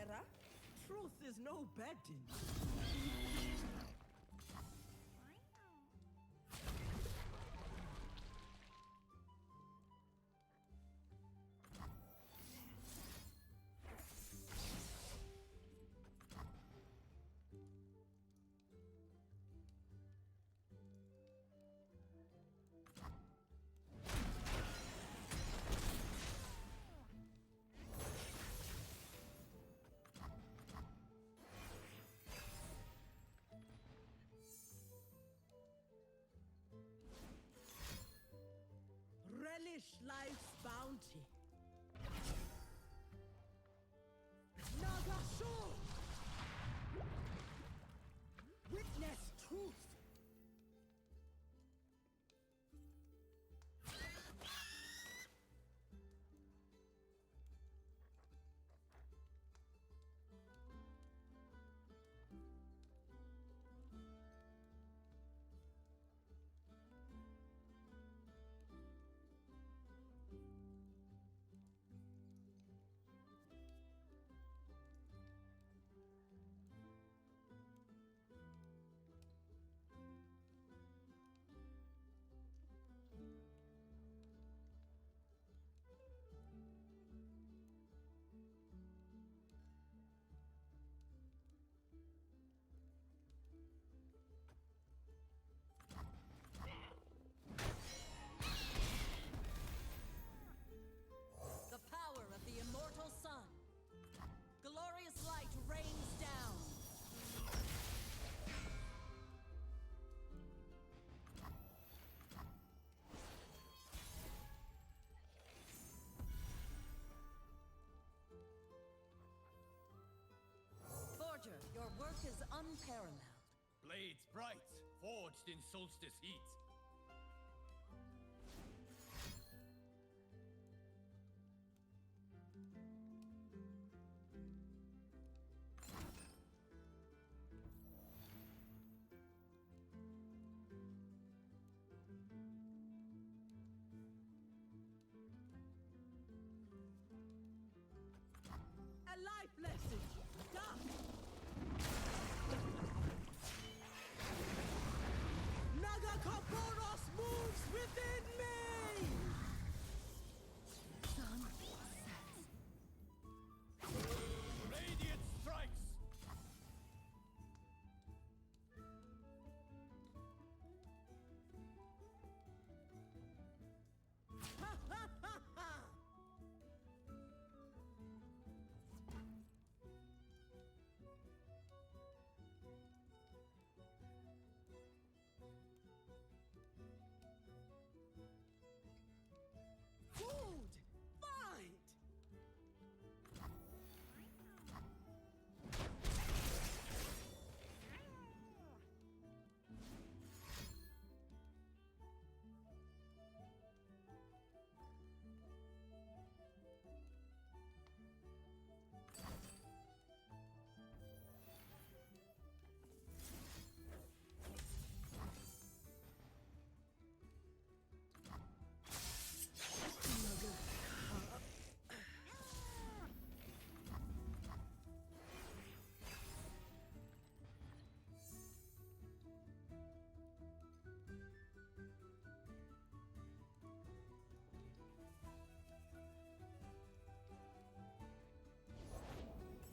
S5: Runeterra. Truth is no betting. Relish life's bounty. Nagasho! Witness truth.
S8: The power of the immortal sun. Glorious light rains down. Forger, your work is unparalleled.
S7: Blades bright, forged in solstice heat.
S5: A life lesson. Stop. Nagakaporos moves within me!
S8: Sun sets.
S7: Radiant strikes!
S5: Ha ha ha ha! Food! Fight!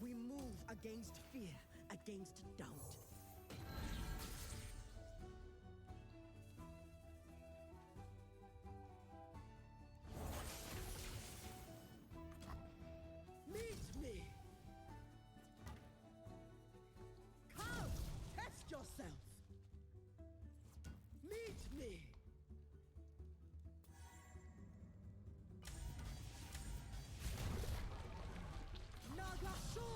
S5: We move against fear, against doubt. Meet me! Come! Test yourself! Meet me! Nagasho!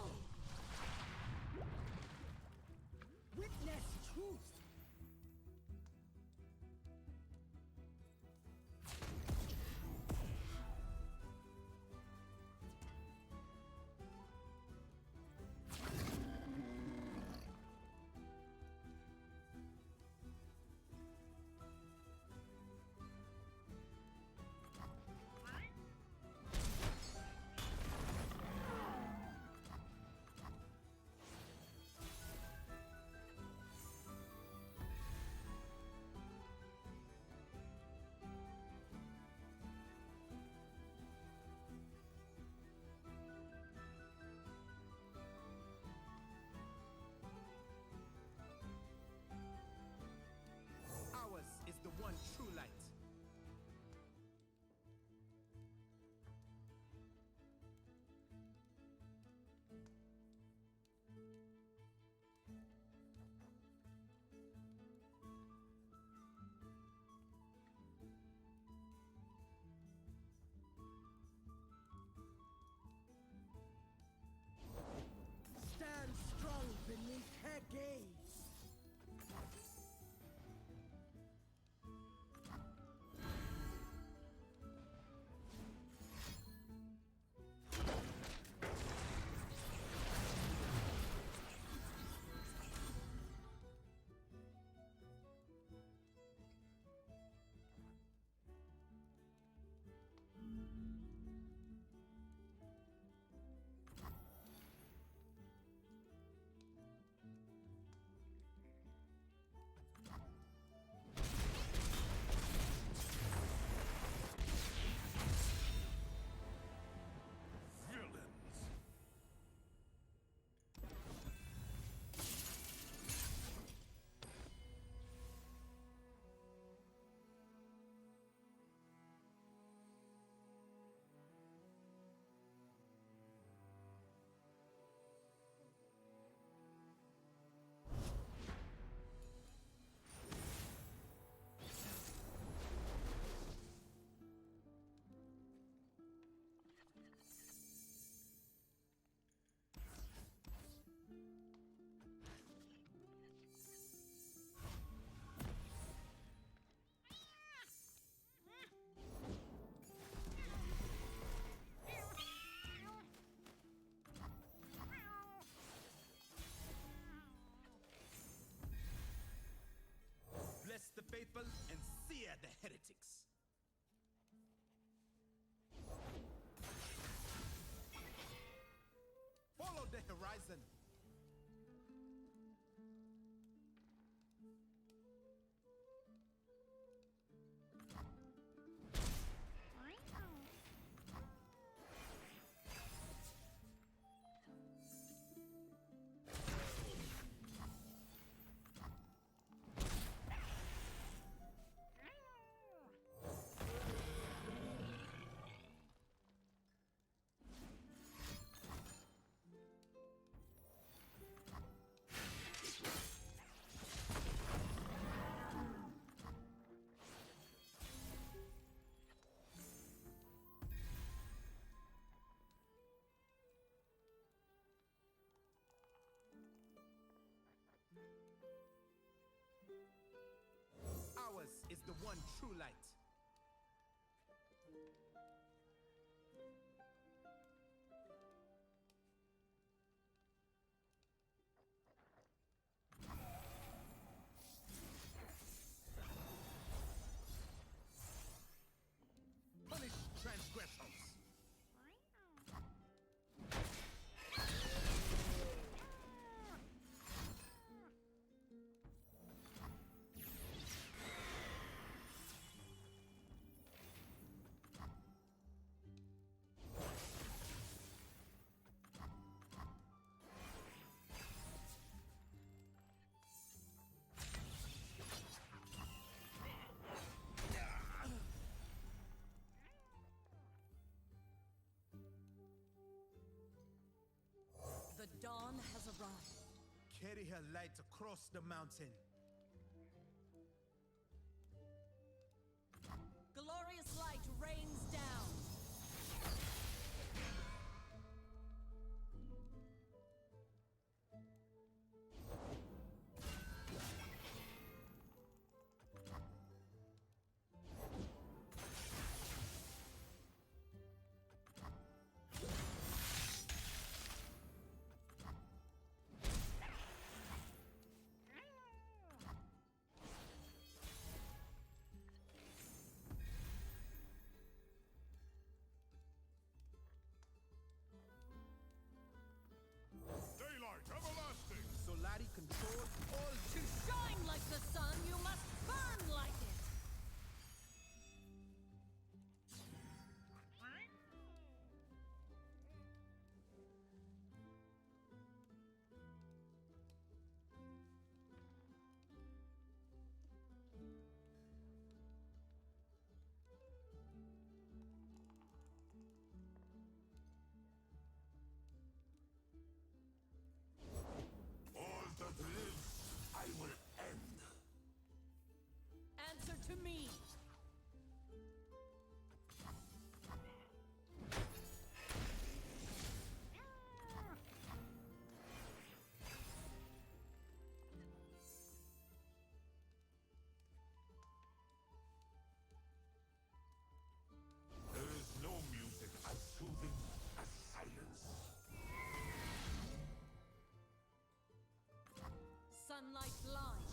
S9: one true light. Punish transgressors.
S5: The dawn has arrived.
S9: Carry her light across the mountain.
S5: Glorious light rains down.
S6: Daylight everlasting!
S9: Solari control all
S5: To shine like the sun, you must burn like it.
S3: All that lives, I will end.
S5: Answer to me.
S3: There is no music as soothing as silence.
S5: Sunlight blinds.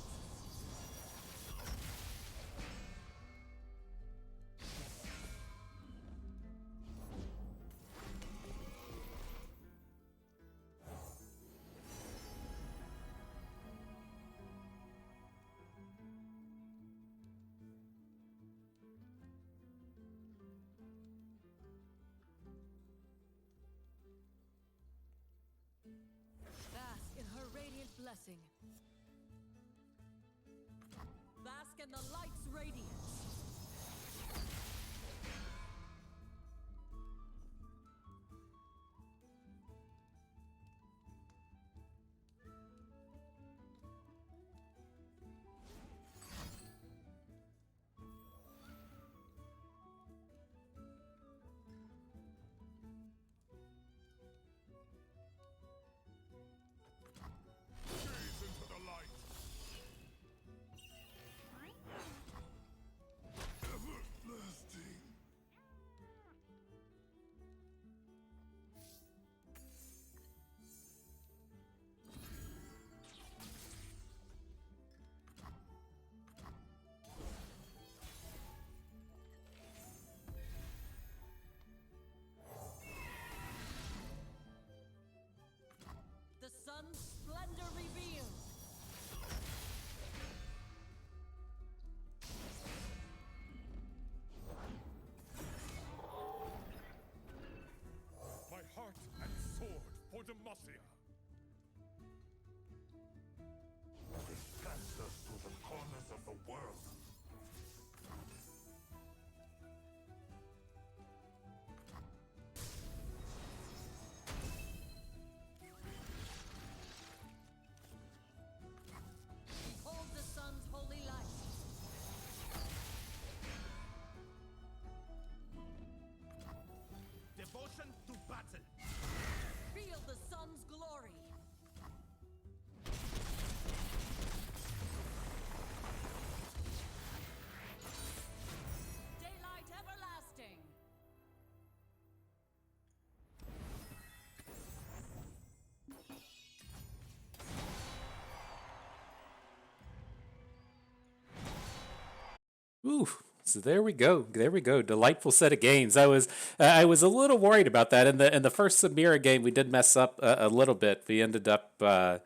S5: Bask in her radiant blessing. Bask in the light's radiance.
S6: Gaze into the light! Everlasting!
S5: The sun's splendor revealed.
S6: My heart and sword for Demacia!
S3: This guides us to the corners of the world.
S5: Behold the sun's holy light.
S9: devotion to battle.
S5: Feel the sun's glory.
S1: Ooh, so there we go. There we go. Delightful set of games. I was a little worried about that in the first Samira game. We did mess up a little bit. We ended up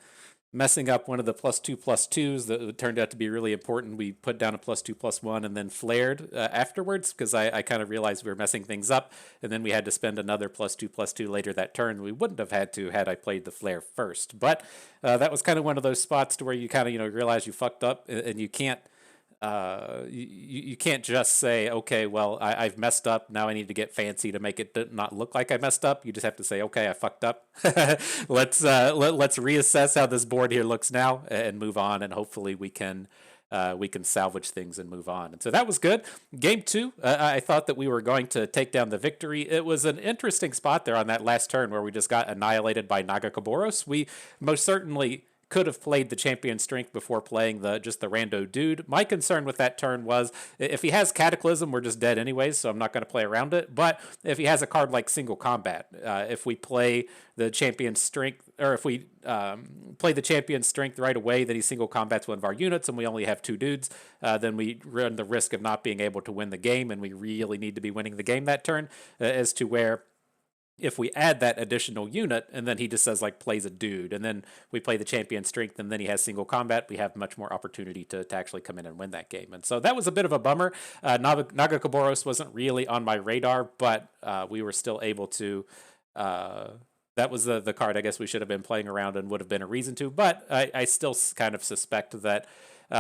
S1: messing up one of the +2/+2s that turned out to be really important. We put down a +2/+1 and then flared afterwards because I kind of realized we were messing things up, and then we had to spend another +2/+2 later that turn. We wouldn't have had to had I played the flare first, but that was kind of one of those spots to where you kind of realize you fucked up and you can't. You can't just say, okay, well, I've messed up. Now I need to get fancy to make it not look like I messed up. You just have to say, okay, I fucked up. Let's reassess how this board here looks now and move on. And hopefully we can salvage things and move on. And so that was good. Game 2, I thought that we were going to take down the victory. It was an interesting spot there on that last turn where we just got annihilated by Nagakoboros. We most certainly could have played the champion strength before playing just the rando dude. My concern with that turn was if he has Cataclysm, we're just dead anyways, so I'm not going to play around it. But if he has a card like Single Combat, if we play the champion strength, or if we play the champion strength right away, then he single combats one of our units and we only have 2 dudes, then we run the risk of not being able to win the game, and we really need to be winning the game that turn, as to where if we add that additional unit and then he just says like plays a dude and then we play the champion strength and then he has single combat, we have much more opportunity to actually come in and win that game. And so that was a bit of a bummer. Nagakoboros wasn't really on my radar, but we were still able to that was the card I guess we should have been playing around and would have been a reason to, but I still kind of suspect that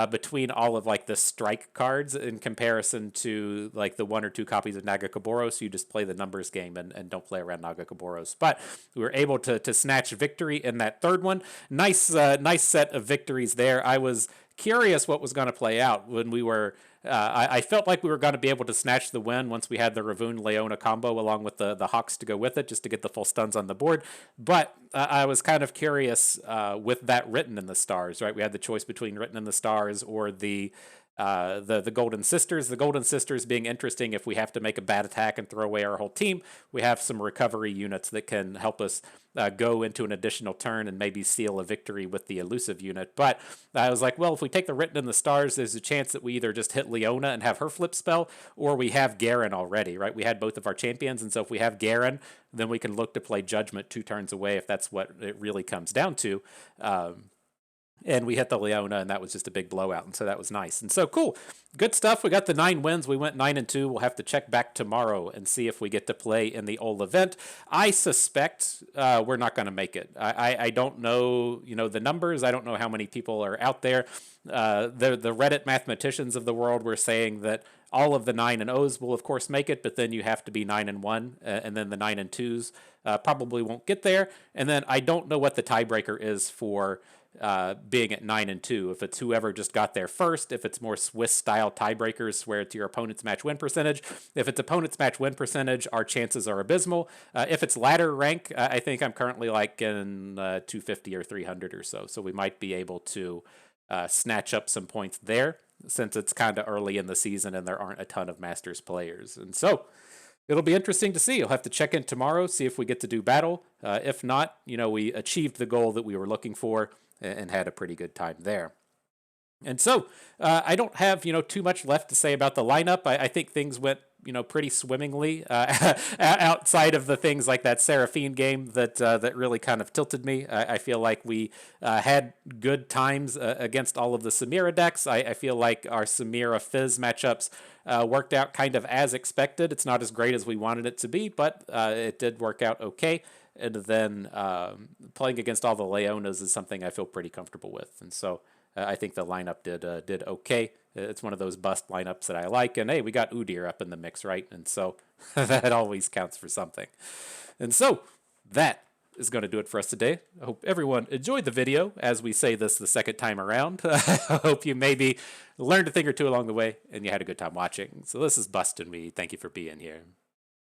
S1: between all of like the strike cards in comparison to like the 1 or 2 copies of Nagakoboros, you just play the numbers game and don't play around Nagakoboros. But we were able to snatch victory in that third one. Nice set of victories there. I was curious what was going to play out when we were. I felt like we were going to be able to snatch the win once we had the Ravun Leona combo along with the Hawks to go with it, just to get the full stuns on the board. But I was kind of curious with that written in the stars, right? We had the choice between written in the stars or the Golden Sisters. The Golden Sisters being interesting if we have to make a bad attack and throw away our whole team. We have some recovery units that can help us go into an additional turn and maybe seal a victory with the elusive unit. But I was like, well, if we take the written in the stars, there's a chance that we either just hit Leona and have her flip spell, or we have Garen already, right? We had both of our champions, and so if we have Garen, then we can look to play Judgment 2 turns away if that's what it really comes down to. And we hit the Leona, and that was just a big blowout. And so that was nice. And so cool. Good stuff. We got the 9 wins. We went 9-2. We'll have to check back tomorrow and see if we get to play in the old event. I suspect we're not going to make it. I don't know, the numbers. I don't know how many people are out there. The Reddit mathematicians of the world were saying that all of the 9-0s will, of course, make it, but then you have to be 9-1, and then the 9-2s probably won't get there. And then I don't know what the tiebreaker is for being at 9-2, if it's whoever just got there first, if it's more Swiss-style tiebreakers where it's your opponent's match win percentage. If it's opponent's match win percentage, our chances are abysmal. If it's ladder rank, I think I'm currently like in 250 or 300 or so, so we might be able to snatch up some points there since it's kind of early in the season and there aren't a ton of Masters players. And so it'll be interesting to see. You'll have to check in tomorrow, see if we get to do battle. If not, we achieved the goal that we were looking for and had a pretty good time there. And so I don't have, too much left to say about the lineup. I think things went, pretty swimmingly outside of the things like that Seraphine game that really kind of tilted me. I feel like we had good times against all of the Samira decks. I feel like our Samira Fizz matchups worked out kind of as expected. It's not as great as we wanted it to be, but it did work out okay. And then playing against all the Leonas is something I feel pretty comfortable with. And so I think the lineup did okay. It's one of those bust lineups that I like. And hey, we got Udyr up in the mix, right? And so that always counts for something. And so that is going to do it for us today. I hope everyone enjoyed the video as we say this the second time around. I hope you maybe learned a thing or two along the way and you had a good time watching. So this is Bustin' Me. Thank you for being here.